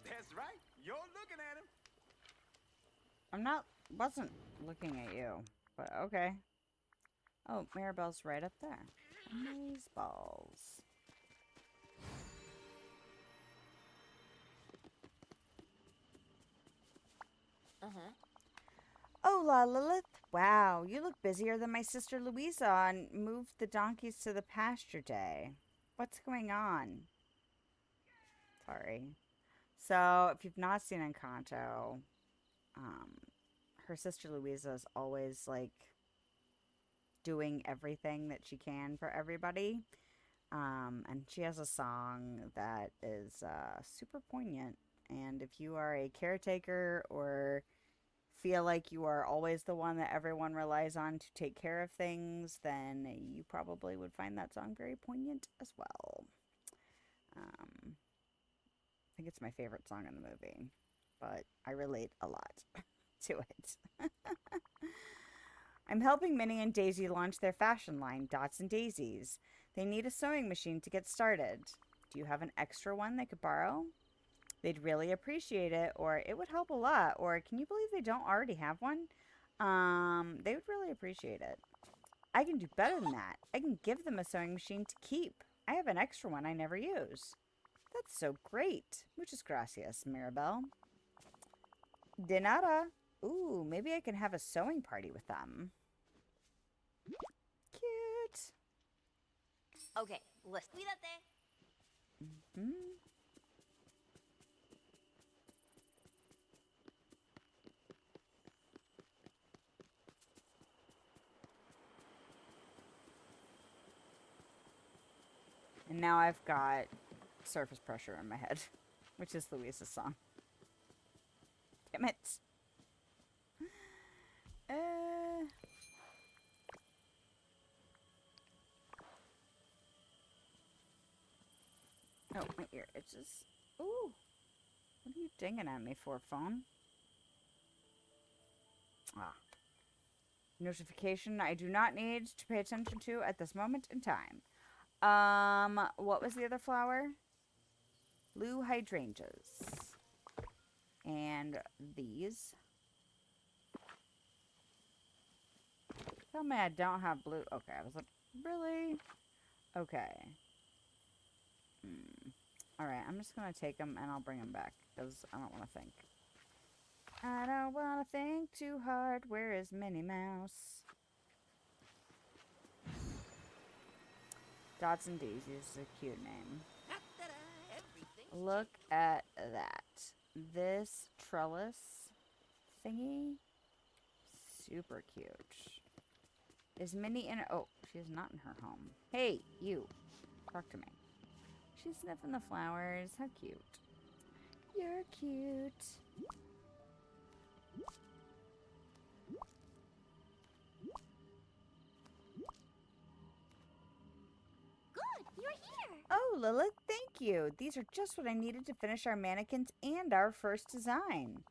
That's right. You're looking at him. Wasn't looking at you, but okay. Oh, Mirabelle's right up there. Maze balls. Oh, La Lilith. Wow, you look busier than my sister Louisa and moved the donkeys to the pasture day. What's going on? Sorry. So, if you've not seen Encanto, her sister Louisa is always, like, doing everything that she can for everybody. And she has a song that is super poignant. And if you are a caretaker or feel like you are always the one that everyone relies on to take care of things, then you probably would find that song very poignant as well. I think it's my favorite song in the movie, but I relate a lot to it. I'm helping Minnie and Daisy launch their fashion line, Dots and Daisies. They need a sewing machine to get started. Do you have an extra one they could borrow? They'd really appreciate it, or it would help a lot, or can you believe they don't already have one? They would really appreciate it. I can do better than that. I can give them a sewing machine to keep. I have an extra one I never use. That's so great. Muchas gracias, Mirabelle. De nada. Ooh, maybe I can have a sewing party with them. Cute. Okay, let's cuídate. Mm-hmm. And now I've got surface pressure in my head, which is Louisa's song. Damn it. Oh, my ear itches. Ooh. What are you dinging at me for, phone? Ah. Notification I do not need to pay attention to at this moment in time. What was the other flower? Blue hydrangeas. And these. Tell me I don't have blue. Okay, I was like, really? Okay. Alright, I'm just gonna take them and I'll bring them back. Because I don't want to think. I don't want to think too hard. Where is Minnie Mouse? Dots and Daisies is a cute name. Look at that. This trellis thingy. Super cute. Is Minnie in oh, she's not in her home. Hey, you. Talk to me. She's sniffing the flowers. How cute. You're cute. Good, you're here. Oh, Lilith, thank you. These are just what I needed to finish our mannequins and our first design.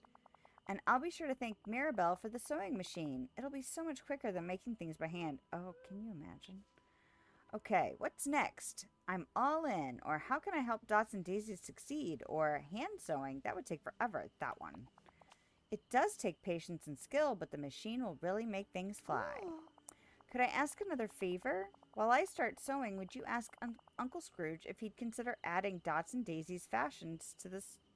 And I'll be sure to thank Mirabelle for the sewing machine. It'll be so much quicker than making things by hand. Oh, can you imagine? Okay, what's next? I'm all in. Or how can I help Dots and Daisies succeed? Or hand sewing. That would take forever. That one. It does take patience and skill, but the machine will really make things fly. Oh. Could I ask another favor? While I start sewing, would you ask Uncle Scrooge if he'd consider adding Dots and Daisy's fashions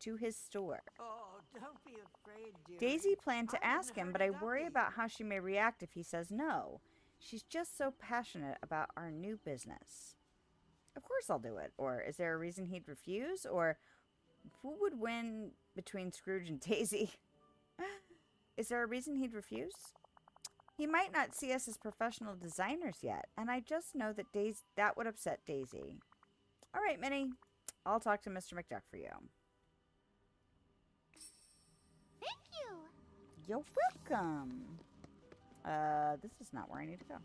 to his store? Oh, don't be afraid, dear. Daisy planned to ask him, but I worry about how she may react if he says no. She's just so passionate about our new business. Of course I'll do it. Or is there a reason he'd refuse? Or who would win between Scrooge and Daisy? Is there a reason he'd refuse? He might not see us as professional designers yet, and I just know that that would upset Daisy. All right, Minnie. I'll talk to Mr. McDuck for you. Thank you. You're welcome. This is not where I need to go.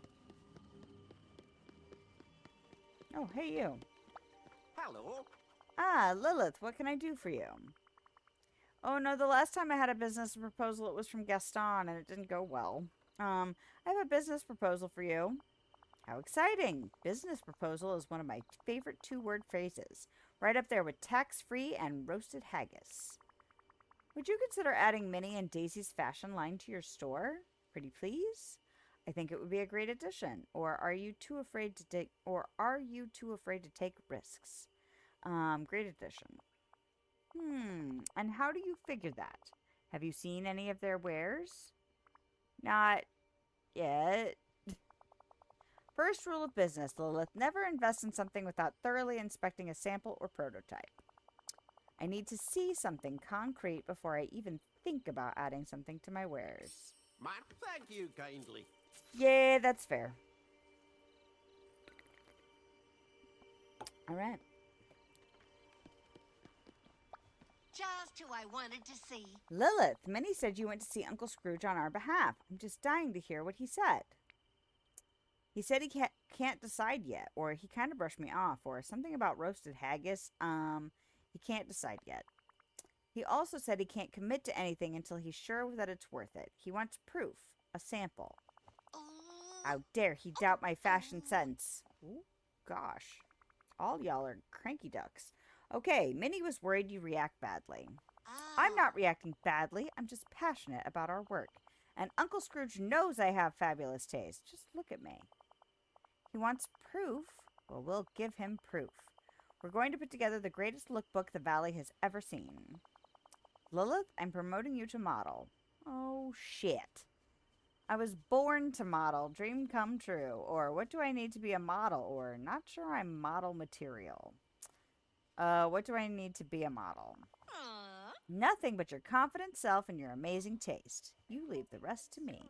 Oh, hey you. Hello. Ah, Lilith, what can I do for you? Oh no, the last time I had a business proposal, it was from Gaston, and it didn't go well. I have a business proposal for you. How exciting! Business proposal is one of my favorite two-word phrases. Right up there with tax-free and roasted haggis. Would you consider adding Minnie and Daisy's fashion line to your store? Pretty please? I think it would be a great addition. Or are you too afraid to take risks? Great addition. And how do you figure that? Have you seen any of their wares? Not yet. First rule of business, Lilith. Never invest in something without thoroughly inspecting a sample or prototype. I need to see something concrete before I even think about adding something to my wares. Man, thank you kindly. Yeah, that's fair. Alright. Just who I wanted to see. Lilith, Minnie said you went to see Uncle Scrooge on our behalf. I'm just dying to hear what he said. He said he can't decide yet, or he kind of brushed me off, or something about roasted haggis. He can't decide yet. He also said he can't commit to anything until he's sure that it's worth it. He wants proof, a sample. How dare he doubt my fashion sense? Ooh, gosh. All y'all are cranky ducks. Okay, Minnie was worried you react badly. I'm not reacting badly. I'm just passionate about our work. And Uncle Scrooge knows I have fabulous taste. Just look at me. He wants proof? Well, we'll give him proof. We're going to put together the greatest lookbook the Valley has ever seen. Lilith, I'm promoting you to model. Oh, shit. I was born to model. Dream come true. Or what do I need to be a model? Or not sure I'm model material. What do I need to be a model? Nothing but your confident self and your amazing taste. You leave the rest to me.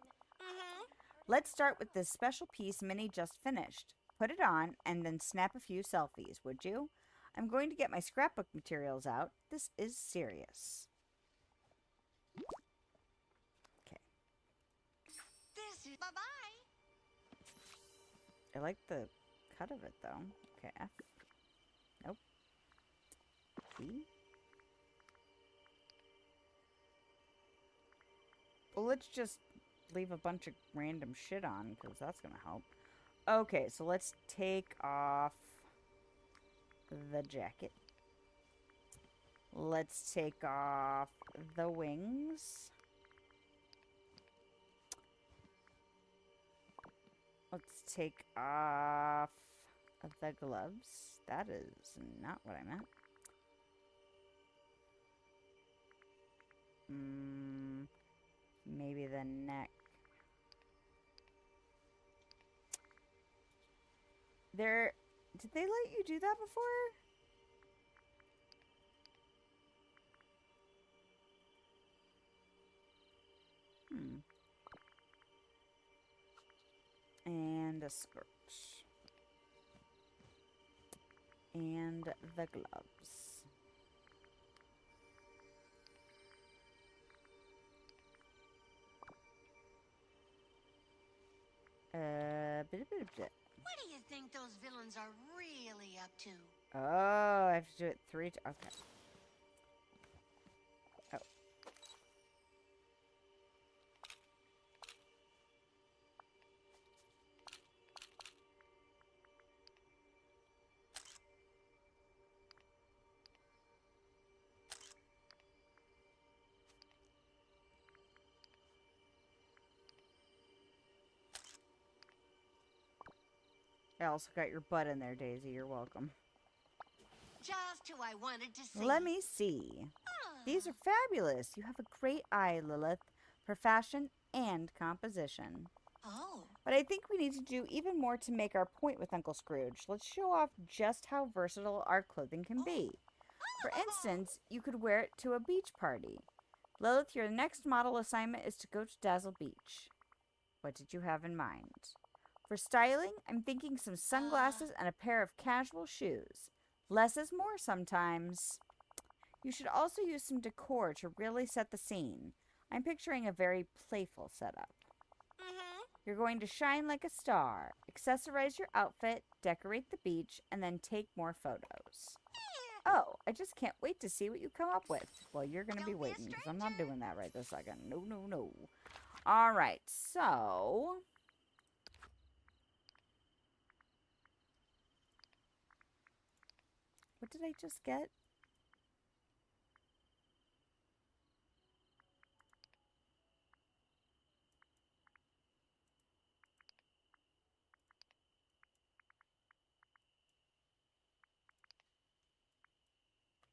Let's start with this special piece Minnie just finished. Put it on and then snap a few selfies, would you? I'm going to get my scrapbook materials out. This is serious. Okay. This is bye-bye. I like the cut of it, though. Okay, F. Nope. P. Well, let's just leave a bunch of random shit on, because that's going to help. Okay, so let's take off the jacket. Let's take off the wings. Let's take off the gloves. That is not what I meant. Maybe the neck. Did they let you do that before? And a skirt. And the gloves. What do you think those villains are really up to? Oh, I have to do it 3 times. Okay. Oh. I also got your butt in there, Daisy. You're welcome. Just who I wanted to see. Let me see. These are fabulous. You have a great eye, Lilith, for fashion and composition. Oh. But I think we need to do even more to make our point with Uncle Scrooge. Let's show off just how versatile our clothing can be. For instance, you could wear it to a beach party. Lilith, your next model assignment is to go to Dazzle Beach. What did you have in mind? For styling, I'm thinking some sunglasses and a pair of casual shoes. Less is more sometimes. You should also use some decor to really set the scene. I'm picturing a very playful setup. You're going to shine like a star, accessorize your outfit, decorate the beach, and then take more photos. Oh, I just can't wait to see what you come up with. Well, you're going to be waiting, because I'm not doing that right this second. No, no, no. All right, so... what did I just get?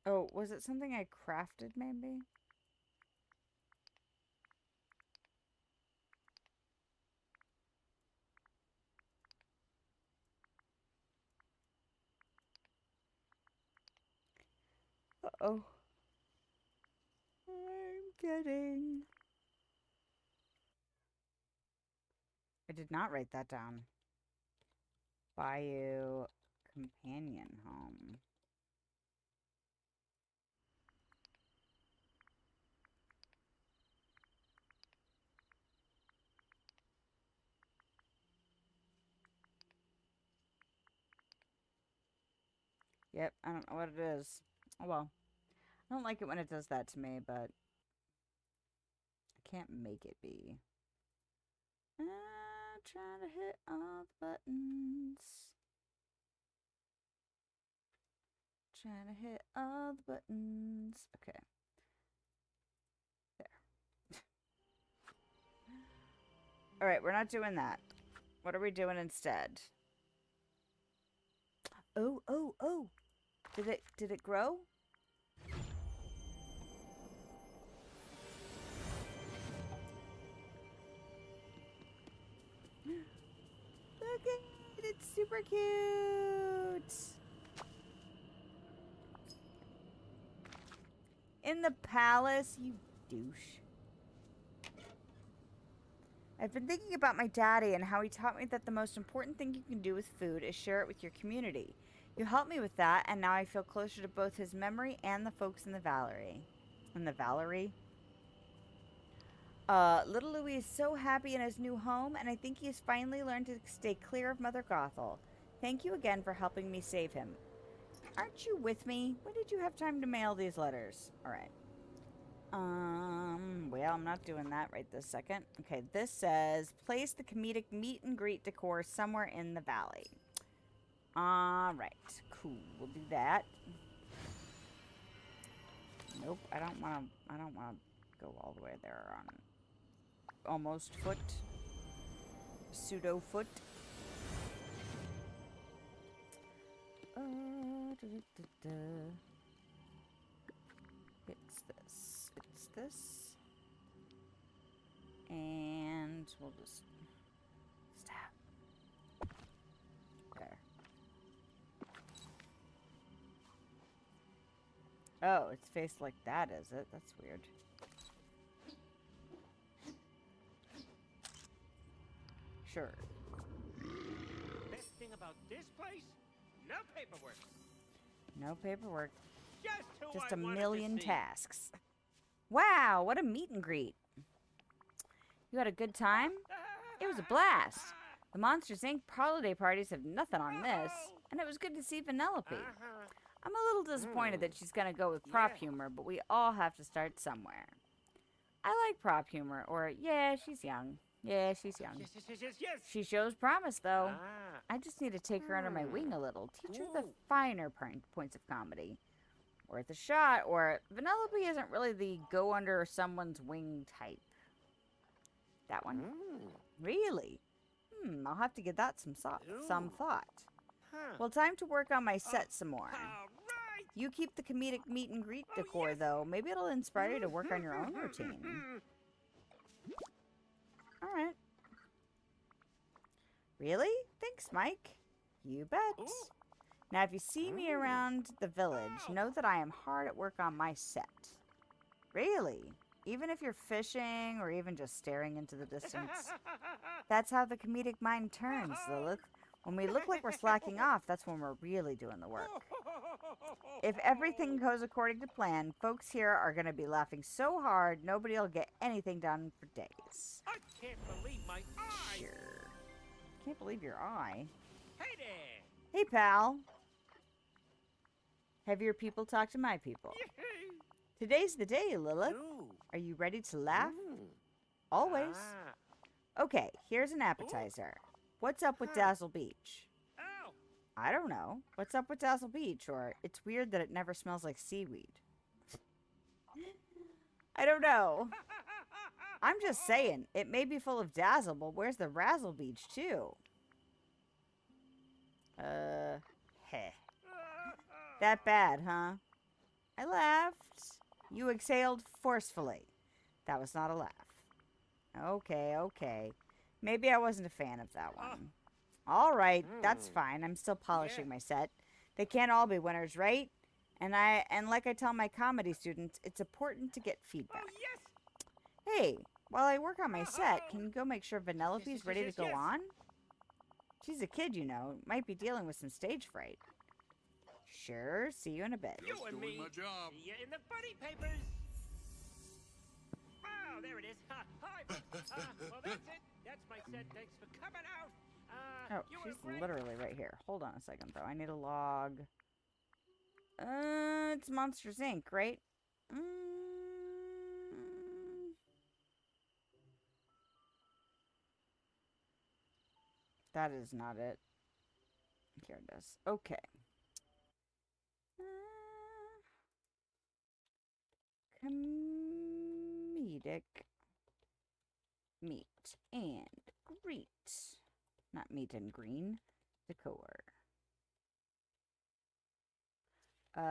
Oh, was it something I crafted, maybe? Uh-oh. I'm getting... I did not write that down. Bayou Companion Home. Yep, I don't know what it is. Oh well. I don't like it when it does that to me, but I can't make it be. Trying to hit all the buttons. Trying to hit all the buttons. Okay. There. Alright, we're not doing that. What are we doing instead? Oh, oh, oh. Did it grow? Look at it, it's super cute. In the palace, you douche. I've been thinking about my daddy and how he taught me that the most important thing you can do with food is share it with your community. You helped me with that, and now I feel closer to both his memory and the folks in the Valerie. In the Valerie? Little Louis is so happy in his new home, and I think he has finally learned to stay clear of Mother Gothel. Thank you again for helping me save him. Aren't you with me? When did you have time to mail these letters? Alright. Well, I'm not doing that right this second. Okay, this says, place the comedic meet and greet decor somewhere in the valley. Alright, cool. We'll do that. Nope, I don't wanna go all the way there on almost foot. Pseudo foot. It's this. It's this. And we'll just stab. There. Oh, it's faced like that, is it? That's weird. Sure. Best thing about this place? No paperwork. No paperwork. Just Just a million tasks. Wow, what a meet and greet. You had a good time? It was a blast. The Monsters Inc. holiday parties have nothing on this. And it was good to see Vanellope. I'm a little disappointed that she's going to go with prop humor, but we all have to start somewhere. I like prop humor, or, yeah, she's young. Yeah, she's young. Yes. She shows promise, though. I just need to take her under my wing a little. Teach her the finer points of comedy. Worth a shot, or Vanellope isn't really the go under someone's wing type. That one? Really? I'll have to give that some thought. Well, time to work on my set some more. You keep the comedic meet and greet decor, though. Maybe it'll inspire you to work on your own routine. Alright. Really? Thanks, Mike. You bet. Now, if you see me around the village, know that I am hard at work on my set. Really? Even if you're fishing or even just staring into the distance? That's how the comedic mind turns, Lilith. When we look like we're slacking off, that's when we're really doing the work. If everything goes according to plan, folks here are going to be laughing so hard, nobody will get anything done for days. I can't believe my eyes. Sure. Can't believe your eye. Hey there. Hey, pal. Have your people talked to my people? Today's the day, Lilith. Ooh. Are you ready to laugh? Ooh. Always. Ah. Okay, here's an appetizer. What's up with Dazzle Beach? Oh. I don't know. What's up with Dazzle Beach? Or it's weird that it never smells like seaweed. I don't know. I'm just saying, it may be full of dazzle, but where's the Razzle Beach, too? Heh. That bad, huh? I laughed. You exhaled forcefully. That was not a laugh. Okay, okay. Maybe I wasn't a fan of that one. All right, that's fine. I'm still polishing my set. They can't all be winners, right? And like I tell my comedy students, it's important to get feedback. Oh, yes. Hey, while I work on my set, can you go make sure Vanellope's ready to go on? She's a kid, you know. Might be dealing with some stage fright. Sure, see you in a bit. You and me. Doing my job. See ya in the buddy papers. Oh, there it is. Hi. Well, that's it. That's my set. Thanks for coming out. Oh, you were she's great. literally right here. Hold on a second, though. I need a log. It's Monsters, Inc., right? That is not it. Here it is. Okay. Comedic meet and greet. Not meet and green. Decor. Is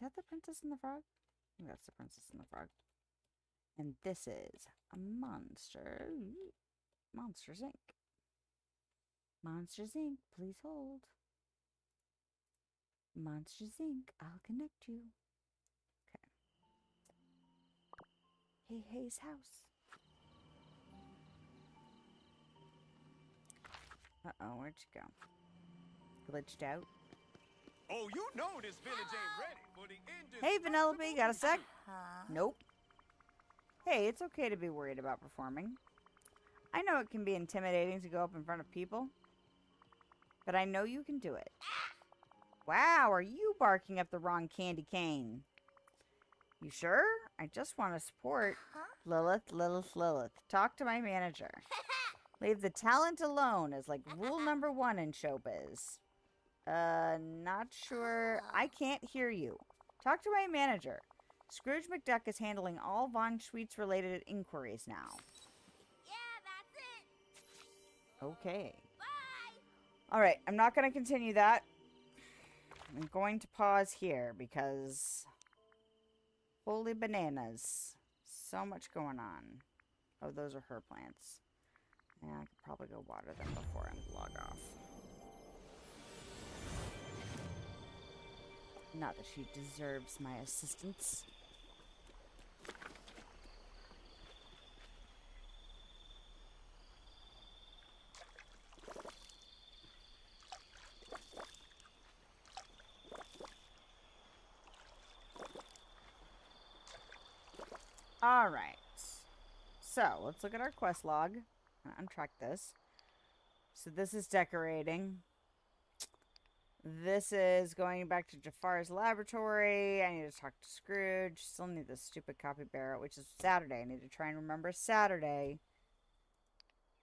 that the Princess and the Frog? I think that's the Princess and the Frog. And this is a Monsters Inc. Monsters Inc. Please hold. Monsters Inc. I'll connect you. Okay. Hey, Hay's house. Uh-oh, where'd you go? Glitched out. Oh, you know this village ain't ready for the engine. Hey, Vanellope, got a sec? Nope. Hey, it's okay to be worried about performing. I know it can be intimidating to go up in front of people, but I know you can do it. Wow, are you barking up the wrong candy cane? You sure? I just want to support. Lilith. Talk to my manager. Leave the talent alone is like rule number 1 in showbiz. Not sure. I can't hear you. Talk to my manager. Scrooge McDuck is handling all Von Schweetz related inquiries now. Yeah, that's it. Okay. Bye. Alright, I'm not going to continue that. I'm going to pause here because... Holy bananas. So much going on. Oh, those are her plants. Yeah, I could probably go water them before I log off. Not that she deserves my assistance. Alright. So, let's look at our quest log. Untrack this. So this is decorating. This is going back to Jafar's laboratory. I need to talk to Scrooge. Still need this stupid copybarrel, which is Saturday. I need to try and remember Saturday.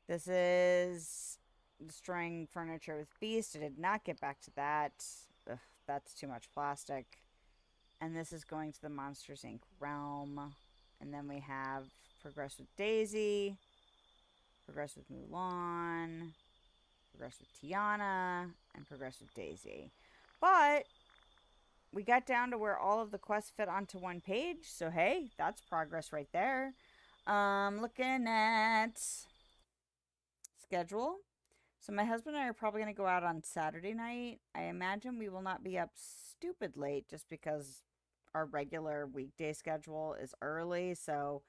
This is destroying furniture with Beast. I did not get back to that. Ugh, that's too much plastic. And this is going to the Monsters, Inc. realm. And then we have Progress with Daisy. Progress with Mulan. Progress with Tiana. And Progress with Daisy. But we got down to where all of the quests fit onto one page. So, hey, that's progress right there. Looking at schedule. So my husband and I are probably going to go out on Saturday night. I imagine we will not be up stupid late just because our regular weekday schedule is early. So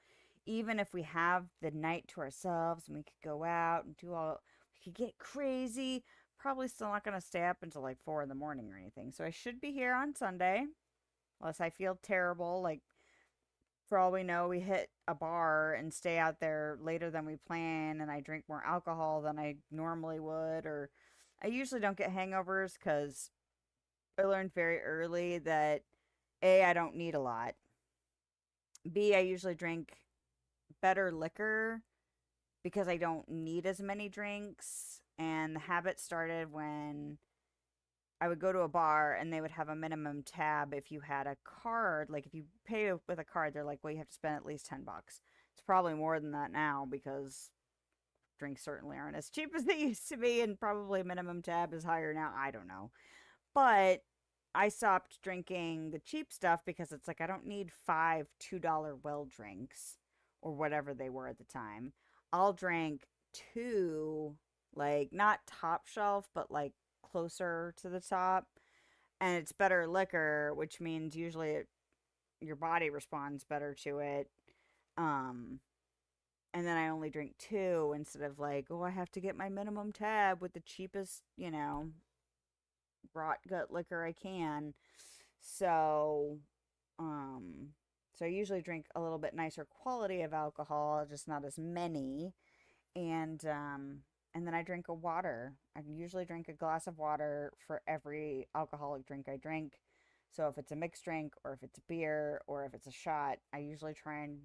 even if we have the night to ourselves and we could go out and do all, we could get crazy, probably still not going to stay up until like 4 in the morning or anything. So I should be here on Sunday, unless I feel terrible. Like, for all we know, we hit a bar and stay out there later than we plan, and I drink more alcohol than I normally would. Or I usually don't get hangovers because I learned very early that A, I don't need a lot. B, I usually drink better liquor because I don't need as many drinks. And the habit started when I would go to a bar and they would have a minimum tab if you had a card. Like if you pay with a card, they're like, well, you have to spend at least $10. It's probably more than that now because drinks certainly aren't as cheap as they used to be, and probably minimum tab is higher now. I don't know. But I stopped drinking the cheap stuff because it's like I don't need 5 $2 well drinks or whatever they were at the time. I'll drink 2, like not top shelf, but like closer to the top, and it's better liquor, which means usually your body responds better to it. And then I only drink 2 instead of like, oh, I have to get my minimum tab with the cheapest, rot gut liquor I can. So, so I usually drink a little bit nicer quality of alcohol, just not as many. And then I drink a water. I usually drink a glass of water for every alcoholic drink I drink. So if it's a mixed drink or if it's a beer or if it's a shot, I usually try and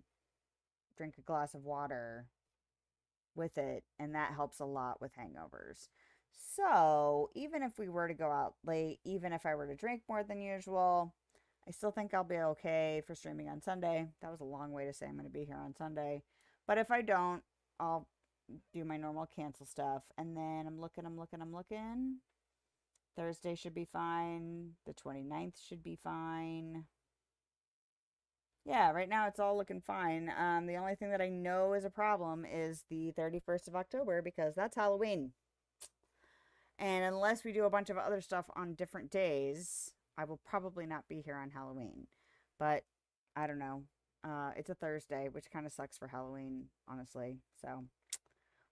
drink a glass of water with it, and that helps a lot with hangovers. So even if we were to go out late, even if I were to drink more than usual, I still think I'll be okay for streaming on Sunday. That was a long way to say I'm going to be here on Sunday. But if I don't, I'll do my normal cancel stuff. And then I'm looking. Thursday should be fine. The 29th should be fine. Yeah, right now it's all looking fine. The only thing that I know is a problem is the 31st of October because that's Halloween. And unless we do a bunch of other stuff on different days, I will probably not be here on Halloween. But I don't know. It's a Thursday, which kind of sucks for Halloween, honestly. So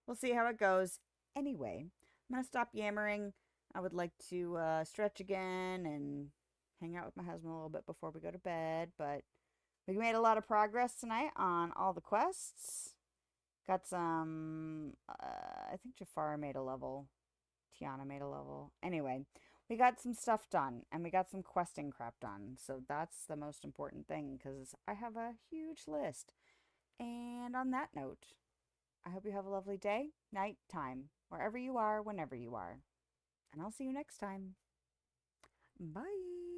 we'll see how it goes. Anyway, I'm going to stop yammering. I would like to stretch again and hang out with my husband a little bit before we go to bed. But we made a lot of progress tonight on all the quests. Got some, I think Jafar made a level. Tiana made a level. Anyway, we got some stuff done, and we got some questing crap done. So that's the most important thing, because I have a huge list. And on that note, I hope you have a lovely day, night, time, wherever you are, whenever you are. And I'll see you next time. Bye.